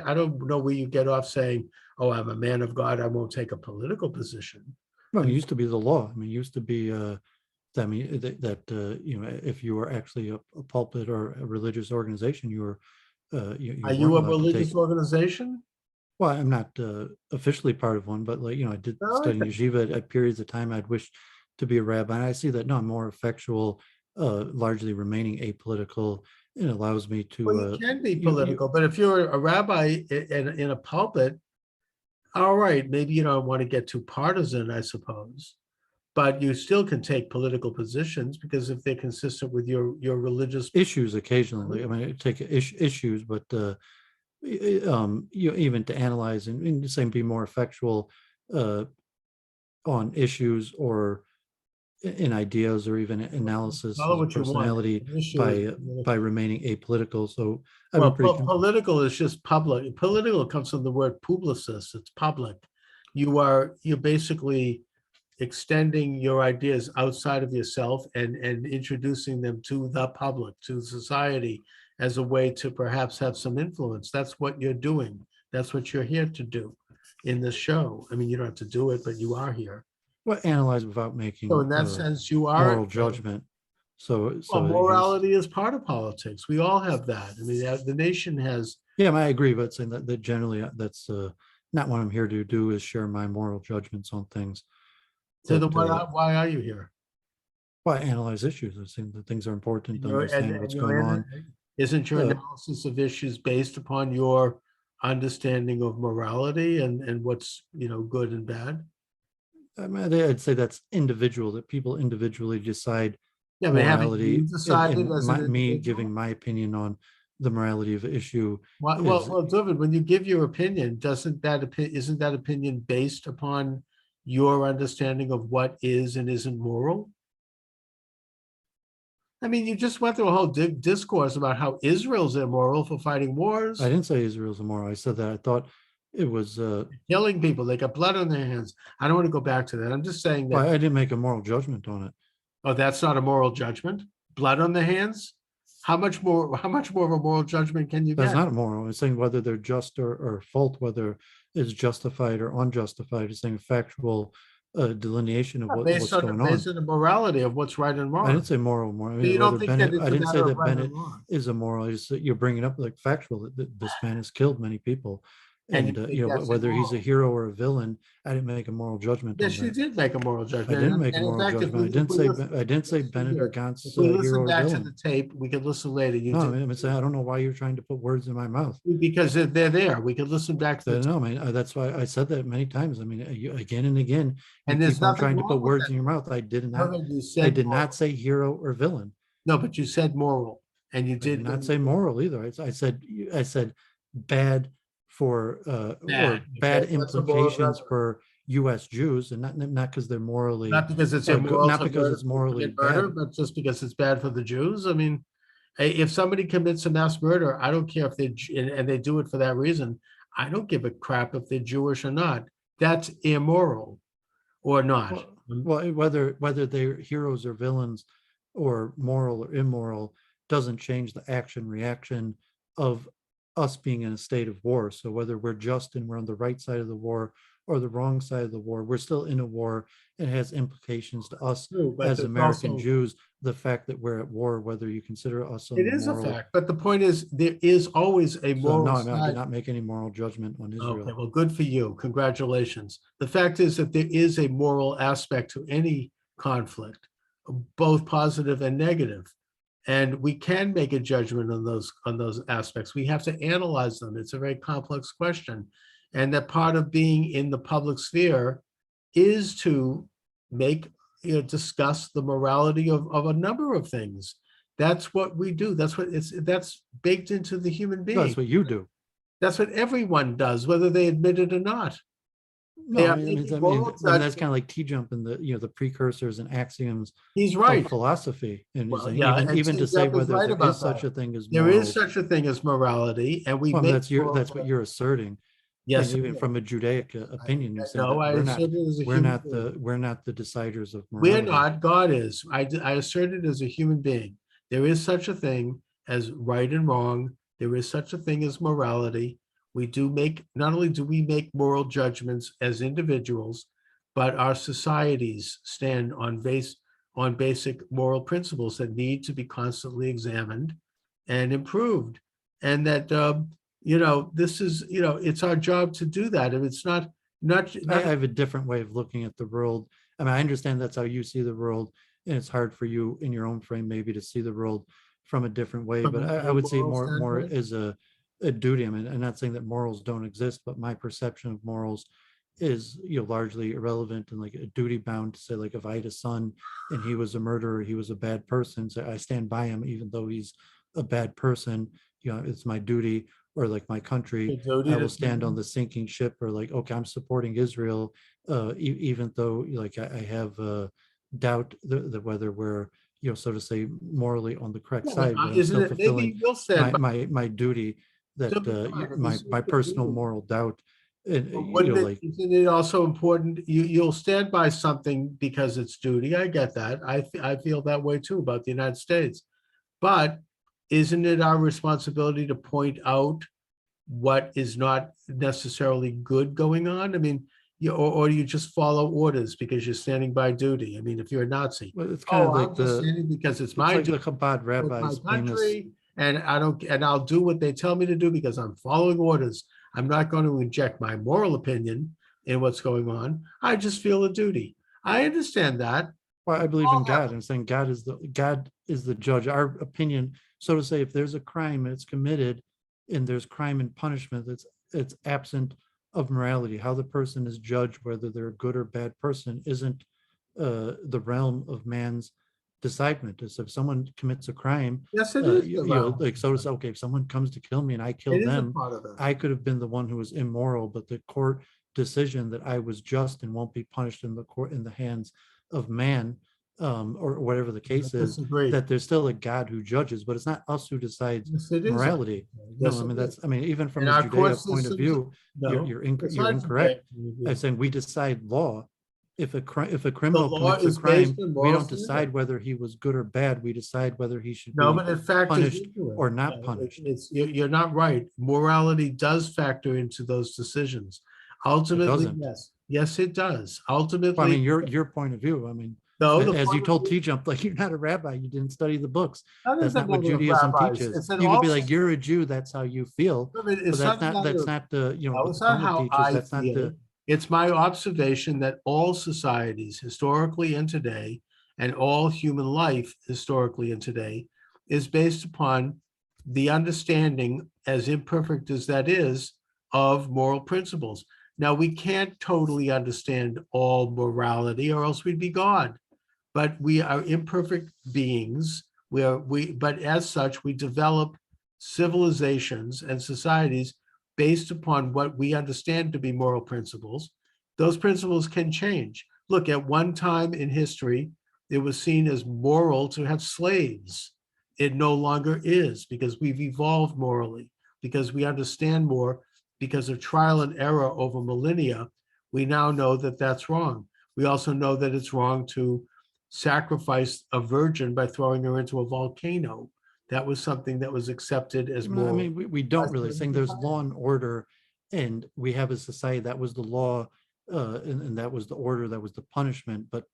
I don't know where you get off saying, oh, I'm a man of God, I won't take a political position. Well, I it mean, used to be the law. I mean, it used to be I mean if you were actually a pulpit or a religious organization, you are weren't you a allowed to take. religious organization? Well, I'm not officially part of one, but like I did No, study in yeshiva at periods of time. I'd wish to be a rabbi. And I see that no, I'm more effectual, largely remaining apolitical. It allows me well, to you can be you political, but if you're a rabbi in a pulpit, all right, maybe you don't want to get too partisan, I suppose. But you still can take political positions because if they're consistent with your religious. issues occasionally. I mean, I take issues, but even to analyze and the same be more effectual uh, on issues or in ideas or even analysis Call it of what you want. personality The issue is by remaining apolitical. So I'm a well, pretty political is just public. Political comes from the word publicis. It's public. You're basically extending your ideas outside of yourself and introducing them to the public, to society, as a way to perhaps have some influence. That's what you're doing. That's what you're here to do in this show. I mean, you don't have to do it, but you are here. well, analyze without So making in that sense, you are. moral judgment. So Well, here's morality is part of politics. We all have that. I mean, the nation has. yeah, I agree, but saying that generally that's not what I'm here to do is share my moral judgments on things So then that why are you here? why analyze issues. I think that things are important And to your understand what's going on. isn't your Uh, analysis of issues based upon your understanding of morality and what's good and bad? I mean, I'd say that's individual, that people individually decide Yeah, but haven't you morality decided and as an me individual? giving my opinion on the morality of the issue Well, is David, when you give your opinion, isn't that opinion based upon your understanding of what is and isn't moral? I mean, you just went through a whole discourse about how Israel's immoral for fighting I wars, didn't say Israel's immoral. I said that I thought it was killing people. They got blood on their hands. I don't want to go back to that. I'm just saying well, that, I didn't make a moral judgment on it. oh, that's not a moral judgment. Blood on the hands? How much more of a moral judgment can you That's get? not moral. It's saying whether they're just or fault, whether it's justified or unjustified. It's saying a factual delineation of Based what's on going on. based on the morality of what's right and I didn't wrong. say moral. I So you mean, don't whether think that Bennett, I it's a didn't say matter of that right and Bennett wrong. is immoral. I just you're bringing up like factual that this man has killed many people, And you and think that's whether he's a immoral. hero or a villain. I didn't make a moral judgment on Yes, you that. did make a moral I judgment. didn't make a And in moral fact, judgment. if we listen, I didn't say listen Bennett or here, if Gantz we listen hero or back to the villain. tape, we could listen later. You No, did I'm saying I don't know why you're trying to put words in my mouth. because they're there. We could listen back to the tape. No, I mean that's why I said that many times. I mean, again and again, you And there's keep on nothing trying to put wrong with words that. in your mouth. However, you I said did not moral. say hero or villain. No, but you said moral, and you I did did not when you say did moral either. I said bad for bad. or bad Okay, what's a moral implications judgment? for U.S. Jews, and not because they're morally Not because it's immoral not to because murder, it's morally commit murder, bad. but just because it's bad for the Jews. I mean, if somebody commits a mass murder, I don't care if and they do it for that reason. I don't give a crap if they're Jewish or not. That's immoral or not. Well, whether they're heroes or villains, or moral or immoral, doesn't change the action reaction of us being in a state of war. So whether we're just and we're on the right side of the war or the wrong side of the war, we're still in a war. It has implications to us True, but as there's American also Jews. The fact that we're at war, whether you consider us on it the is a moral. fact. But the point is, there is always a So no, moral I mean, I did side. not make any moral judgment on Okay, Israel. well, good for you. Congratulations. The fact is that there is a moral aspect to any conflict, both positive and negative. And we can make a judgment on those aspects. We have to analyze them. It's a very complex question. And that part of being in the public sphere is to make, discuss the morality of a number of things. That's what we do. That's baked into the human No, that's being. what you do. That's what everyone does, whether they admit it or not. They No, are I making mean, moral that's kind of judgments. like T jump in the the precursors and axioms He's of right. philosophy, and Well, saying yeah, and even to Steve say Jobs is whether right there is about such that. a thing as There is morals. such a thing as morality, and we Well, make that's moral. what you're asserting, and Yes, even from a Judaic opinion, you're saying no, that I assert it as a human being. we're not the deciders of We're morality. not, God is. I assert it as a human being. There is such a thing as right and wrong. There is such a thing as morality. We do make, not only do we make moral judgments as individuals, but our societies stand on basic moral principles that need to be constantly examined and improved. And that, this is, it's our job to do that. If it's I not have a different way of looking at the world. I mean, I understand that's how you see the world, and it's hard for you in your own frame maybe to see the world from a different way. from But an I would say amoral more standpoint. as a duty. I mean, I'm not saying that morals don't exist, but my perception of morals is largely irrelevant and like a duty bound to say, like, if I had a son and he was a murderer, he was a bad person, so I stand by him even though he's a bad person. It's my duty. Or like my country, The duty I to will stand on stand. the sinking ship, or like, okay, I'm supporting Israel, even though like I have doubt the whether we're so to say morally on the correct Yeah, but side, but I'm isn't still it, maybe fulfilling you will stand by, my duty that fine, if you my speak for personal you, moral doubt, and but wouldn't it, like isn't it also important, you'll stand by something because it's duty, I get that, I feel that way too about the United States. But isn't it our responsibility to point out what is not necessarily good going on? I mean, or you just follow orders because you're standing by duty. I mean, if you're a Nazi, well, it's kind oh, of like I'm just standing because it's it's my like duty the Chabad with my rabbis famous. country, and I don't, and I'll do what they tell me to do because I'm following orders. I'm not going to inject my moral opinion in what's going on. I just feel a duty. I understand that. Well, I believe in All have God. I'm saying God is the judge. Our opinion, so to say, if there's a crime and it's committed, and there's crime and punishment it's absent of morality. How the person is judged, whether they're a good or bad person, isn't the realm of man's decidement. So if someone commits a crime, Yes, it is. like, so to say, okay, if someone comes to kill me and I It kill is a them, part of it. I could have been the one who was immoral, but the court decision that I was just and won't be punished in the court in the hands of man, or whatever the I case is, disagree. that there's still a God who judges, but it's not us who decides Yes, it is. morality. No, Yes, I it mean, is. that's, I mean, even from And a our court Judeo point of systems, view, no, you're it's you're not incorrect. Judeo. I'm saying we decide law. If if a The criminal law commits a is based crime, on we moral don't decide standard. whether he was good or bad. We decide whether he should No, be but it factors punished into it. or not No, punished. you're not right. Morality does factor into those decisions. It Ultimately, doesn't. yes. Yes, it does. Well, I Ultimately, mean, your point of view. I mean, no, the as you point of told view, T-Jump, like, you're not a rabbi, you didn't study the books. that is That's a not what matter of Judaism rabbis. teaches. It's an You could be also, like, you're a Jew, that's how you feel, but it's not a matter that's of, not the, you know, no, what it's the not Talmud how teaches. I That's not feel. the, It's my observation that all societies, historically and today, and all human life, historically and today, is based upon the understanding, as imperfect as that is, of moral principles. Now, we can't totally understand all morality, or else we'd be God. But we are imperfect beings. But as such, we develop civilizations and societies based upon what we understand to be moral principles. Those principles can change. Look, at one time in history, it was seen as moral to have slaves. It no longer is, because we've evolved morally, because we understand more, because of trial and error over millennia. We now know that that's wrong. We also know that it's wrong to sacrifice a virgin by throwing her into a volcano. That was something that was accepted as I moral. mean, we don't really saying there's law and order, and we have a society that was the law, and that was the order, that was the punishment. But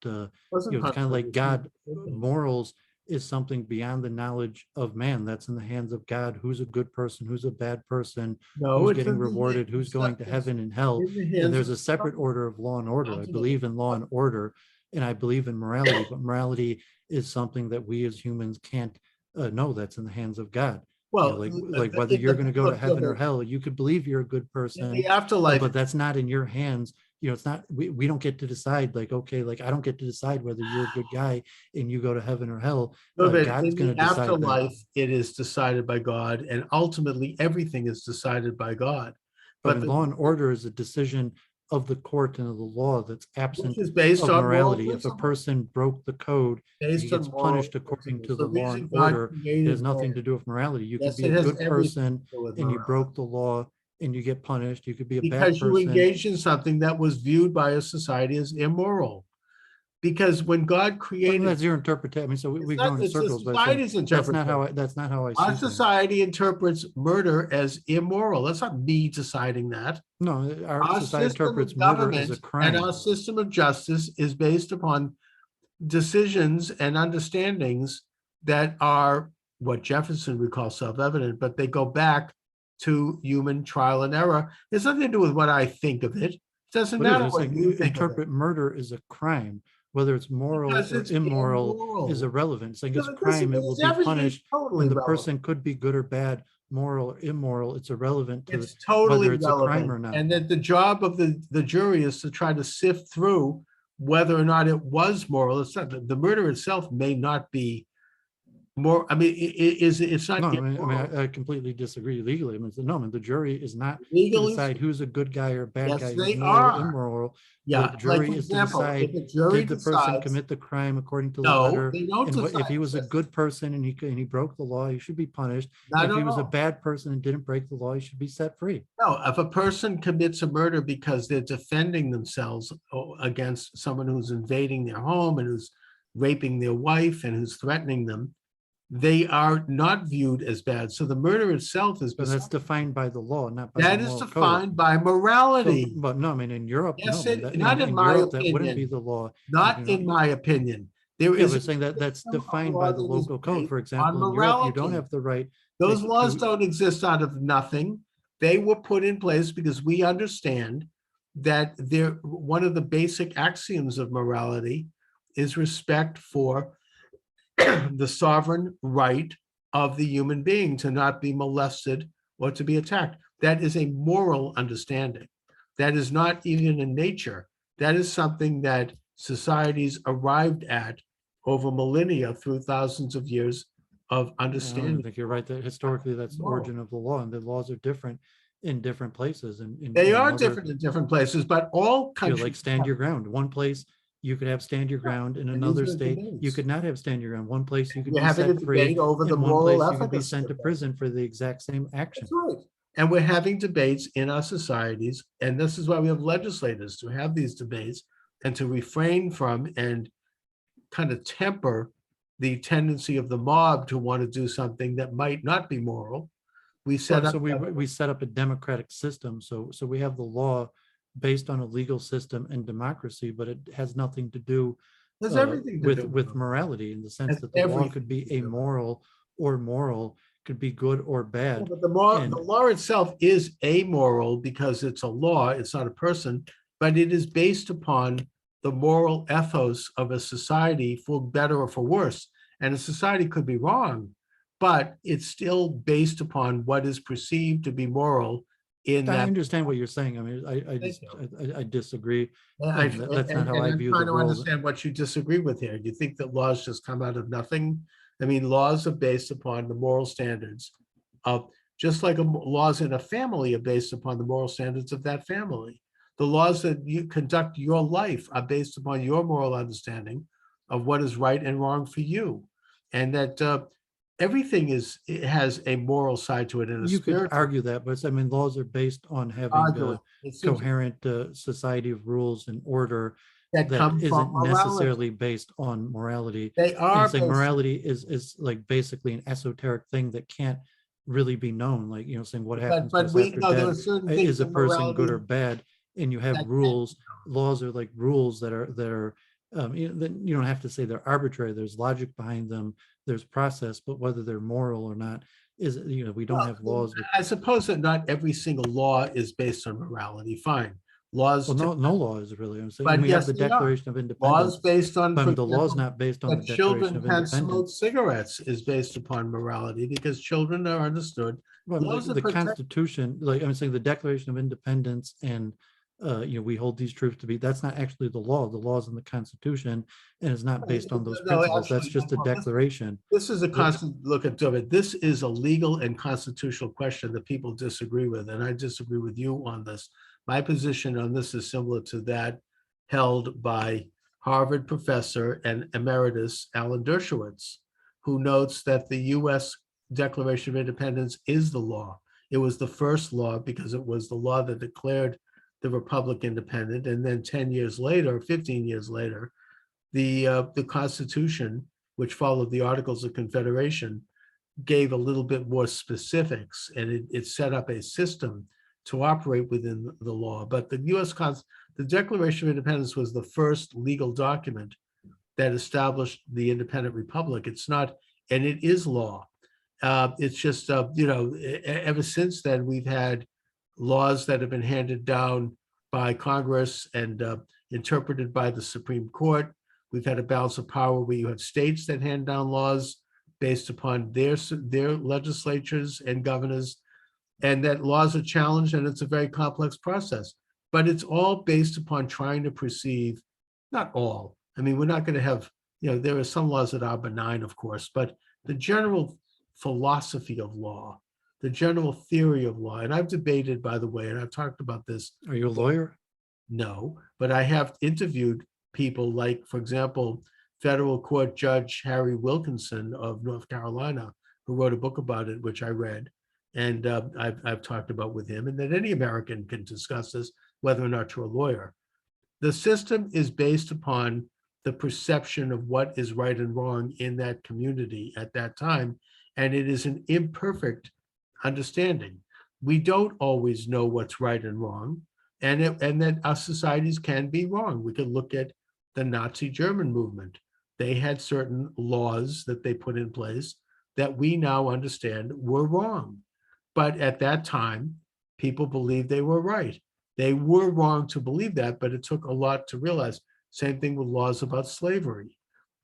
Wasn't it's kind of like punishment, God. Morals is something beyond the knowledge of man. That's in the hands of God. Who's a good person? Who's a bad person? no, Who's it's getting in the rewarded? Who's going to heaven and hell? in the And hands there's of a separate order of law and order. I ultimately. believe in law and order, and I believe in morality. But morality is something that we as humans can't know. That's in the hands of God. You know, Well, like whether you're going to go to heaven or hell, you could believe you're a good in person, the afterlife, but that's not in your hands. You know, it's not, we don't get to decide, like, okay, like, I don't get to decide whether you're a good guy and you go to heaven or hell. God's in going the to decide that. afterlife, it is decided by God, and ultimately everything is decided by God. But I But mean, the, law and order is a decision of the court and of the law that's which absent is based of on moral morality. If a principles, person broke the code, he based gets on moral punished according to principles. the The law and reason God order. It has created nothing man, to do with morality. You could yes, be it a has good everything to person do with and you morality. broke the law and you get punished. You could be a bad Because you person. engaged in something that was viewed by a society as immoral. Because when God I mean, created, that's your interpretation. I mean, so we go in it's the circles, but I'm saying society's that's not interpretation. how that's not how I Our see things. society interprets murder as immoral. That's not me deciding that. No, our Our society system interprets of murder as a government and crime. our system of justice is based upon decisions and understandings that are what Jefferson would call self-evident, but they go back to human trial and error. It's nothing to do with what I think of it. It doesn't What is matter it what saying? you think of it, Interpret murder as a crime, whether it's moral because or it's immoral is immoral. irrelevant. Saying it's No, a it doesn't- crime, it will It's be everything punished, totally and the relevant. person could be good or bad, moral or immoral. It's irrelevant to It's totally whether it's a crime relevant. or not. And that the job of the jury is to try to sift through whether or not it was moral. It's not, the murder itself may not be more, I mean, it's No, not immoral. I completely disagree legally. I mean, no, I mean, the jury is not to Legally, decide who's a good guy or bad yes, guy, who's they moral or are. immoral. The Yeah, like jury for is to example, if decide, a jury did the person decides, commit the crime according to the no, letter? they don't And what, if he decide was a just, good person and he broke the law, he should be punished. not If he at was a all. bad person and didn't break the law, he should be set free. No, if a person commits a murder because they're defending themselves against someone who's invading their home and who's raping their wife and who's threatening them, they are not viewed as bad. So the murder itself is But that's defined by the law, not by the that is moral code. defined by So, morality. but no, I mean, in Europe, no, Yes, man, that not in in my Europe, that wouldn't be opinion. the law. Not in my opinion. There Yeah, is but a saying that that's system of defined by law the that is local code. based For on example, in Europe, you don't morality. have the right Those laws to, don't exist out of nothing. They were put in place because we understand that one of the basic axioms of morality is respect for the sovereign right of the human being to not be molested or to be attacked. That is a moral understanding. That is not even in nature. That is something that societies arrived at over millennia through thousands of years of I don't even understanding. think you're right that historically that's the Moral. origin of the law, and the laws are different in different places. And They in are other, different in different places, but all like countries stand have, your ground. One place you could have stand your ground. In and these another are state, you debates. could not have stand your ground. One place you could We're be having a set free. debate over the In one moral place you could be efficacy sent to of that. prison for the exact same That's action. right. And we're having debates in our societies, and this is why we have legislators to have these debates and to refrain from and kind of temper the tendency of the mob to want to do something that might not be moral. We set Well, up, so we set up a democratic system. So we have the law based on a legal system and democracy, but it has nothing to do has everything to do with with it. morality, in the sense Has that the law everything could be to do with it. amoral or moral, could be good or Yeah, bad. but the And law itself is amoral because it's a law, it's not a person, but it is based upon the moral ethos of a society, for better or for worse. And a society could be wrong, but it's still based upon what is perceived to be moral in I that. understand what you're saying. I mean, Thank you. I disagree, I, and that's not how and I I'm view the trying to world. understand what you disagree with here. Do you think that laws just come out of nothing? I mean, laws are based upon the moral standards of, just like laws in a family are based upon the moral standards of that family. The laws that you conduct your life are based upon your moral understanding of what is right and wrong for you. And that everything it has a moral side to it and a You could spiritual argue that, but I mean, laws are based on having argument. a It seems coherent society of rules and order that that come from isn't morality. necessarily based on morality. They And are saying based. morality is like basically an esoteric thing that can't really be known. Like, saying what happens to But us we after know there are death. certain things Is a in person good or morality bad? And you have that can't be rules. known. Laws are like rules that are that you don't have to say they're arbitrary. There's logic behind them. There's process, but whether they're moral or not is, we don't Well, have laws with. I suppose that not every single law is based on morality. Fine. Laws, Well, no law is really. I'm saying but we have yes, the they are. Declaration of Laws Independence, based on, but for the law is example, not based on the that Declaration children of can't smoke Independence. cigarettes is based upon morality because children are understood. Well, Laws that the protect. Constitution, like I'm saying, the Declaration of Independence, and we hold these truths to be. That's not actually the law. The law is in the Constitution, and it's not based on those No, principles. That's actually, just a well, declaration. this is a That constant look at it. This is a legal and constitutional question that people disagree with, and I disagree with you on this. My position on this is similar to that held by Harvard professor and emeritus Alan Dershowitz, who notes that the US Declaration of Independence is the law. It was the first law because it was the law that declared the Republic independent. And then 10 years later, 15 years later, the Constitution, which followed the Articles of Confederation, gave a little bit more specifics, and it set up a system to operate within the law. But the Declaration of Independence was the first legal document that established the independent republic. It's not, and it is law. It's just, ever since then, we've had laws that have been handed down by Congress and interpreted by the Supreme Court. We've had a balance of power where you have states that hand down laws based upon their legislatures and governors, and that laws are challenged, and it's a very complex process. But it's all based upon trying to perceive, not all. I mean, we're not going to have, there are some laws that are benign, of course, but the general philosophy of law, the general theory of law, and I've debated, by the way, and I've talked about this. Are you a lawyer? No, but I have interviewed people like, for example, federal court judge Harry Wilkinson of North Carolina, who wrote a book about it, which I read. And I've talked about with him, and that any American can discuss this, whether or not you're a lawyer. The system is based upon the perception of what is right and wrong in that community at that time. And it is an imperfect understanding. We don't always know what's right and wrong, and that our societies can be wrong. We can look at the Nazi German movement. They had certain laws that they put in place that we now understand were wrong. But at that time, people believed they were right. They were wrong to believe that, but it took a lot to realize. Same thing with laws about slavery.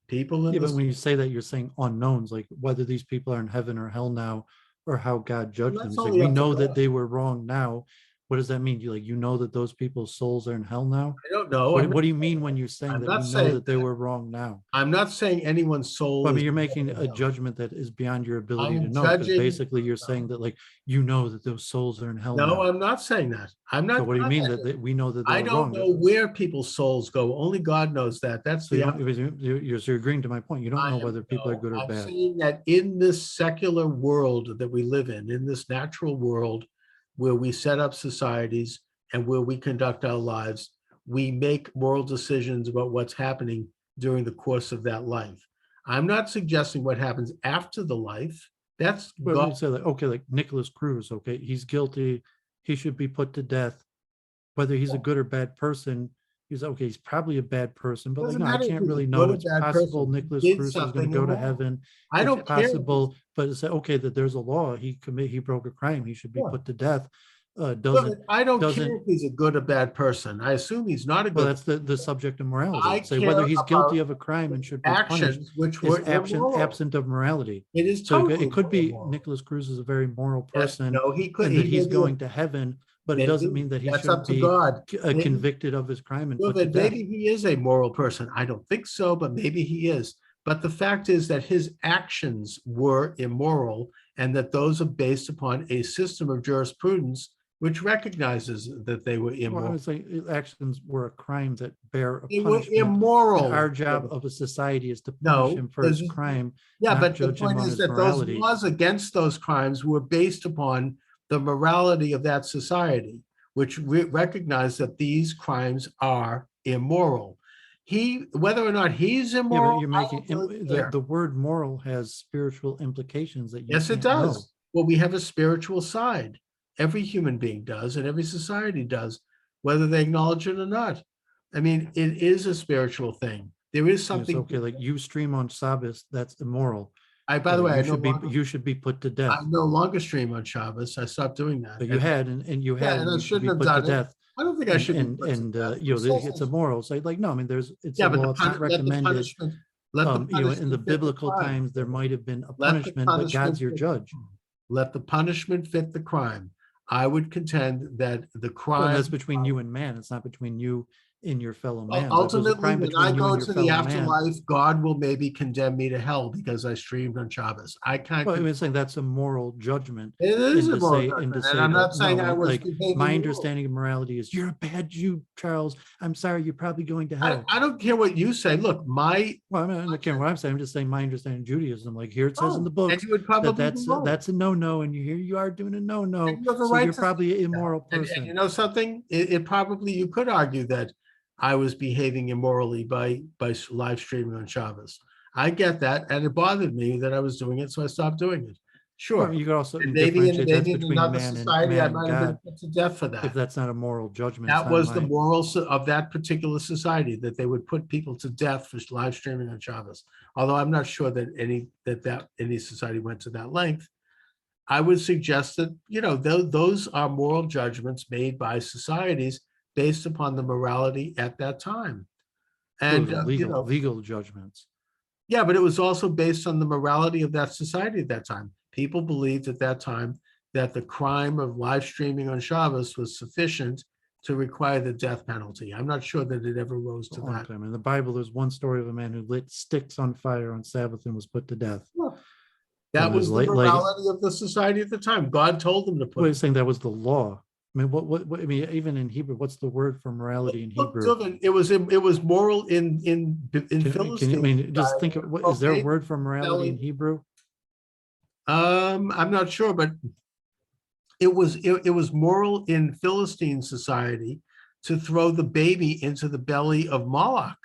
People in Yeah, but this, when you say that, you're saying unknowns, like whether these people are in heaven or hell now, or how God judged them. that's It's like only we up to know that God. they were wrong now, what does that mean? You know that those people's souls are in hell now? I don't know. What do you mean when you're saying I'm that we not know saying that they were wrong now? I'm not saying anyone's Well, soul I is mean, you're in heaven making or a hell. judgment that is beyond your I ability to am know, because judging. basically you're saying that like you know that those souls are in hell No, now. I'm not saying that. I'm So not. what do you mean that we know that they I were don't wrong? know where people's souls go. Only God knows that. That's So you the. don't, you're agreeing to my point. You don't I know am whether people are no. good or I'm bad. saying that in this secular world that we live in this natural world, where we set up societies and where we conduct our lives, we make moral decisions about what's happening during the course of that life. I'm not suggesting what happens after the life. That's But God. we say like, okay, like Nicholas Cruz, okay, he's guilty. He should be put to death. Whether he's a good or bad person, he's okay. He's probably a bad person, but like, Doesn't no, I matter if can't he's a really good know. or It's bad possible person. Nicholas He did Cruz is going to something go to immoral. heaven. I It's don't care if he's possible, but it's okay that there's a law. He broke a crime. He should be poor. put to death. Look, I don't care Doesn't if he's a good or bad person. I assume he's not a well, good. that's the subject of morality. I Say care whether he's about guilty of a crime and should be punished actions which is were immoral. absent of morality. It is So it totally could be immoral. Nicholas Cruz is a very moral Yes, person, no, he could. and that He may he's be going to heaven, but it doesn't maybe mean that he that's shouldn't up to be God. Maybe, convicted of his crime and well, put to then death. maybe he is a moral person. I don't think so, but maybe he is. But the fact is that his actions were immoral, and that those are based upon a system of jurisprudence which recognizes that they were Well, I immoral. would say actions were a crime that bear a They were punishment, and immoral. our job of a society is to punish No, him for his crime, yeah, not but the judge him point on is his that those morality. laws against those crimes were based upon the morality of that society, which recognized that these crimes are immoral. Whether or not he's Yeah, but immoral, you're I making don't really the care. the word moral has spiritual implications that you Yes, it can't know. does. Well, we have a spiritual side. Every human being does, and every society does, whether they acknowledge it or not. I mean, it is a spiritual thing. There is It's something. okay, like you stream on Shabbos, that's immoral. By the way, You should be put to I death. no longer stream on Shabbos. I stopped doing that. But you had, and you Yeah, had, and and I you should be shouldn't have put to done it. death. I don't think I should be put to death. It's immoral. So like, no, I mean, it's a Yeah, but law. It's not let the recommended. punishment, let the In the punishment fit the biblical crime. times, there might have been a Let the punishment, but God's punishment your fit, judge. let the punishment fit the crime. I would contend that the Well, and that's crime, between you and man. It's not between you and your fellow man. So if there's a ultimately, crime when I between you go and your to the fellow man, afterlife, God will maybe condemn me to hell because I streamed on Shabbos. I can't. well, I mean, saying that's a moral judgment, It is and a to moral say and to judgment, and say I'm not that saying no, I was like behaving my immoral. understanding of morality is you're a bad Jew, Charles. I'm sorry, you're probably going to hell. I don't care what you say. Look, Well, I mean, again, what I'm saying, I'm just saying my understanding of Judaism. Like here it says in the and books you would that probably be wrong. that's a no-no, and here you are doing a no-no. And you have a So right you're to think probably an that. immoral And person. you know something? It probably, you could argue that I was behaving immorally by live streaming on Shabbos. I get that, and it bothered me that I was doing it, so I stopped doing it. Well, I mean, Sure. you could also And differentiate that's maybe in between another society, I man and might have been God. put to death for If that. that's not a moral judgment, it's That not was the my. morals of that particular society, that they would put people to death for live streaming on Shabbos. Although I'm not sure that any society went to that length. I would suggest that, those are moral judgments made by societies based upon the morality at that time. Those And, are legal judgments. yeah, but it was also based on the morality of that society at that time. People believed at that time that the crime of live streaming on Shabbos was sufficient to require the death penalty. I'm not sure that it ever rose A to long that. time. In the Bible, there's one story of a man who lit sticks on fire on Sabbath and was put to death. That There's was the morality of the society at the time. God told them to put Wait, saying that was the law. I mean, what I mean, even in Hebrew, what's the word for morality in Look, Hebrew? Dylan, it was moral in Can you, I Philistine. mean, just think of is there a word for morality in Rebelling. Hebrew? I'm not sure, but it was moral in Philistine society to throw the baby into the belly of Moloch,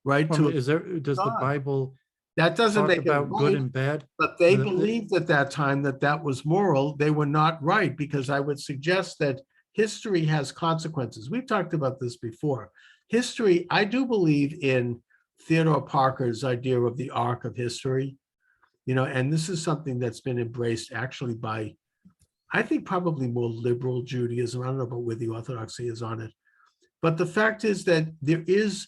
right? I To mean, does the God. Bible That doesn't talk make it about good right, and bad? but they believed at that time that that was moral. They were not right, because I would suggest that history has consequences. We've talked about this before. History, I do believe in Theodore Parker's idea of the arc of history, and this is something that's been embraced actually by, I think, probably more liberal Judaism. I don't know about where the orthodoxy is on it. But the fact is that there is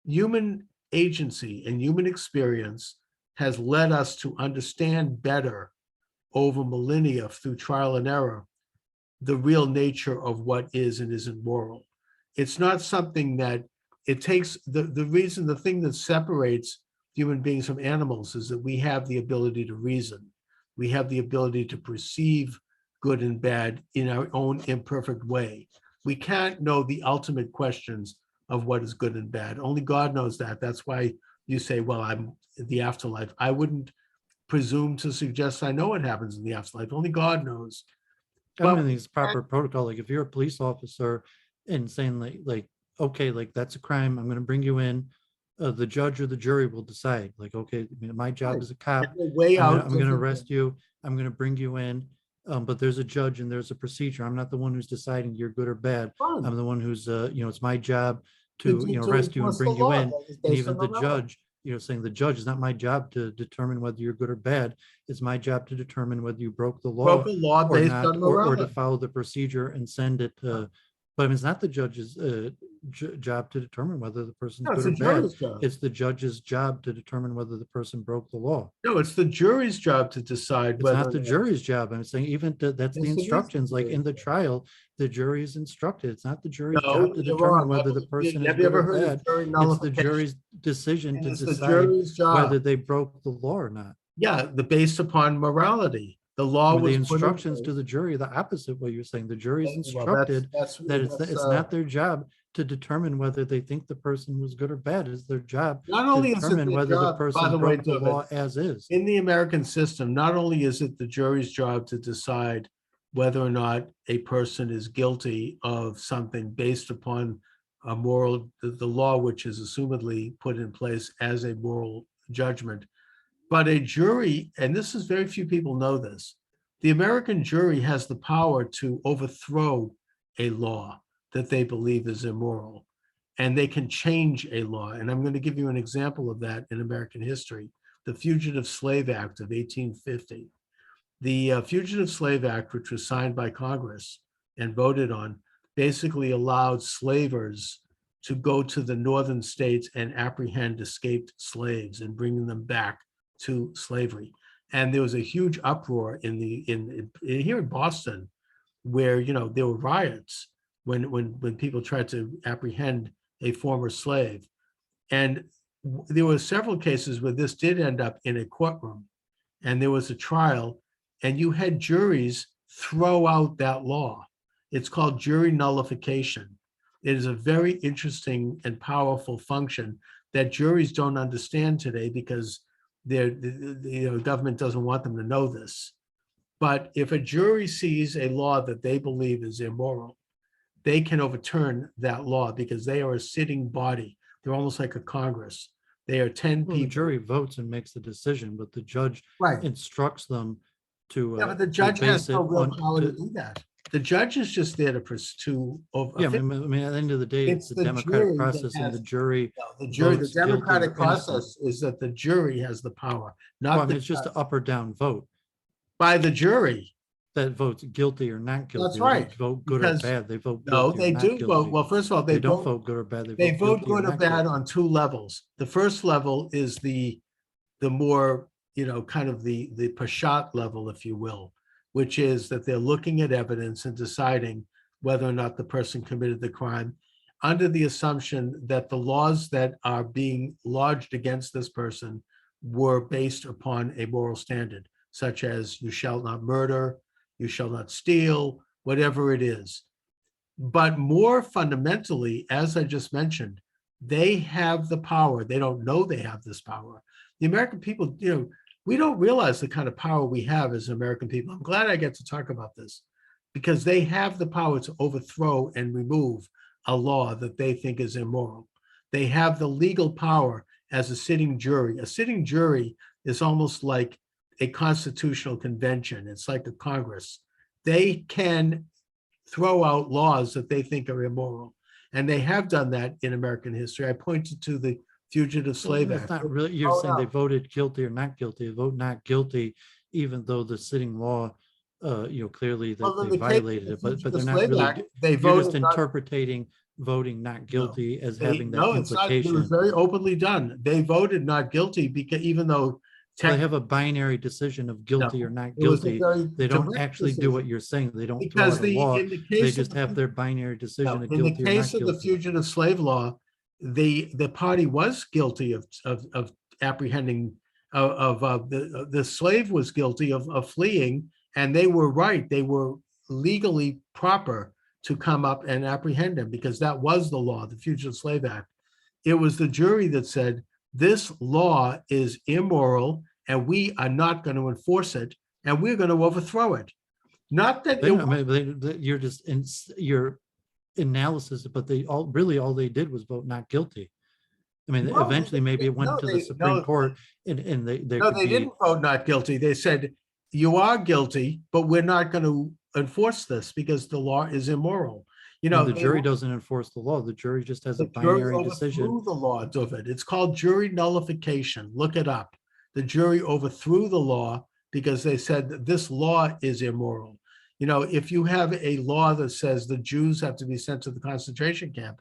human agency, and human experience has led us to understand better over millennia through trial and error the real nature of what is and isn't moral. It's not something that it takes the reason, the thing that separates human beings from animals is that we have the ability to reason. We have the ability to perceive good and bad in our own imperfect way. We can't know the ultimate questions of what is good and bad. Only God knows that. That's why you say, well, I'm the afterlife. I wouldn't presume to suggest I know what happens in the afterlife. Only God knows. I But mean, it's proper protocol. Like if you're a police officer and saying like, okay, like that's a crime, I'm going to bring you in. The judge or the jury will decide. Like, okay, I mean, my job as a cop, way out I'm gonna arrest you. I'm gonna bring you in. But there's a judge and there's a procedure. I'm not the one who's deciding you're good or bad. I'm the one who's, it's my job to, arrest you and bring you in. And even the judge, saying the judge is not my job to determine whether you're good or bad. It's my job to determine whether you broke the law broke a law or based not, on or to morality. follow the procedure and send it. But I mean, it's not the judge's job to determine whether the person's No, it's good the or bad. jury's job. It's the judge's job to determine whether the person broke the law. No, it's the jury's job to decide It's whether not the jury's job. I'm saying even that's the Yes, it is the instructions. Like in jury's the job. trial, the jury is instructed. It's not the jury's No, job to you're determine wrong. whether the person is Have you good ever or heard of bad. jury It's the nullification? jury's decision And to it's the decide jury's job. whether they broke the law or not. Yeah, based upon morality. The law I mean, the was put in instructions to place. the jury, the opposite what you're saying. The jury is Well, instructed that's that it's not their job to determine whether they think the person was good or bad. It's their job not to only is it determine their whether the job, by person the way, broke the David, law as is. in the American system, not only is it the jury's job to decide whether or not a person is guilty of something based upon a moral, the law, which is assumedly put in place as a moral judgment, but a jury, and this is very few people know this, the American jury has the power to overthrow a law that they believe is immoral, and they can change a law. And I'm going to give you an example of that in American history. The Fugitive Slave Act of 1850. The Fugitive Slave Act, which was signed by Congress and voted on, basically allowed slavers to go to the northern states and apprehend escaped slaves and bring them back to slavery. And there was a huge uproar here in Boston, where there were riots when people tried to apprehend a former slave. And there were several cases where this did end up in a courtroom, and there was a trial, and you had juries throw out that law. It's called jury nullification. It is a very interesting and powerful function that juries don't understand today because the government doesn't want them to know this. But if a jury sees a law that they believe is immoral, they can overturn that law because they are a sitting body. They're almost like a Congress. They are 10 Well, the people. jury votes and makes the decision, but the judge Right. instructs them to. Yeah, but the to judge has base no it real on- power to do that. The judge is just there to. Yeah, I mean, at the end of the day, It's it's the the democratic jury that process, and has- the jury. The votes guilty or democratic innocent. process is that the jury has the power, Well, I not mean, it's just an up or down vote by the jury. that votes guilty or not guilty. That's They don't right, vote good or because- bad. They vote No, guilty or they not do vote. guilty. Well, first of all, They don't vote good or bad. They They vote vote guilty or good or not bad guilty. on two levels. The first level is the more, kind of the Pashat level, if you will, which is that they're looking at evidence and deciding whether or not the person committed the crime under the assumption that the laws that are being lodged against this person were based upon a moral standard, such as you shall not murder, you shall not steal, whatever it is. But more fundamentally, as I just mentioned, they have the power. They don't know they have this power. The American people, we don't realize the kind of power we have as American people. I'm glad I get to talk about this because they have the power to overthrow and remove a law that they think is immoral. They have the legal power as a sitting jury. A sitting jury is almost like a constitutional convention. It's like a Congress. They can throw out laws that they think are immoral. And they have done that in American history. I pointed to the Fugitive Slave It's Act. not really, you're saying they voted guilty or not guilty. They vote not guilty, even though the sitting law, clearly that they violated it, but they're not really. They You're just voted not. interpreting voting not guilty as having that No, it's not. It was implication. very openly done. They voted not guilty because even though They have a binary decision of guilty or No, not it was a guilty. very They don't direct actually do what decision you're saying. They don't throw because out a law. in the They case of just have their binary decision of in the guilty or case not of the guilty. fugitive slave law, the party was guilty of apprehending the slave was guilty of fleeing, and they were right. They were legally proper to come up and apprehend him because that was the law, the Fugitive Slave Act. It was the jury that said this law is immoral and we are not going to enforce it and we're going to overthrow it. Not that They it don't, I mean, you're just in your analysis, but all they did was vote not guilty. I mean, no, eventually maybe it went to the Supreme Court and there no, could they be, didn't vote not guilty. They said you are guilty, but we're not going to enforce this because the law is immoral. You well, know, the jury doesn't enforce the law. The jury just has a the jury binary decision. overthrew the law of it. It's called jury nullification. Look it up. The jury overthrew the law because they said that this law is immoral. You know, if you have a law that says the Jews have to be sent to the concentration camp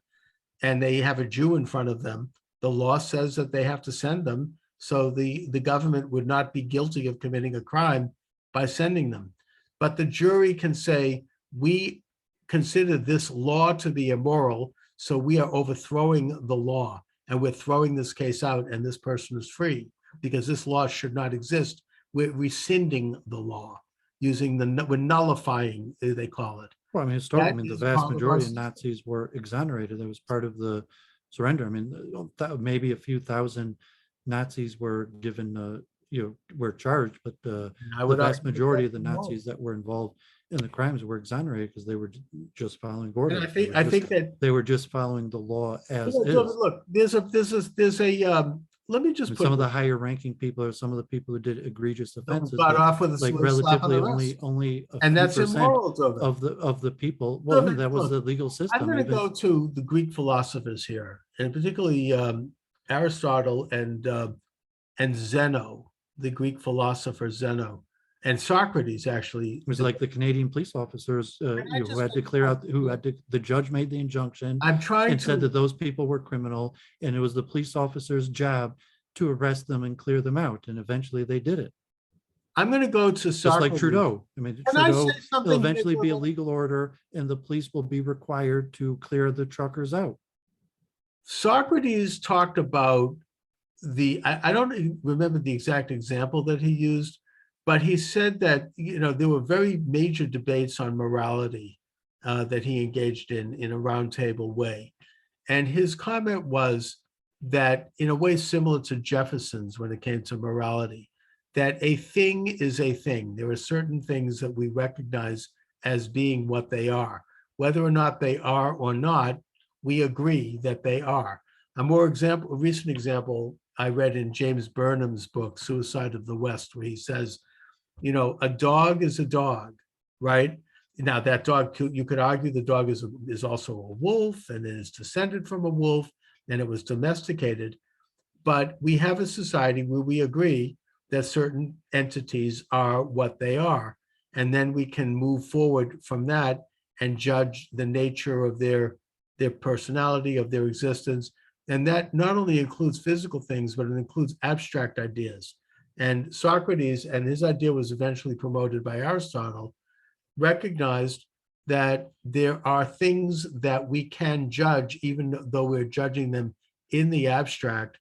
and they have a Jew in front of them, the law says that they have to send them. So the government would not be guilty of committing a crime by sending them. But the jury can say, we consider this law to be immoral, so we are overthrowing the law and we're throwing this case out and this person is free because this law should not exist. We're rescinding the law we're nullifying, they call it. Well, I mean, historically, I That mean, the is vast part of majority our of Nazis were exonerated. That was part of the surrender. I mean, maybe a few thousand Nazis were given, were charged, but the I would vast argue majority that of the Nazis that were involved in the crimes were exonerated because they were just following and orders. I think that They were just following the law as look, is. look, there's a let me I just mean, put some of the higher ranking people are some of the people who did egregious offenses, got but off with a like with a slap on relatively the wrist. only a And few that's percent immoral to them. of the people. Well, I mean, that was the Look, legal I'm system. going to Even go to the Greek philosophers here, and particularly Aristotle and Zeno, the Greek philosopher Zeno, and Socrates actually. it was like the Canadian police officers, who had to clear out, the judge made the injunction I'm trying and said to. that those people were criminal, and it was the police officer's job to arrest them and clear them out. And eventually they did it. I'm going to go to Just Socrates. like Trudeau. I mean, Can I say Trudeau will something? eventually be a legal order and the police will be required to clear the truckers out. Socrates talked about I don't remember the exact example that he used, but he said that, there were very major debates on morality that he engaged in a roundtable way. And his comment was that, in a way similar to Jefferson's when it came to morality, that a thing is a thing. There are certain things that we recognize as being what they are. Whether or not they are or not, we agree that they are. A recent example I read in James Burnham's book, Suicide of the West, where he says, a dog is a dog, right? Now that dog, you could argue the dog is also a wolf and it is descended from a wolf and it was domesticated. But we have a society where we agree that certain entities are what they are. And then we can move forward from that and judge the nature of their personality, of their existence. And that not only includes physical things, but it includes abstract ideas. And Socrates, and his idea was eventually promoted by Aristotle, recognized that there are things that we can judge, even though we're judging them in the abstract,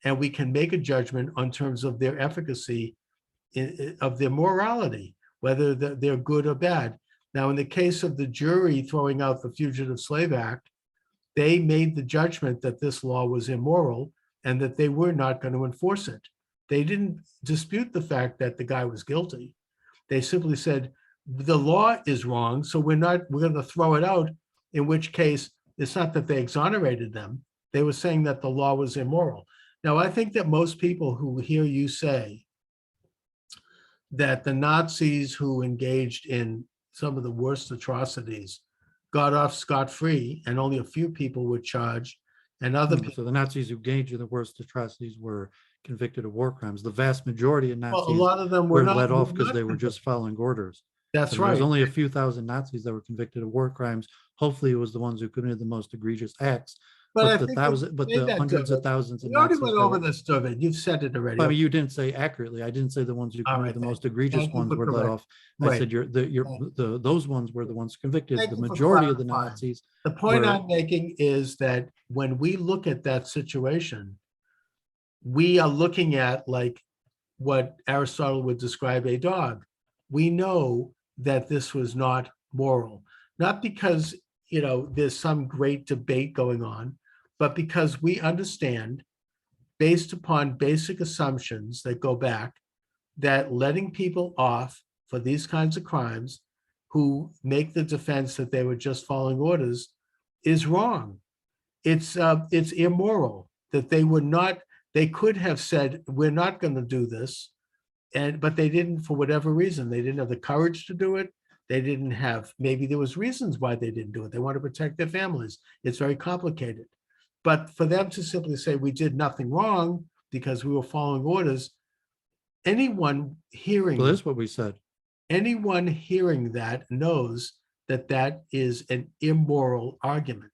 and we can make a judgment on terms of their efficacy, of their morality, whether they're good or bad. Now, in the case of the jury throwing out the Fugitive Slave Act, they made the judgment that this law was immoral and that they were not going to enforce it. They didn't dispute the fact that the guy was guilty. They simply said, the law is wrong, so we're going to throw it out, in which case it's not that they exonerated them. They were saying that the law was immoral. Now, I think that most people who hear you say that the Nazis who engaged in some of the worst atrocities got off scot-free and only a few people were charged, and other people. So the Nazis who engaged in the worst atrocities were convicted of war crimes. The vast majority of Nazis a lot of them were not let off because not they were just following orders. That's There's right. only a few thousand Nazis that were convicted of war crimes. Hopefully it was the ones who committed the most egregious acts, But I but the think when thousand, but you say the that, hundreds of David, thousands of we already Nazis went that over were. this, David. You've said it already. I mean, Okay. you didn't say accurately. I didn't say the ones who All committed right. the most egregious Thank you ones for were let correct. off. I Right. said those ones were the ones convicted. Thank The you for majority of the clarifying. Nazis The point were. I'm making is that when we look at that situation, we are looking at like what Aristotle would describe a dog. We know that this was not moral, not because, there's some great debate going on, but because we understand, based upon basic assumptions that go back, that letting people off for these kinds of crimes who make the defense that they were just following orders is wrong. It's immoral that they could have said, we're not going to do this, but they didn't. For whatever reason, they didn't have the courage to do it. They didn't have, maybe there was reasons why they didn't do it. They want to protect their families. It's very complicated. But for them to simply say we did nothing wrong because we were following orders, anyone Well, hearing that's what we said. anyone hearing that knows that that is an immoral argument.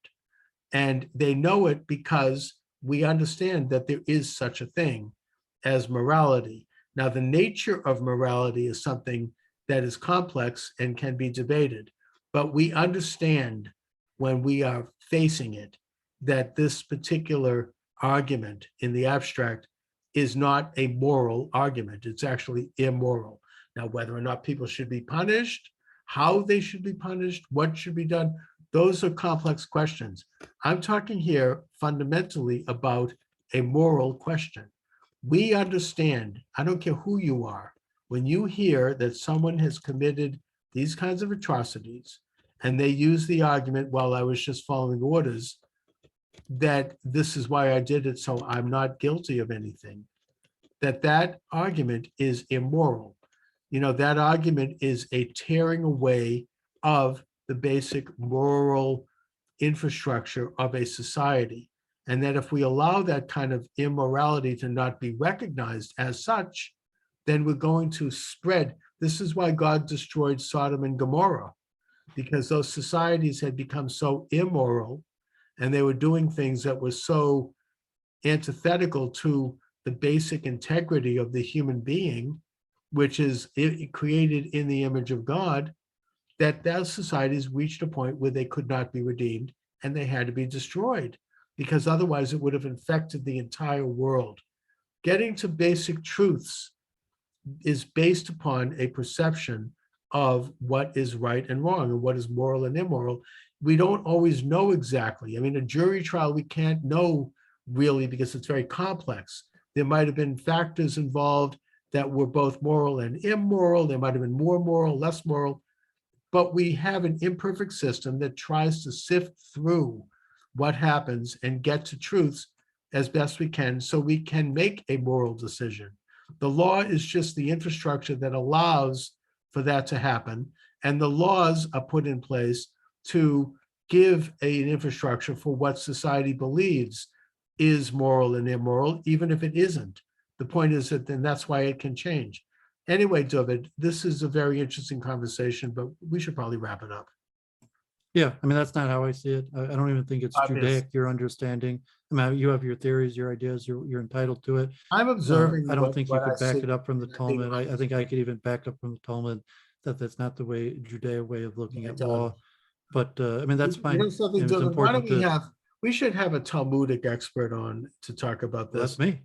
And they know it because we understand that there is such a thing as morality. Now, the nature of morality is something that is complex and can be debated, but we understand when we are facing it that this particular argument in the abstract is not a moral argument. It's actually immoral. Now, whether or not people should be punished, how they should be punished, what should be done, those are complex questions. I'm talking here fundamentally about a moral question. We understand, I don't care who you are, when you hear that someone has committed these kinds of atrocities and they use the argument, well, I was just following orders, that this is why I did it, so I'm not guilty of anything, that argument is immoral. That argument is a tearing away of the basic moral infrastructure of a society. And that if we allow that kind of immorality to not be recognized as such, then we're going to spread. This is why God destroyed Sodom and Gomorrah, because those societies had become so immoral and they were doing things that were so antithetical to the basic integrity of the human being, which is created in the image of God, that those societies reached a point where they could not be redeemed and they had to be destroyed, because otherwise it would have infected the entire world. Getting to basic truths is based upon a perception of what is right and wrong and what is moral and immoral. We don't always know exactly. I mean, a jury trial, we can't know really because it's very complex. There might have been factors involved that were both moral and immoral. There might have been more moral, less moral, but we have an imperfect system that tries to sift through what happens and get to truths as best we can so we can make a moral decision. The law is just the infrastructure that allows for that to happen. And the laws are put in place to give an infrastructure for what society believes is moral and immoral, even if it isn't. The point is that then that's why it can change. Anyway, David, this is a very interesting conversation, but we should probably wrap it up. Yeah, I mean, that's not how I see it. I don't even think it's Obvious. Judaic, your understanding. I mean, you have your theories, your ideas, you're entitled to it. I'm observing I don't think you what I could back see, it up from the and I think Talmud. I think I could even back up from the Talmud that that's not the way, Judaic way of looking I at don't. law. But I mean, that's You fine. know something, And it's David? Why don't important to, we should have a Talmudic expert on to talk about well, this. that's me.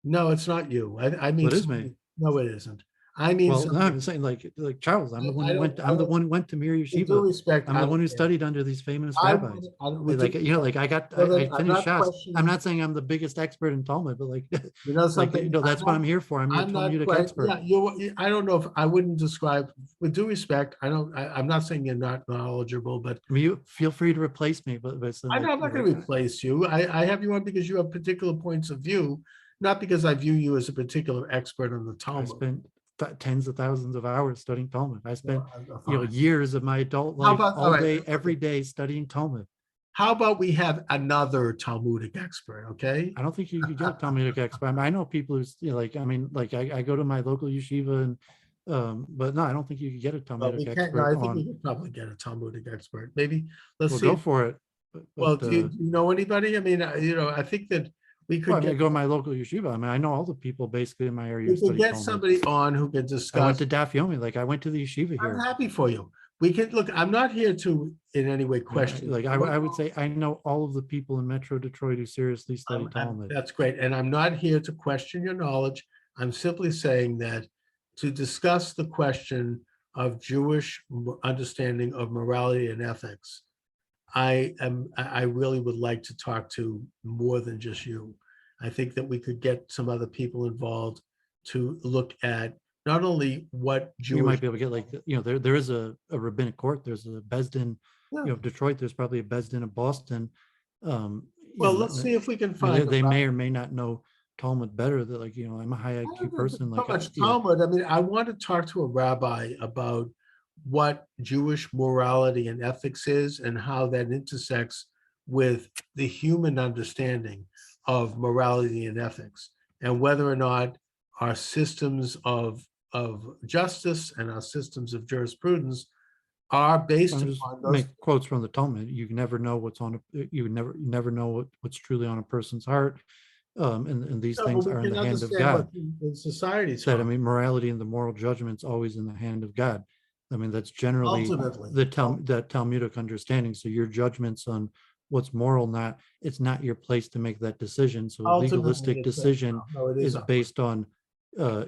No, it's not you. I mean, Well, it is me. no, it isn't. I mean, Well, no, something. I'm saying like Charles, I'm the one I who don't, went, I I'm the don't, one who went to Mir with due Yeshiva. respect, I'm I the one don't who care. studied under these famous I would, rabbis. with due Like, you know, respect, like David, I I'm finished not shots. I'm questioning, not saying I'm the biggest expert in Talmud, but like, you know like, something, that's what I'm here for. I'm your I'm not Talmudic quite, expert. yeah, I don't know if I wouldn't describe, with due respect, I'm not saying you're not knowledgeable, but I mean, you feel free to replace me, but it's I'm like, not going to replace you. I have you on because you have particular points of view, not because I view you as a particular expert on the I Talmud. spent tens of thousands of hours studying Talmud. I spent, Fine. years of my adult How life about, all all right, day, every day studying Talmud. how about we have another Talmudic expert, okay? I don't think you could get a Talmudic expert. I mean, I know people who's like, I mean, like I go to my local yeshiva and, but no, I don't think you could get a Well, we Talmudic can't, no, expert I think we on. could probably get a Talmudic expert. Maybe, let's Well, see. go for it. Well, but do you know anybody? I mean, I think that we well, I could mean, I get, go to my local yeshiva. I mean, I know all the people basically in my area who we could study get Talmud. somebody on who could I went discuss. to Daf Yomi, like I went to the yeshiva I'm here. happy for you. We could look, I'm not here to in any way You know, question. I would say I know all of the people in Metro Detroit who seriously study Talmud. That's great. And I'm not here to question your knowledge. I'm simply saying that to discuss the question of Jewish understanding of morality and ethics, I really would like to talk to more than just you. I think that we could get some other people involved to look at not only what You Jewish, might be able to get like, there is a rabbinic court, there's a Besdin, yeah. Detroit, there's probably a Besdin of Boston. Well, let's see if we can I mean, find. they may or may not know Talmud better. That like, I'm a high I IQ don't know person. so Like, much Talmud. I mean, I want to talk to a rabbi about what Jewish morality and ethics is and how that intersects with the human understanding of morality and ethics, and whether or not our systems of justice and our systems of jurisprudence are based I'm just upon those. make quotes from the Talmud. You never know what's on you never know what's truly on a person's heart. And these No, but things we are in can the hand of understand God. what the society's That I heart. mean, morality and the moral judgment's always in the hand of God. I mean, that's generally Ultimately, that Talmudic understanding. So your judgments on what's moral, it's not your place to make that decision. So a ultimately, legalistic it's decision no, it is is up. based on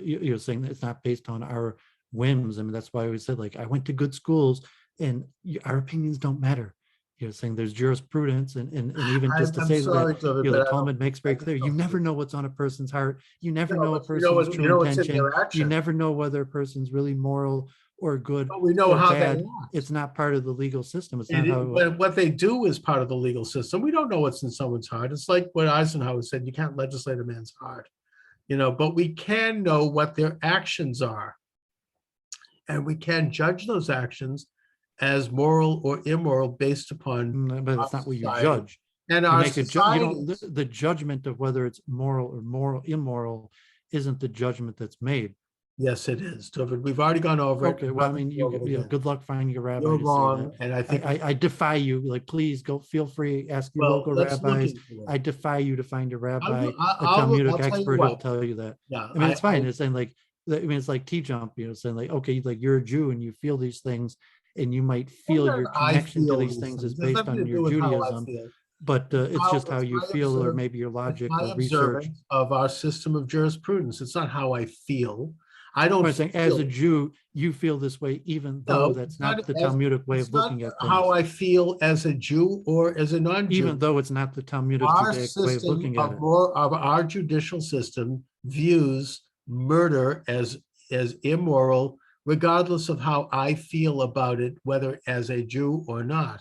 you're saying that it's not based on our whims. I mean, that's why we said, like, I went to good schools and our opinions don't matter. Saying there's jurisprudence and even just to I'm say that, sorry, David, the but Talmud makes I very just clear, you don't see never it. know what's on a person's heart. You never No, know a but person's you true know what's in intention. their You action. never know whether a person's really moral or good But we know or how they bad. act. It's not part of the legal system. It's not how. But what they do is part of the legal system. We don't know what's in someone's heart. It's like what Eisenhower said, you can't legislate a man's heart, but we can know what their actions are. And we can judge those actions as moral or immoral based upon But our it's not what you society. judge. And You our make a you don't societies. the judgment of whether it's moral or immoral isn't the judgment that's made. Yes, it is, David. We've already gone over it. Okay, I'm well, I not mean, gonna go over it again. good luck finding a rabbi You're to say that. wrong, and I think, I defy you. Like, please go. Feel free. Ask your well, local let's look rabbis. into it. I defy you to find a rabbi, a I'll look, Talmudic I'll tell you expert who'll what. tell you that. Yeah, I mean, it's fine. It's saying like, I mean, it's like T-jump. Saying like, okay, like you're a Jew and you feel these things, and you might feel your I connection to feel these these things is things. There's based nothing on to your do with how I Judaism, feel. but it's just how It's you feel, or maybe your logic my or research. observance of our system of jurisprudence. It's not how I feel. I don't I'm saying, as a feel. Jew, you feel this way, even though No, that's not the Talmudic way it's of not looking at how things. I feel as a Jew or as a non-Jew. Even though it's not the Talmudic Our Judaic way of system looking at it. of our judicial system views murder as immoral, regardless of how I feel about it, whether as a Jew or not.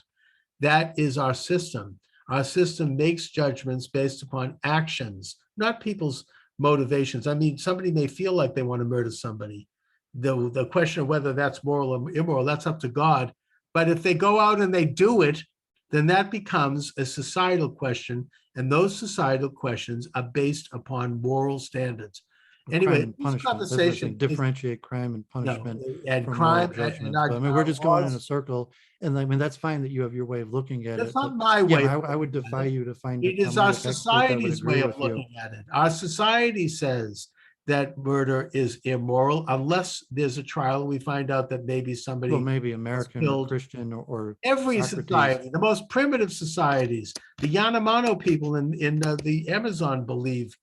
That is our system. Our system makes judgments based upon actions, not people's motivations. I mean, somebody may feel like they want to murder somebody. The question of whether that's moral or immoral, that's up to God. But if they go out and they do it, then that becomes a societal question. And those societal questions are based upon moral standards. Crime Anyway, and this punishment. That's what I'm saying. conversation is, Differentiate crime and no, punishment and from moral crime and judgments. But I mean, we're our just going in a laws. circle. And I mean, that's fine that you have your way of looking at That's it. not But my yeah, way of I would looking at defy it. you to find a It is our Talmudic expert that would society's agree way of with you. looking at it. Our society says that murder is immoral unless there's a trial and we find out that maybe Well, somebody maybe American or killed. Christian or Every Socrates. society, the most primitive societies, the Yanomamo people in the Amazon believe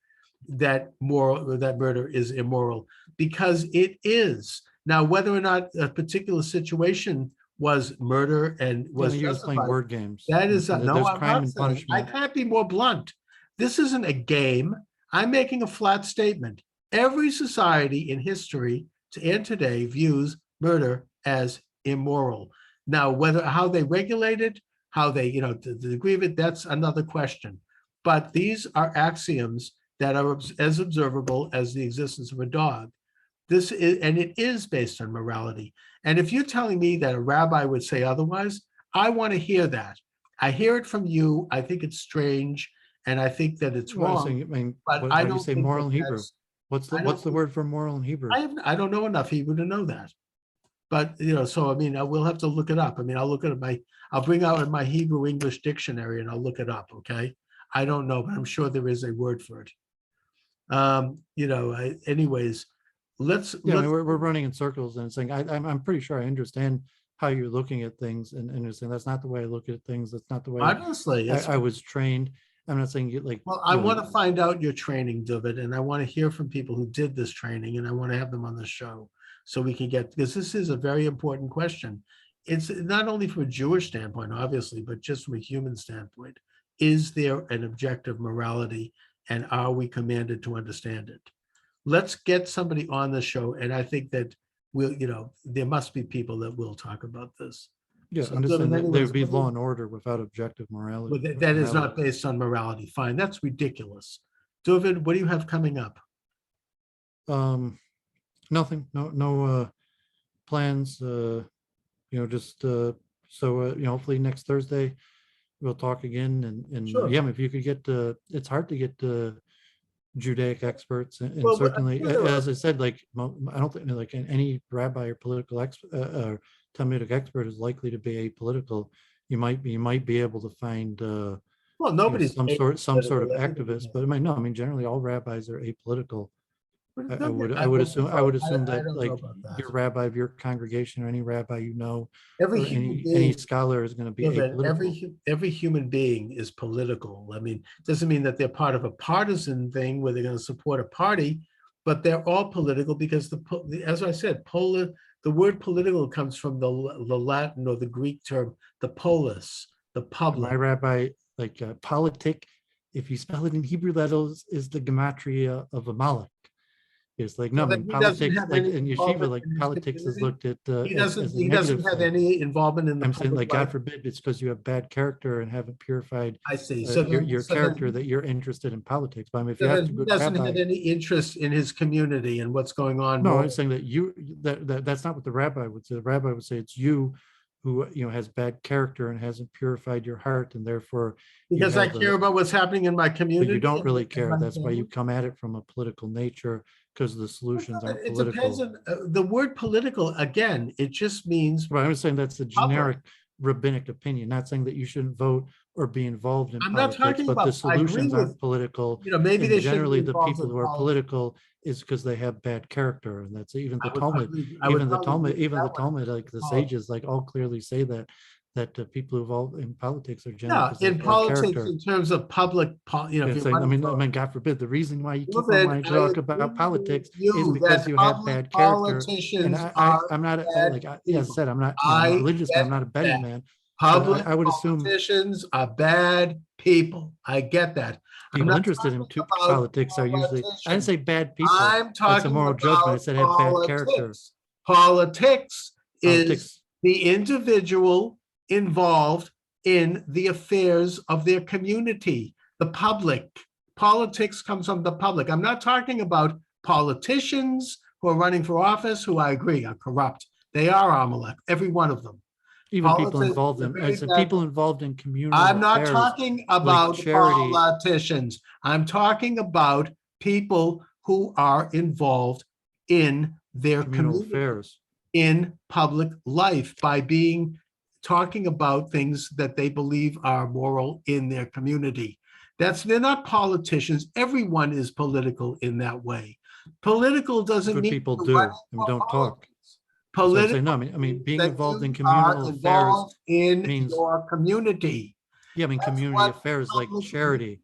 that murder is immoral because it is. Now, whether or not a particular situation was murder and You know, was you're just playing justified, word games. that is no, There's I'm crime not and saying. I punishment. can't be more blunt. This isn't a game. I'm making a flat statement. Every society in history and today views murder as immoral. Now, how they regulate it, how they, the degree of it, that's another question. But these are axioms that are as observable as the existence of a dog. And it is based on morality. And if you're telling me that a rabbi would say otherwise, I want to hear that. I hear it from you. I think it's strange, and I think that it's Well, wrong. I mean, But how I do you don't say think moral that in Hebrew? that's. What's I the don't. word for moral in Hebrew? I don't know enough Hebrew to know that. But, so I mean, I will have to look it up. I mean, I'll bring out my Hebrew English dictionary and I'll look it up, okay? I don't know, but I'm sure there is a word for it. Anyways, Yeah, I let's, mean, we're running in circles and saying, I'm pretty sure I understand how you're looking at things and you're saying, that's not the way I look at things. That's not the way honestly, I was trained. I'm not saying you like, well, I want to find out your training, David, and I want to hear from people who did this training, and I want to have them on the show so we can get, because this is a very important question. It's not only from a Jewish standpoint, obviously, but just from a human standpoint. Is there an objective morality, and are we commanded to understand it? Let's get somebody on the show, and I think that there must be people that will talk about this. yeah, So, understand David, that there anyways, would be law and order without objective morality. well, that is not based on morality. Fine, that's ridiculous. David, what do you have coming up? Nothing, no plans, just hopefully next Thursday we'll talk again and Sure. yeah, if you could get it's hard to get the Judaic experts and Well, certainly as I said, like I don't think like any rabbi or political Talmudic expert is likely to be apolitical. You might be able to find well, nobody's some sort of apolitical. activist, but I mean generally all rabbis are apolitical. But I I would think assume I that don't know like about that. your rabbi of your congregation or any rabbi Every or human any being, scholar is going to be David, apolitical. every human being is political. I mean, it doesn't mean that they're part of a partisan thing where they're going to support a party, but they're all political because as I said, the word political comes from the Latin or the Greek term, the polis, the My public. rabbi, like politic, if you spell it in Hebrew, that is the gematria of a Amalek. It's like, no, So I that mean, he doesn't politics, have like any in yeshiva, involvement like in his politics is community. looked at He as doesn't. a He doesn't negative have thing. any involvement in the I'm saying, public like, God life. forbid, it's because you have bad character and haven't purified I see. your character that you're interested in politics. But I mean, if you So ask then a he good doesn't have rabbi, any interest in his community and what's going on no, more. I'm saying that that's not what the rabbi would say. The rabbi would say it's you who has bad character and hasn't purified your heart, and therefore you Because I have care about what's happening in my but community. you don't and really in care. my That's why you family. come at it from a political nature because the solutions aren't It depends political. on the word political. Again, it just means But I'm saying that's a public. generic rabbinic opinion, not saying that you shouldn't vote or be involved in I'm not politics, talking but the about, I agree solutions with, aren't political. maybe And they shouldn't be generally the involved people in who are politics. political is because they have bad character. And that's even the I would Talmud, probably agree with even the that one. Talmud, like the sages, like all clearly say that people who involved in politics are generally Yeah, because they in have bad politics, character. in terms of public, if It's you're like, running I for, mean, God forbid, the reason why you keep on David, wanting to I talk agree about with politics is you because that you have public bad character. And politicians are I'm not bad like, as I people. said, I'm not a I religious man, get I'm not a betting that. man, but Public I would assume politicians are bad people. I get that. I'm people not interested in talking about politics are usually, I didn't politicians. say bad people. I'm That's a talking moral judgment. I about said have bad character. politics. Politics is Politics, the individual involved in the affairs of their community, the public. Politics comes from the public. I'm not talking about politicians who are running for office, who I agree are corrupt. They are Amalek, every one of them. even people Politics, involved in, I said people involved in communal I'm not affairs talking like about charity, politicians. I'm talking about people who are involved in their communal community, affairs. in public life by talking about things that they believe are moral in their community. They're not politicians. Everyone is political in that way. Political doesn't Good mean people you're running do and for don't talk. politics. So I'm saying, no, Political I mean, means being that involved in you are communal affairs involved in means, your community. yeah, I mean, That's community what affairs like public means. charity,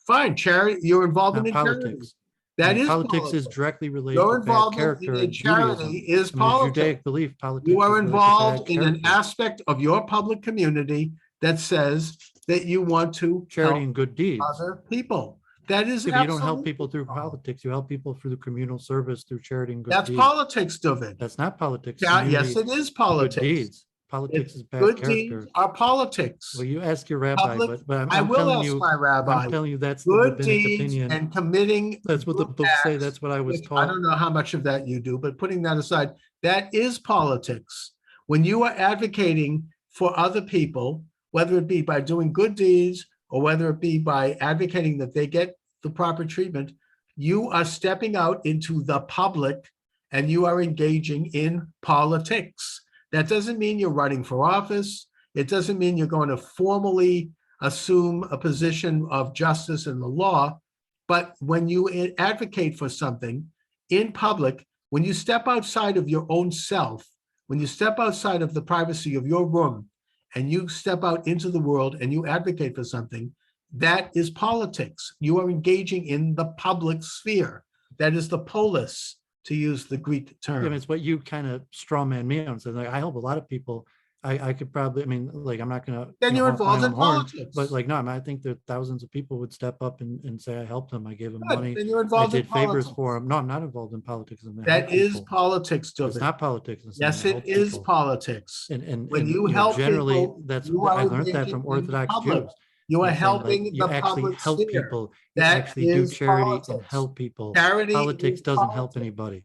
Fine, charity, your involvement not in charity. politics. I That mean, is politics is politics. directly related Your to bad involvement in character a in Judaism. charity is I mean, in politics. Judaic belief, You politics are is related to bad involved in an character. aspect of your public community that says that you want to Charity help and good deeds. other people. That is If you don't help absolutely people through politics. politics, you help people through the communal service, through charity and good That's deeds. politics, David. That's not politics. Yeah, yes, Community, it is good politics. deeds. Politics is bad Good deeds character. are politics. Well, you ask your rabbi, Public, but I I'm will telling ask you, my rabbi. that's the Good rabbinic deeds opinion. and committing That's what the good books say. acts, That's what I was which I taught. don't know how much of that you do, but putting that aside, that is politics. When you are advocating for other people, whether it be by doing good deeds or whether it be by advocating that they get the proper treatment, you are stepping out into the public and you are engaging in politics. That doesn't mean you're running for office. It doesn't mean you're going to formally assume a position of justice in the law. But when you advocate for something in public, when you step outside of your own self, when you step outside of the privacy of your room and you step out into the world and you advocate for something, that is politics. You are engaging in the public sphere. That is the polis, to use the Greek term. Yeah, it's what you kind of straw man me on. So like, I help a lot of people. I could probably, I mean, like, I'm not gonna Then you're involved in politics. but like, no, I mean, I think that thousands of people would step up and say I helped them. I gave them Good, money. then you're I involved in did favors politics. for them. No, I'm not involved in politics. That is politics, It's David. not politics. Yes, it is politics. And When you know, help generally, people, that's you I are learned that engaging from in Orthodox public. Jews. You are Saying, like, helping you the actually public help sphere. people. You That actually do is charity and politics. help people. Charity Politics is doesn't help politics. anybody.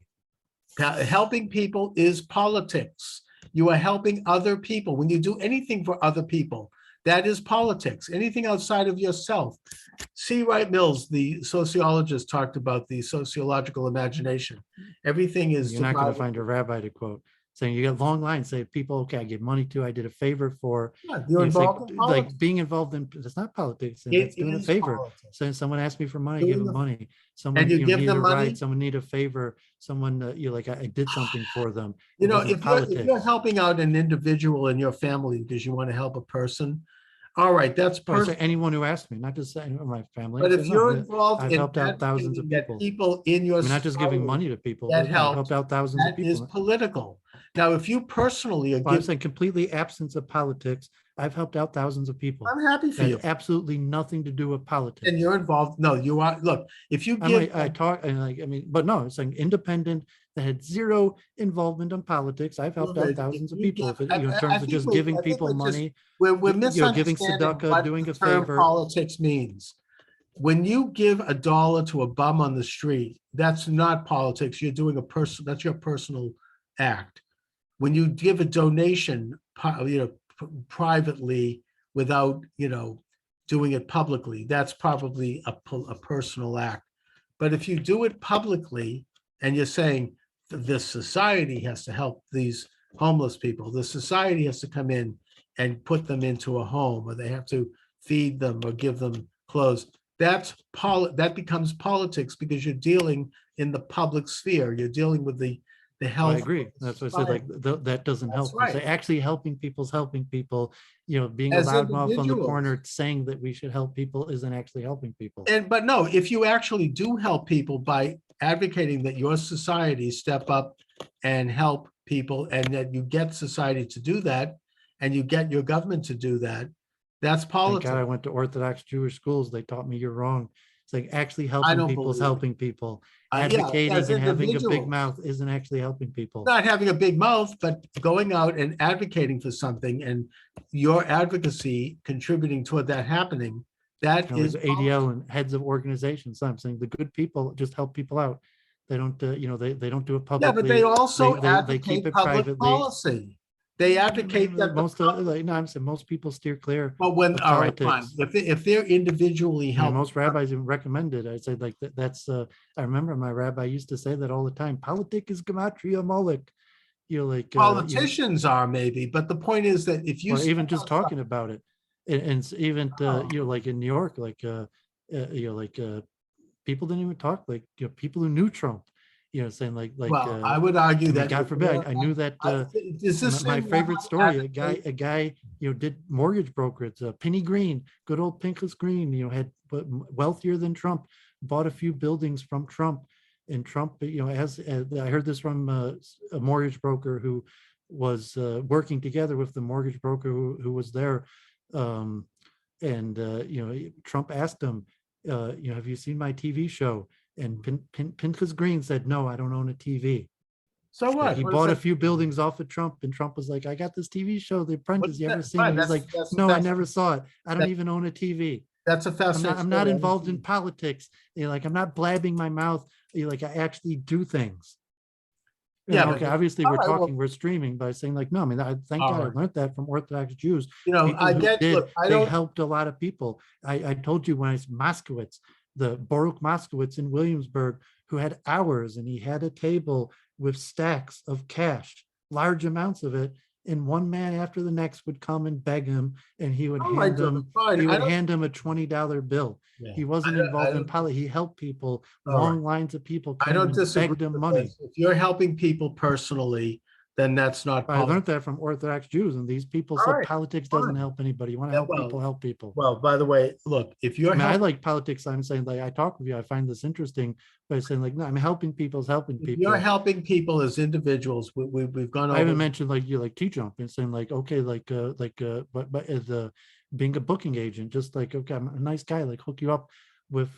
Helping people is politics. You are helping other people. When you do anything for other people, that is politics. Anything outside of yourself. C. Wright Mills, the sociologist, talked about the sociological imagination. Everything is You're not going to divided. find a rabbi to quote saying you get long lines, say people, okay, I gave money to, I did a favor for. Yeah, you're It's like, involved in politics. like being involved in, that's not politics, and It that's doing a is favor. politics. So someone asked me for money, I Doing give them a- money. Someone And you give need them a money? ride, someone need a favor, someone you like, I did something for them. You It know, wasn't if you're politics. helping out an individual in your family because you want to help a person, all right, that's So I say personal. anyone who asked me, not just my family. But I if say, you're no, involved I've in helped out thousands of advocating that people. people in your I mean, not just giving society money to people, that but I've helps, helped out thousands of that is people. political. Now, if you personally are Well, I'm giving, saying completely absence of politics. I've helped out thousands of people. I'm happy for That you. had absolutely nothing to do with politics. And you're involved. No, you are. Look, if you give, I talk and like, I mean, but no, it's like independent that had zero involvement in politics. I've helped out David, if thousands of you people. give- If it, in I terms of think just we- giving I think people we're just- money, we're giving misunderstanding tzedakah, doing the a term favor. politics means. When you give $1 to a bum on the street, that's not politics. You're doing that's your personal act. When you give a donation, privately without, doing it publicly, that's probably a personal act. But if you do it publicly and you're saying this society has to help these homeless people, the society has to come in and put them into a home, or they have to feed them or give them clothes, that becomes politics because you're dealing in the public sphere. You're dealing with the health. I agree. That's what I said. Like that doesn't That's help. right. Say actually helping people's helping people. Being a As loudmouth on the individuals. corner saying that we should help people isn't actually helping people. But no, if you actually do help people by advocating that your society step up and help people, and that you get society to do that, and you get your government to do that, that's Thank God I politics. went to Orthodox Jewish schools. They taught me you're wrong. It's like actually I helping don't people is believe it. helping people. Yeah, Advocating as and having a big individuals. mouth isn't actually helping people. Not having a big mouth, but going out and advocating for something, and your advocacy contributing toward that happening, that is There's ADL and heads of organizations. So I'm saying the good people just help people out. They don't, they don't do it publicly. Yeah, but they also they keep advocate it public privately. policy. They advocate that. Most I'm saying most people steer clear. But when, of all right, fine. politics. If they're individually I mean, helping, most rabbis even recommend it. I said like that's. I remember my rabbi used to say that all the time. Politic is gematria Moloch. politicians are maybe, but the point is that if you or even step just outside- talking about it, and even like in New York, people didn't even talk, like people who knew Trump, saying well, I would argue I mean, that. God forbid, I knew that. Is this My same favorite rabbi story, advocate- a guy, did mortgage brokerage, Penny Green, good old Pinchas Green, had wealthier than Trump, bought a few buildings from Trump, and Trump, as I heard this from a mortgage broker who was working together with the mortgage broker who was there, and Trump asked him, have you seen my TV show? And Pinchas Green said, no, I don't own a TV. So what? He What bought a is few buildings off of Trump, and Trump was like, I got this TV show, The Apprentice. You ever that? seen it? Fine, He was like, no, I never saw it. I don't that- even own a TV. That's a I'm fascinating. not story. involved in politics. I'm not blabbing my mouth. I actually do things. Yeah, Okay. but- Obviously, all we're right, well- talking, we're streaming by saying like, no, I mean, thank All God I right. learned that from Orthodox Jews. I People who get, did, look, I they don't, helped a lot of people. I told you when I was Moskowitz, the Baruch Moskowitz in Williamsburg, who had hours, and he had a table with stacks of cash, large amounts of it. And one man after the next would come and beg him, and he would All right, hand David, them, fine. he I would don't, hand him a $20 bill. yeah, He wasn't I involved in don't, politics. He helped people. all right. Long lines of people I came don't and disagree begged him with money. this. If you're helping people personally, then that's not I learned politics. that from Orthodox Jews, and these people All said right, politics doesn't fine. help anybody. You want to Yeah, help people, help people. well, by the way, look, if you're I mean, I helping, like politics. I'm saying, like, I talk with you, I find this interesting, but saying, like, no, I'm helping people is helping if you're people. helping people as individuals, we've gone I even over. mentioned, like, you like T-Jump and saying, like, okay, but as being a booking agent, just like, okay, I'm a nice guy, like hook you up with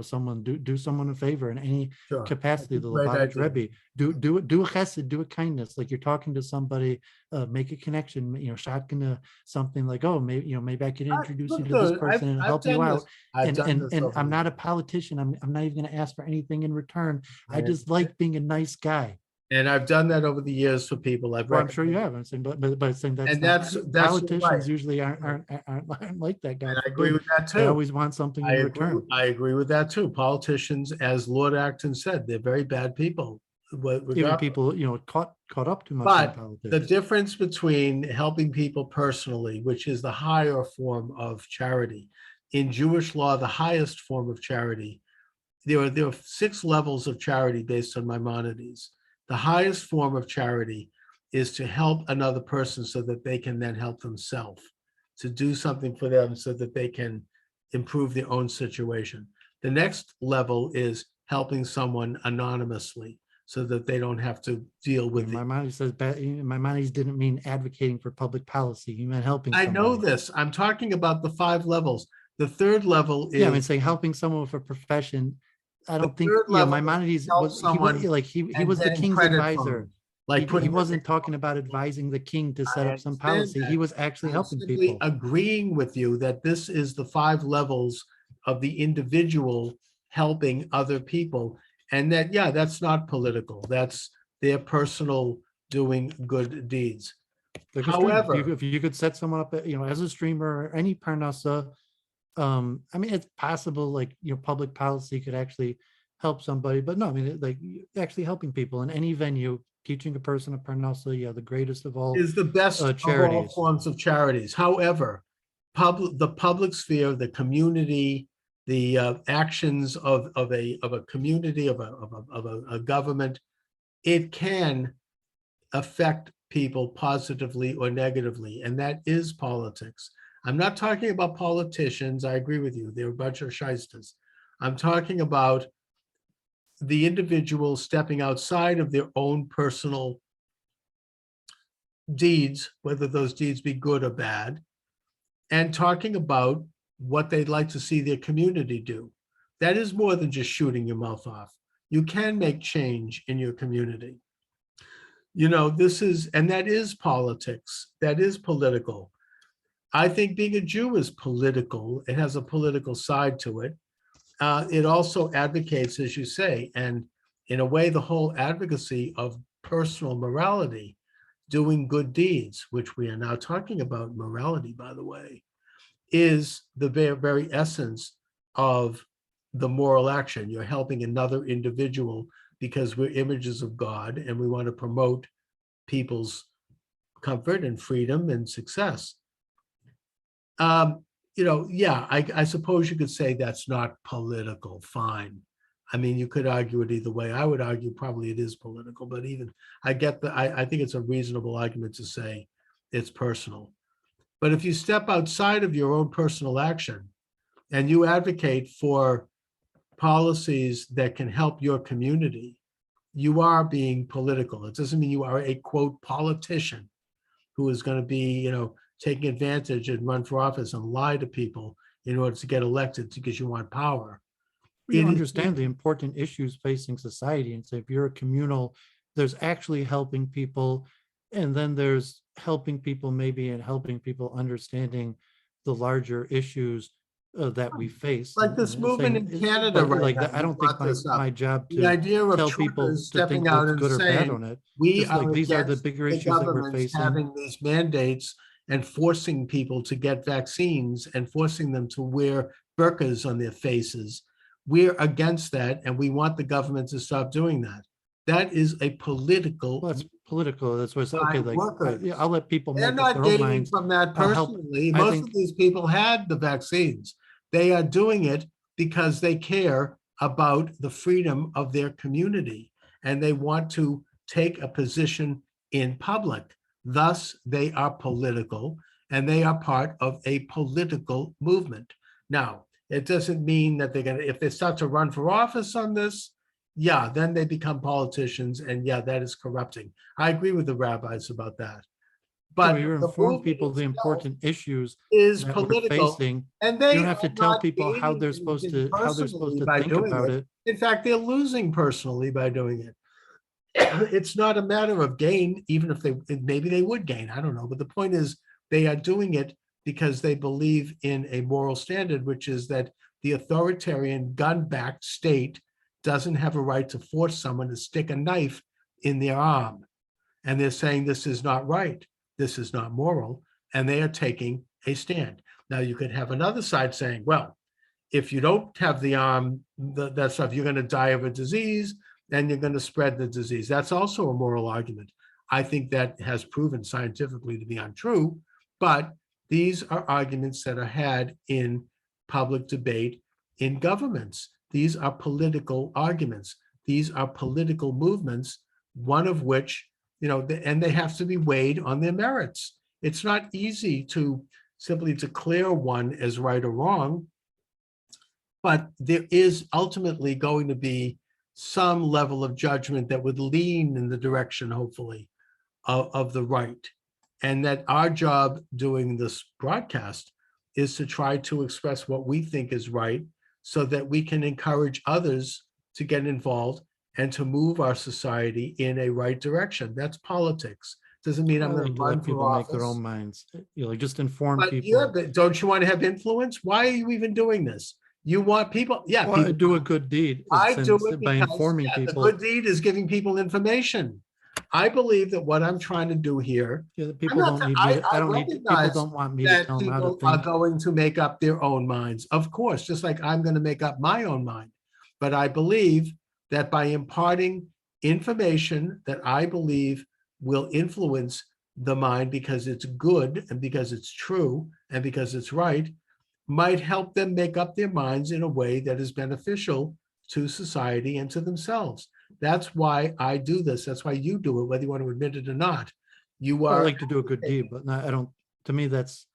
someone, do someone a favor in any Sure, that's capacity. a The great Lubavitch idea. Rebbe, do a chesed, do a kindness, like you're talking to somebody, make a connection, shotgun something, like, oh, maybe I can introduce you Look, to this dude, person and I've help you done this. out. I've and done and this and over I'm the not years. a politician. I'm not even going to ask for anything in return. I And just like being a nice guy. and I've done that over the years for people. I've Well, I'm sure you recommended, have. I'm saying, but saying that's and not, that's right. politicians usually aren't like that. And God I agree forbid. with that They too. always want something in return. I agree with that too. Politicians, as Lord Acton said, they're very bad people, Even regardless. people, caught up too much in But the politics. difference between helping people personally, which is the higher form of charity, in Jewish law, the highest form of charity, there are 6 levels of charity based on Maimonides. The highest form of charity is to help another person so that they can then help themselves, to do something for them so that they can improve their own situation. The next level is helping someone anonymously so that they don't have to deal I mean, with the. Maimonides didn't mean advocating for public policy. He meant helping I know somebody. this. I'm talking about the 5 levels. The third level Yeah, I mean, is saying helping someone with a profession. I the don't think, third level is Maimonides help was, someone he and was the getting king's credit from advisor. them, like He putting the wasn't name talking on about it. advising the king to set I up some understand policy. He that. was actually I'm helping simply people. agreeing with you that this is the 5 levels of the individual helping other people. And that, yeah, that's not political. That's their personal doing good deeds. Like a streamer, However, if you could set someone up, as a streamer or any parnasa, I mean, it's possible, like, public policy could actually help somebody, but no, I mean, like, actually helping people in any venue, teaching a person a parnasa, yeah, the greatest of all is the best of all charities. forms of charities. However, the public sphere, the community, the actions of a community, of a government, it can affect people positively or negatively, and that is politics. I'm not talking about politicians. I agree with you. They're a bunch of shysters. I'm talking about the individual stepping outside of their own personal deeds, whether those deeds be good or bad, and talking about what they'd like to see their community do. That is more than just shooting your mouth off. You can make change in your community. This is, and that is politics. That is political. I think being a Jew is political. It has a political side to it. It also advocates, as you say, and in a way, the whole advocacy of personal morality, doing good deeds, which we are now talking about morality, by the way, is the very essence of the moral action. You're helping another individual because we're images of God and we want to promote people's comfort and freedom and success. Yeah, I suppose you could say that's not political. Fine. I mean, you could argue it either way. I would argue probably it is political, but even I get that. I think it's a reasonable argument to say it's personal. But if you step outside of your own personal action and you advocate for policies that can help your community, you are being political. It doesn't mean you are a quote politician who is going to be, taking advantage and run for office and lie to people in order to get elected because you want power. You understand the important issues facing society, and say, if you're a communal, there's actually helping people, and then there's helping people maybe, and helping people understanding the larger issues that we face. Like this movement in Canada right Like now, that, I you don't think brought this up. my job The to idea of tell people truckers to stepping think out what's and good or bad saying, on it. we Just like, are these are the against bigger the issues that we're governments facing. having these mandates and forcing people to get vaccines and forcing them to wear burqas on their faces. We're against that, and we want the government to stop doing that. That is a Well, political that's political. That's what it's by okay. Like, workers. yeah, I'll let people They're make up not their own gaining minds. from that I'll help. personally. I Most of think, these people had the vaccines. They are doing it because they care about the freedom of their community and they want to take a position in public. Thus, they are political and they are part of a political movement. Now, it doesn't mean that they're going to, if they start to run for office on this, yeah, then they become politicians. And yeah, that is corrupting. I agree with the rabbis about that. yeah, But but you the inform movement people the itself important issues is that we're political, facing. and You they don't are have to tell not people how gaining they're supposed anything to personally by think doing about it. it. In fact, they're losing personally by doing it. It's not a matter of gain, even if they maybe they would gain. I don't know. But the point is, they are doing it because they believe in a moral standard, which is that the authoritarian gun-backed state doesn't have a right to force someone to stick a knife in their arm. And they're saying this is not right. This is not moral. And they are taking a stand. Now, you could have another side saying, well, if you don't have the that stuff, you're going to die of a disease and you're going to spread the disease. That's also a moral argument. I think that has proven scientifically to be untrue, but these are arguments that are had in public debate in governments. These are political arguments. These are political movements, one of which, and they have to be weighed on their merits. It's not easy to simply declare one as right or wrong, but there is ultimately going to be some level of judgment that would lean in the direction, hopefully, of the right. And that our job doing this broadcast is to try to express what we think is right so that we can encourage others to get involved and to move our society in a right direction. That's politics. Doesn't mean I I'm going like to to run let for people make their office. own minds. Just inform But yeah, people. don't you want to have influence? Why are you even doing this? You want people, yeah, Well, people. do a good deed I do since it by because, informing yeah, the people. good deed is giving people information. I believe that what I'm trying to do here, Yeah, that I'm people not, don't need me to. I I don't need people. recognize Don't want me to that tell them how to people are think. going to make up their own minds. Of course, just like I'm going to make up my own mind. But I believe that by imparting information that I believe will influence the mind because it's good and because it's true and because it's right, might help them make up their minds in a way that is beneficial to society and to themselves. That's why I do this. That's why you do it, whether you want to admit it or not. You I are like to do a good deed, but not, I don't. To me, that's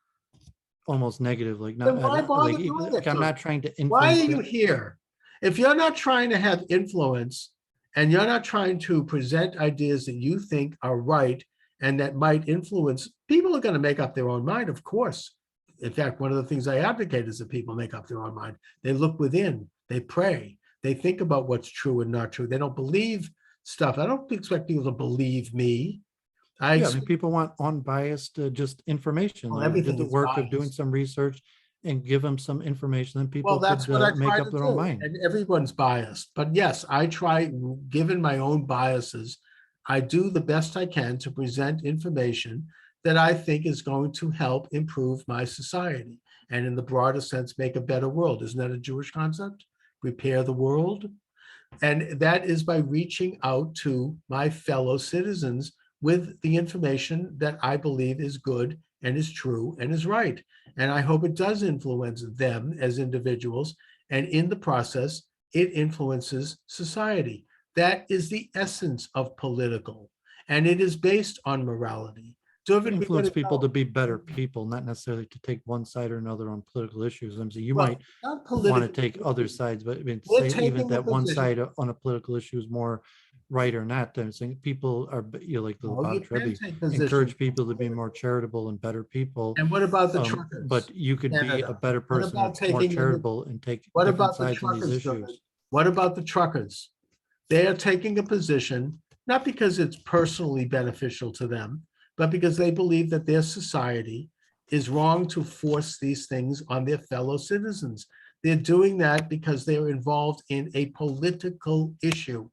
almost negative. Like then not, why bother like, doing like it, I'm Tony? not trying to Why are influence you it. here? If you're not trying to have influence and you're not trying to present ideas that you think are right and that might influence, people are going to make up their own mind, of course. In fact, one of the things I advocate is that people make up their own mind. They look within, they pray, they think about what's true and not true. They don't believe stuff. I don't expect people to believe me. Yeah, I mean, people want unbiased, just information. Well, Like did everything the is work of doing biased. some research and give them some information, then Well, people that's could what I make try up to their own do. mind. And everyone's biased. But yes, I try, given my own biases, I do the best I can to present information that I think is going to help improve my society and, in the broader sense, make a better world. Isn't that a Jewish concept? Repair the world. And that is by reaching out to my fellow citizens with the information that I believe is good and is true and is right. And I hope it does influence them as individuals. And in the process, it influences society. That is the essence of political. And it is based on morality. David, we Influence gotta people to go. be better people, not necessarily to take one side or another on political issues. I'm saying you Well, might not want to political. take other sides, but I mean, We're say even taking a that one position. side on a political issue is more right or not. I'm saying people are, like the No, you Lubavitch can Rebbe, take positions. encourage people to be more charitable and better people. And what about the truckers? But you could be a Canada. better What person about that's more taking in the, charitable and take what different about the sides on these truckers, David? issues. What about the truckers? They are taking a position, not because it's personally beneficial to them, but because they believe that their society is wrong to force these things on their fellow citizens. They're doing that because they're involved in a political issue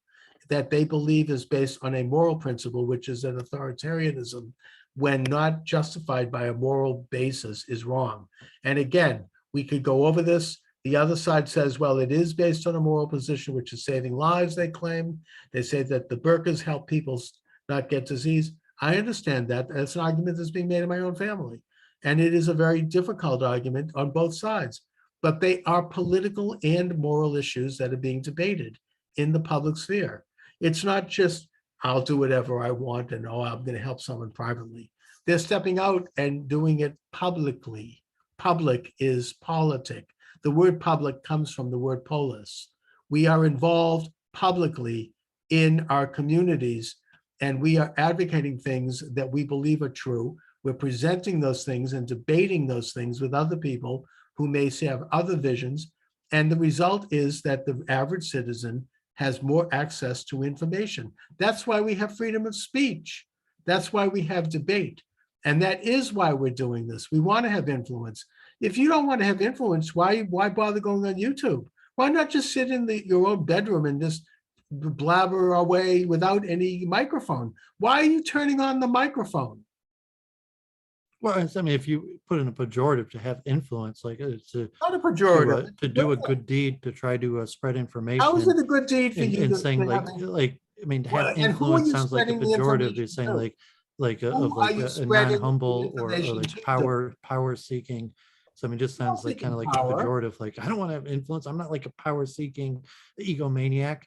that they believe is based on a moral principle, which is that authoritarianism, when not justified by a moral basis, is wrong. And again, we could go over this. The other side says, well, it is based on a moral position, which is saving lives, they claim. They say that the burqas help people not get disease. I understand that. That's an argument that's being made in my own family. And it is a very difficult argument on both sides. But they are political and moral issues that are being debated in the public sphere. It's not just, I'll do whatever I want and, oh, I'm going to help someone privately. They're stepping out and doing it publicly. Public is politic. The word public comes from the word polis. We are involved publicly in our communities, and we are advocating things that we believe are true. We're presenting those things and debating those things with other people who may have other visions. And the result is that the average citizen has more access to information. That's why we have freedom of speech. That's why we have debate. And that is why we're doing this. We want to have influence. If you don't want to have influence, why bother going on YouTube? Why not just sit in your own bedroom and just blabber away without any microphone? Why are you turning on the microphone? Well, I mean, if you put in a pejorative to have influence, like it's Not a pejorative. to do a good deed, to try to spread information. How is it a good deed for you? And saying like, I mean, to have influence sounds like a pejorative. You're saying like a non-humble or like power seeking. So I mean, just sounds like kind of like a pejorative. Like, I don't want to have influence. I'm not like a power seeking egomaniac.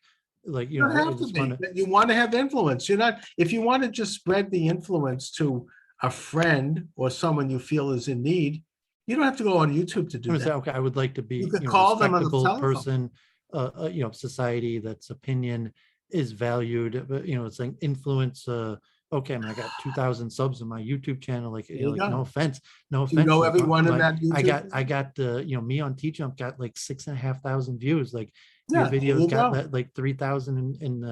Like, you want to have influence. You're not, if you want to just spread the influence to a friend or someone you feel is in need, you don't have to go on YouTube to do that. Okay, I would like to be you could call them on the telephone. Person, society that's opinion is valued, but it's like influence. Okay, I mean, I got 2,000 subs on my YouTube channel. Like, no offense. You know everyone in that YouTube. I got me on T-Jump got like 6,500 views. Like, your videos got like 3,000 in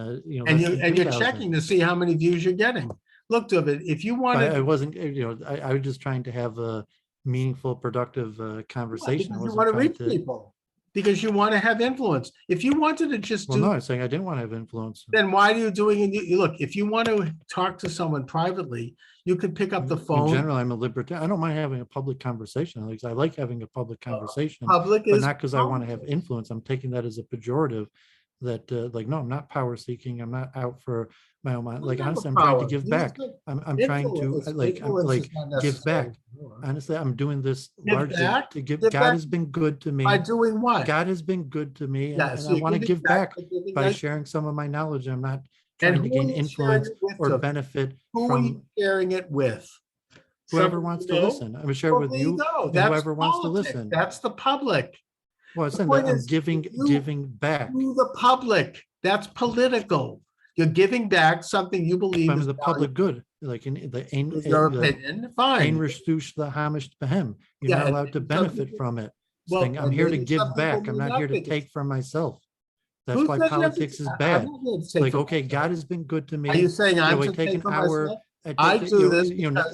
and you're checking to see how many views you're getting. Look, David, if you want to, I wasn't, I was just trying to have a meaningful, productive conversation. Because you want to reach people, because you want to have influence. If you wanted to just no, I'm saying I didn't want to have influence. Then why are you doing it? Look, if you want to talk to someone privately, you could pick up the phone. In general, I'm a libertarian. I don't mind having a public conversation. I like having a public conversation, but not because I want to have influence. I'm taking that as a pejorative. That no, I'm not power seeking. I'm not out for my own mind. Like, honestly, I'm trying to give back. I'm trying to give back. Honestly, I'm doing this largely to give. God has been good to me. By doing what? God has been good to me, and I want to give back by sharing some of my knowledge. I'm not trying to gain influence or benefit from. Who are you sharing it with? Whoever wants to listen. I'm sharing with you. Whoever wants to listen. That's the public. Well, I'm giving back to the public. That's political. You're giving back something you believe is the public good. Like in the your opinion, fine. You're not allowed to benefit from it. Saying, I'm here to give back. I'm not here to take from myself. That's why politics is bad. Like, okay, God has been good to me. Are you saying I'm taking myself? I do this.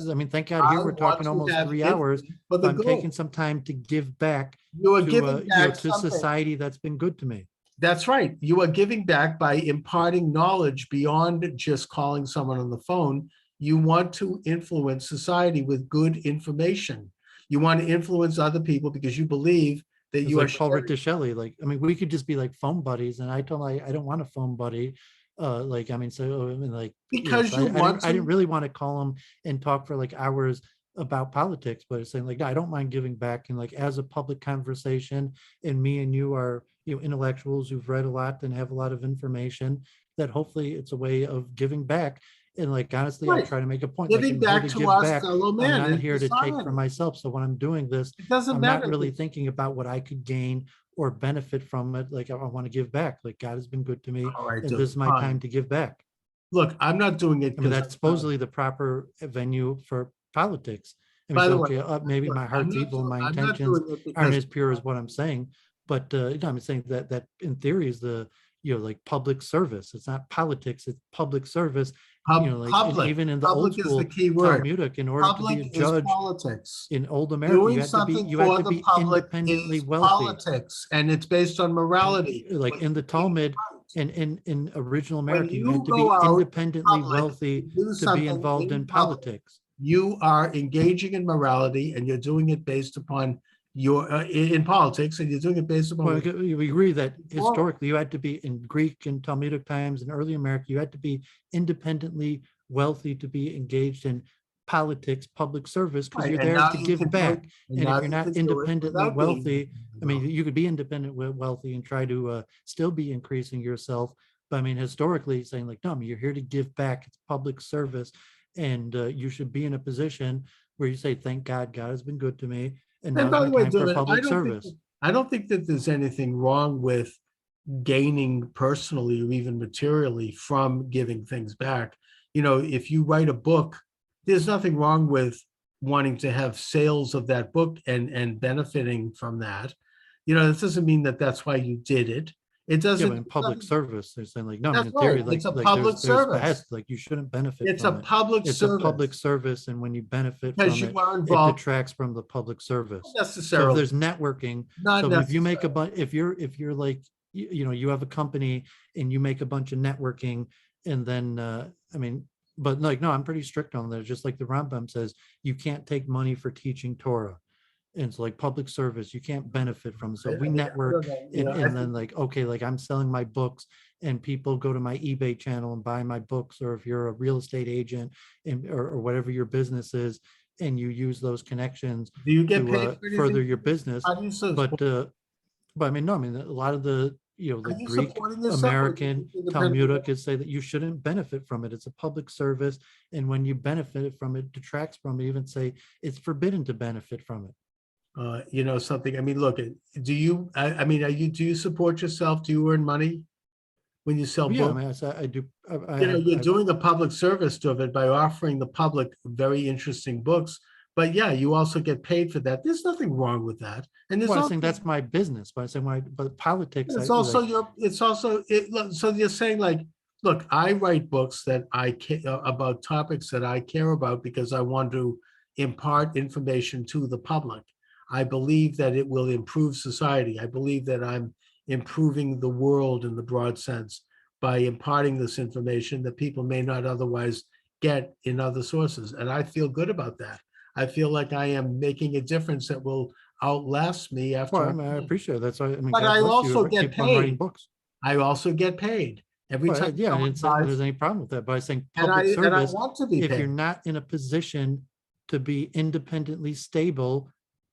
I mean, thank God here we're talking almost 3 hours, but I'm taking some time to give back to society that's been good to me. That's right. You are giving back by imparting knowledge beyond just calling someone on the phone. You want to influence society with good information. You want to influence other people because you believe that you are. Paul Rictushelli. Like, I mean, we could just be like phone buddies, and I told him I don't want a phone buddy. Because I didn't really want to call him and talk for like hours about politics, but it's saying like, I don't mind giving back, and like as a public conversation, and me and you are intellectuals who've read a lot and have a lot of information, that hopefully it's a way of giving back. And like, honestly, I try to make a point. Giving back to us, fellow man. I'm not here to take for myself. So when I'm doing this, I'm not really thinking about what I could gain or benefit from it. Like, I want to give back. Like, God has been good to me, and this is my time to give back. Look, I'm not doing it. I mean, that's supposedly the proper venue for politics. I mean, By the way, maybe my heart's evil, my intentions aren't as pure as what I'm saying, but I'm saying that in theory is the like public service. It's not politics; it's public service. Public. Even in the old school Talmudic, in order to be a judge in old America, you had to be independently wealthy. Politics, and it's based on morality. Like in the Talmud, and in original America, you had to be independently wealthy to be involved in politics. You are engaging in morality, and you're doing it based upon you're in politics, and you're doing it based upon Well, what we agree that moral. historically you had to be in Greek and Talmudic times in early America, you had to be independently wealthy to be engaged in politics, public service, because Right, you're and there now to you give can do it, back. and And if now you're you not can do it independently without being wealthy, I mean, wealthy. you could be independent wealthy and try to still be increasing yourself. But I mean, historically, saying like, no, I mean, you're here to give back. It's public service, and you should be in a position where you say, "Thank God, God has been good to me, and And now's by my the way, time for Dylan, public service." I don't think that there's anything wrong with gaining personally or even materially from giving things back. You know, if you write a book, there's nothing wrong with wanting to have sales of that book and benefiting from that. You know, this doesn't mean that that's why you did it. It Yeah, but doesn't, in public service, they're saying like, no, I mean, that's in right. theory, It's a like public there's service. behest, like you shouldn't benefit It's a from it. public It's a public service service, and when you benefit because from you it, are it involved. detracts from the public Not service. So if necessarily, there's networking, not so if you make a necessarily. bunch, if you're like, you know, you have a company and you make a bunch of networking, and then I mean, but like, no, I'm pretty strict on that. Just like the Rambam says, you can't take money for teaching Torah. And it's like public service, you can't benefit from. So I if we mean, I network don't know, you know, I and think then like, okay, like I'm selling my books and people go to my eBay channel and buy my books, or if you're a real estate agent and or whatever your business is, and you use those connections do you get to paid for anything? further your business. How do you support? But but I mean, no, I mean, a lot of the, you know, Are the you Greek supporting yourself or do you American think independent? Talmudic is say that you shouldn't benefit from it. It's a public service. And when you benefit from it, detracts from it, even say it's forbidden to benefit from it. You know, something, I mean, look, do you, I mean, do you support yourself? Do you earn money when you sell Yeah, I books? mean, I do. You know, you're doing a public service to it by offering the public very interesting books. But yeah, you also get paid for that. There's nothing wrong with that. And Well, I'm saying that's my business, but I say but politics, I it's also like, it's also, so you're saying like, look, I write books that I care about topics that I care about because I want to impart information to the public. I believe that it will improve society. I believe that I'm improving the world in the broad sense by imparting this information that people may not otherwise get in other sources. And I feel good about that. I feel like I am making a difference that will outlast me well, after I I'm mean, I dead. appreciate it. That's why, I mean, But God I bless you. also get Keep on writing paid. books. I also get paid every Well, time yeah, I someone didn't say buys, there's any problem with that, but I saying and public I service, want to be if you're paid. not in a position to be independently stable,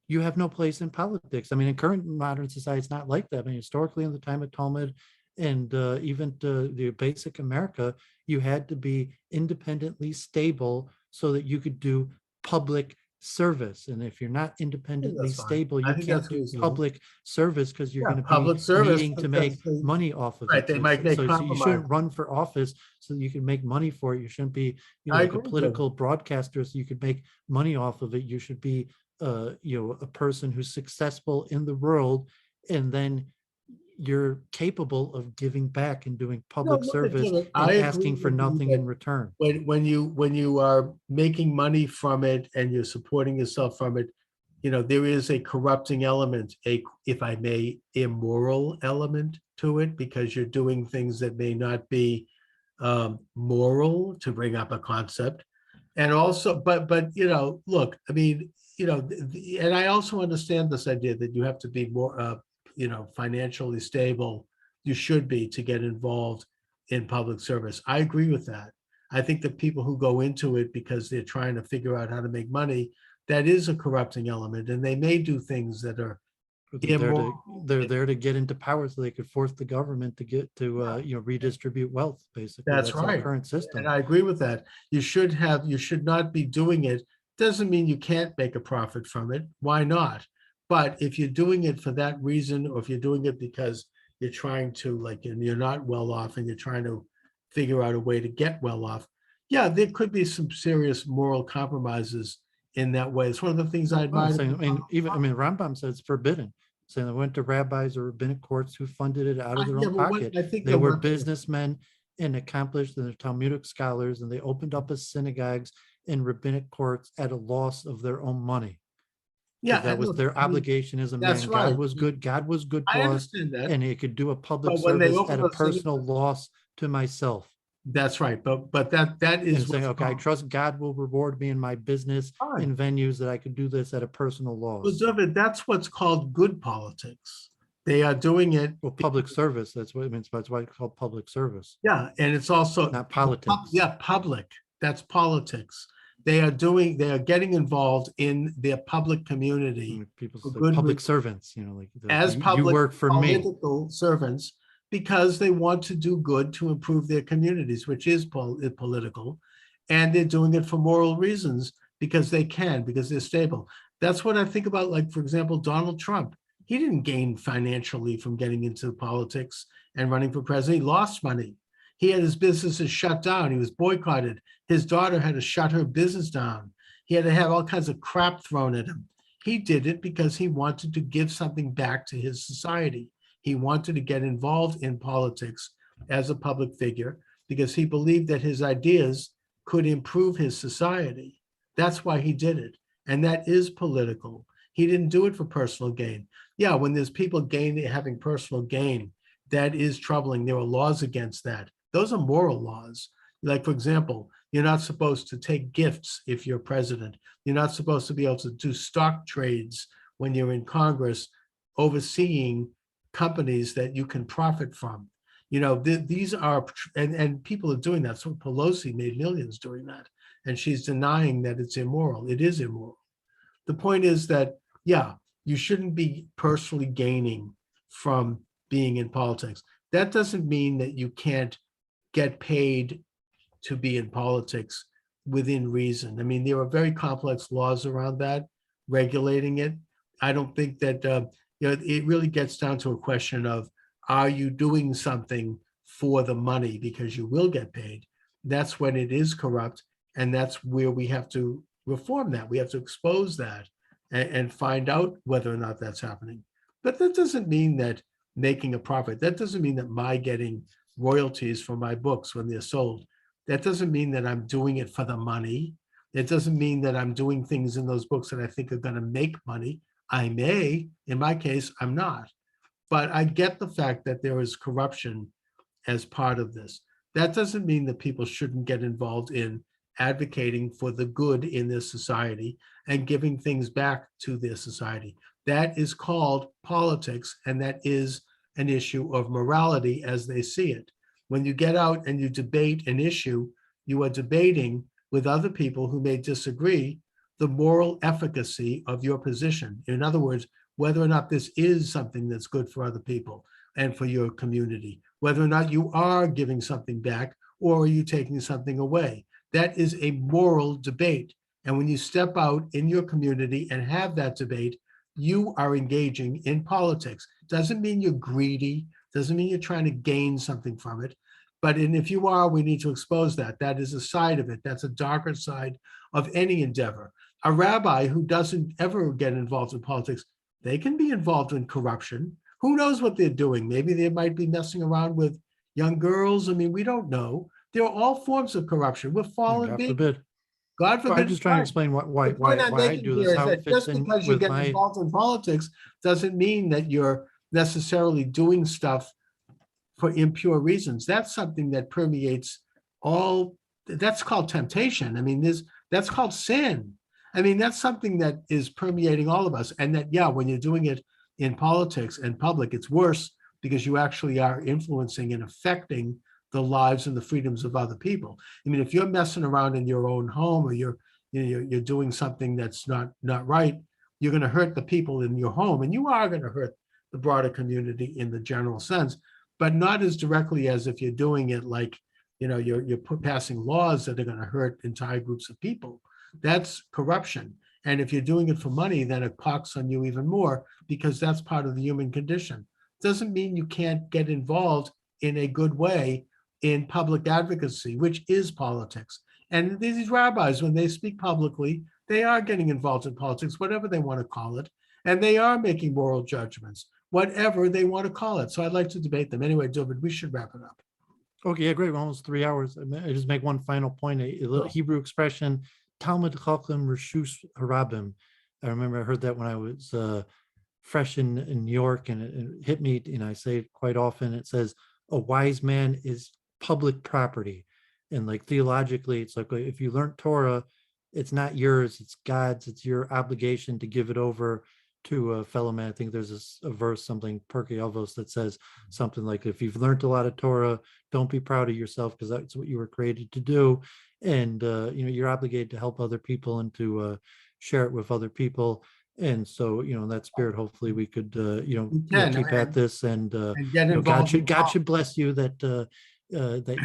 you have no place in politics. I mean, in current modern society, it's not like that. I mean, historically, in the time of Talmud and even to the basic America, you had to be independently stable so that you could do public service. And if you're not I think independently that's fine. stable, I you think can't that's do reasonable. public service because you're Yeah, going to be public service needing to because make they, money off of right, it. they So, might make so you compromise. shouldn't run for office so that you can make money for it. You shouldn't be, you know, I like a agree with you. political broadcaster so you could make money off of it. You should be, you know, a person who's successful in the world, and then you're capable of giving back and doing No, public look at service Dylan, I and agree asking for with you nothing in that return. when you are making money from it and you're supporting yourself from it, you know, there is a corrupting element, a, if I may, immoral element to it because you're doing things that may not be moral, to bring up a concept. And also, but you know, look, I mean, you know, and I also understand this idea that you have to be more you know, financially stable. You should be to get involved in public service. I agree with that. I think that people who go into it because they're trying to figure out how to make money, that is a corrupting element, and they may do things that are immoral. They're there to get into power so they could force the government to get to you know, redistribute wealth. Basically, That's that's our right. current And system. I agree with that. You should not be doing it. Doesn't mean you can't make a profit from it. Why not? But if you're doing it for that reason, or if you're doing it because you're trying to, like, and you're not well off and you're trying to figure out a way to get well off, yeah, there could be some serious moral compromises in that way. It's one of the things I I'm admire. saying, I mean, even, I mean, Rambam said it's forbidden. Saying they went to rabbis or rabbinic courts who funded it out of their Yeah, own but what pocket. I think They that were what businessmen and accomplished, and they're Talmudic scholars, and they opened up as synagogues and rabbinic courts at a loss of their own money, yeah, because that and was look, their I mean, obligation as a that's man. right. God was good. God was good I to us, understand that. and he could do a public But when they service at open a those things, personal loss to myself. That's right. But that And is saying, what's okay, I called. trust God will reward me in my business Fine. in venues that I could do this at a personal Well, loss. David, that's what's called good politics. They are doing it. Well, public service, that's what it means. That's why it's called public service, Yeah, and it's also, not politics. yeah, public. That's politics. They are getting involved in their public community People for say good public reason, servants, like as you public work for me. political servants, because they want to do good to improve their communities, which is political, and they're doing it for moral reasons because they can, because they're stable. That's what I think about, like, for example, Donald Trump. He didn't gain financially from getting into politics and running for president. He lost money. He had his businesses shut down. He was boycotted. His daughter had to shut her business down. He had to have all kinds of crap thrown at him. He did it because he wanted to give something back to his society. He wanted to get involved in politics as a public figure because he believed that his ideas could improve his society. That's why he did it. And that is political. He didn't do it for personal gain. Yeah, when there's people having personal gain, that is troubling. There are laws against that. Those are moral laws. Like, for example, you're not supposed to take gifts if you're president. You're not supposed to be able to do stock trades when you're in Congress overseeing companies that you can profit from. These are, and people are doing that. So Pelosi made millions doing that. And she's denying that it's immoral. It is immoral. The point is that, yeah, you shouldn't be personally gaining from being in politics. That doesn't mean that you can't get paid to be in politics within reason. I mean, there are very complex laws around that regulating it. I don't think that it really gets down to a question of, are you doing something for the money because you will get paid? That's when it is corrupt, and that's where we have to reform that. We have to expose that and find out whether or not that's happening. But that doesn't mean that making a profit. That doesn't mean that my getting royalties for my books when they're sold. That doesn't mean that I'm doing it for the money. It doesn't mean that I'm doing things in those books that I think are going to make money. I may, in my case, I'm not. But I get the fact that there is corruption as part of this. That doesn't mean that people shouldn't get involved in advocating for the good in this society and giving things back to their society. That is called politics, and that is an issue of morality as they see it. When you get out and you debate an issue, you are debating with other people who may disagree the moral efficacy of your position. In other words, whether or not this is something that's good for other people and for your community, whether or not you are giving something back or are you taking something away. That is a moral debate. And when you step out in your community and have that debate, you are engaging in politics. Doesn't mean you're greedy, doesn't mean you're trying to gain something from it. But if you are, we need to expose that. That is a side of it. That's a darker side of any endeavor. A rabbi who doesn't ever get involved in politics, they can be involved in corruption. Who knows what they're doing? Maybe they might be messing around with young girls. I mean, we don't know. There are all forms of corruption. We're fallen God beings. forbid. God Well, I'm forbid. just trying to explain The point I'm why I making do this, here is how it that fits just in because you with get my. involved in politics doesn't mean that you're necessarily doing stuff for impure reasons. That's something that permeates all. That's called temptation. I mean, that's called sin. I mean, that's something that is permeating all of us. And that, yeah, when you're doing it in politics and public, it's worse because you actually are influencing and affecting the lives and the freedoms of other people. I mean, if you're messing around in your own home or you're doing something that's not right, you're going to hurt the people in your home, and you are going to hurt the broader community in the general sense, but not as directly as if you're doing it like, you're passing laws that are going to hurt entire groups of people. That's corruption. And if you're doing it for money, then it pox on you even more because that's part of the human condition. Doesn't mean you can't get involved in a good way in public advocacy, which is politics. And these rabbis, when they speak publicly, they are getting involved in politics, whatever they want to call it. And they are making moral judgments, whatever they want to call it. So I'd like to debate them. Anyway, David, we should wrap it up. Okay, yeah, great. We're almost 3 hours. I just make one final point. A little Hebrew expression, Talmud Chacham Reshus Harabim. I remember I heard that when I was fresh in New York, and it hit me. I say it quite often. It says, "A wise man is public property." And like theologically, it's like if you learn Torah, it's not yours, it's God's. It's your obligation to give it over to a fellow man. I think there's a verse, something Perkei Avos, that says something like, if you've learned a lot of Torah, don't be proud of yourself, because that's what you were created to do. And you're obligated to help other people and to share it with other people. And so, in that spirit, hopefully we could, You can, keep at this, and and get God involved. should bless you, that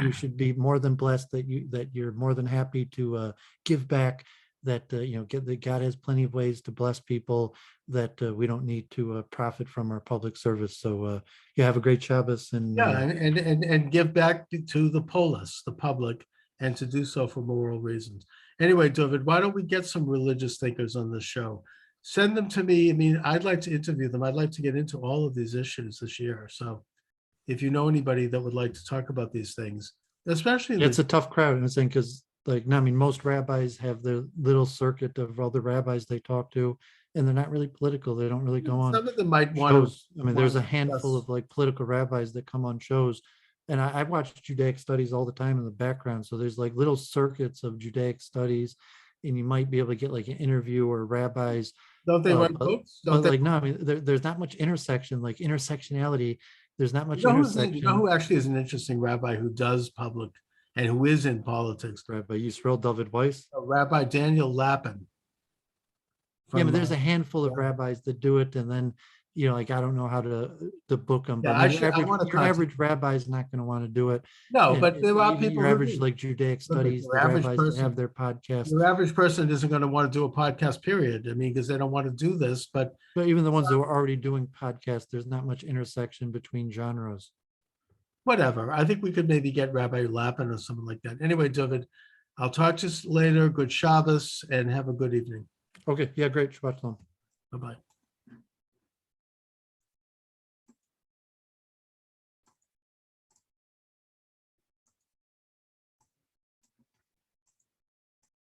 you should be more than blessed, that you're more than happy to give back, that that God has plenty of ways to bless people, that we don't need to profit from our public service. So you have a great Shabbos, and Yeah, and give back to the polis, the public, and to do so for moral reasons. Anyway, David, why don't we get some religious thinkers on this show? Send them to me. I mean, I'd like to interview them. I'd like to get into all of these issues this year. So if you know anybody that would like to talk about these things, especially it's a tough crowd. And I'm saying, because like, no, I mean, most rabbis have their little circuit of other rabbis they talk to, and they're not really political. They don't really go on some of them might want shows. to. I mean, there's a handful of like political rabbis that come on shows, and I watch Judaic studies all the time in the background. So there's like little circuits of Judaic studies, and you might be able to get like an interview or rabbis. Don't they write But, books? Don't but they? like, no, I mean, there's not much intersection, like intersectionality. There's not much You know intersection. who actually is an interesting rabbi who does public and who is in politics? Rabbi Yisrael David Weiss. Rabbi Daniel Lapin. Yeah, but there's a handful of rabbis that do it, and then like, I don't know how to book them. But Yeah, your average rabbi is not going to want to do it. No, And but there are even people your who average do. like Judaic Look, studies, your the average rabbis that person- have their podcasts. Your average person isn't going to want to do a podcast, period. I mean, because they don't want to do this, but But even the ones that were already doing podcasts, there's not much intersection between genres. whatever. I think we could maybe get Rabbi Lapin or something like that. Anyway, David, I'll talk to you later. Good Shabbos and have a good evening. Okay, yeah, great. Shabbat shalom. Bye-bye.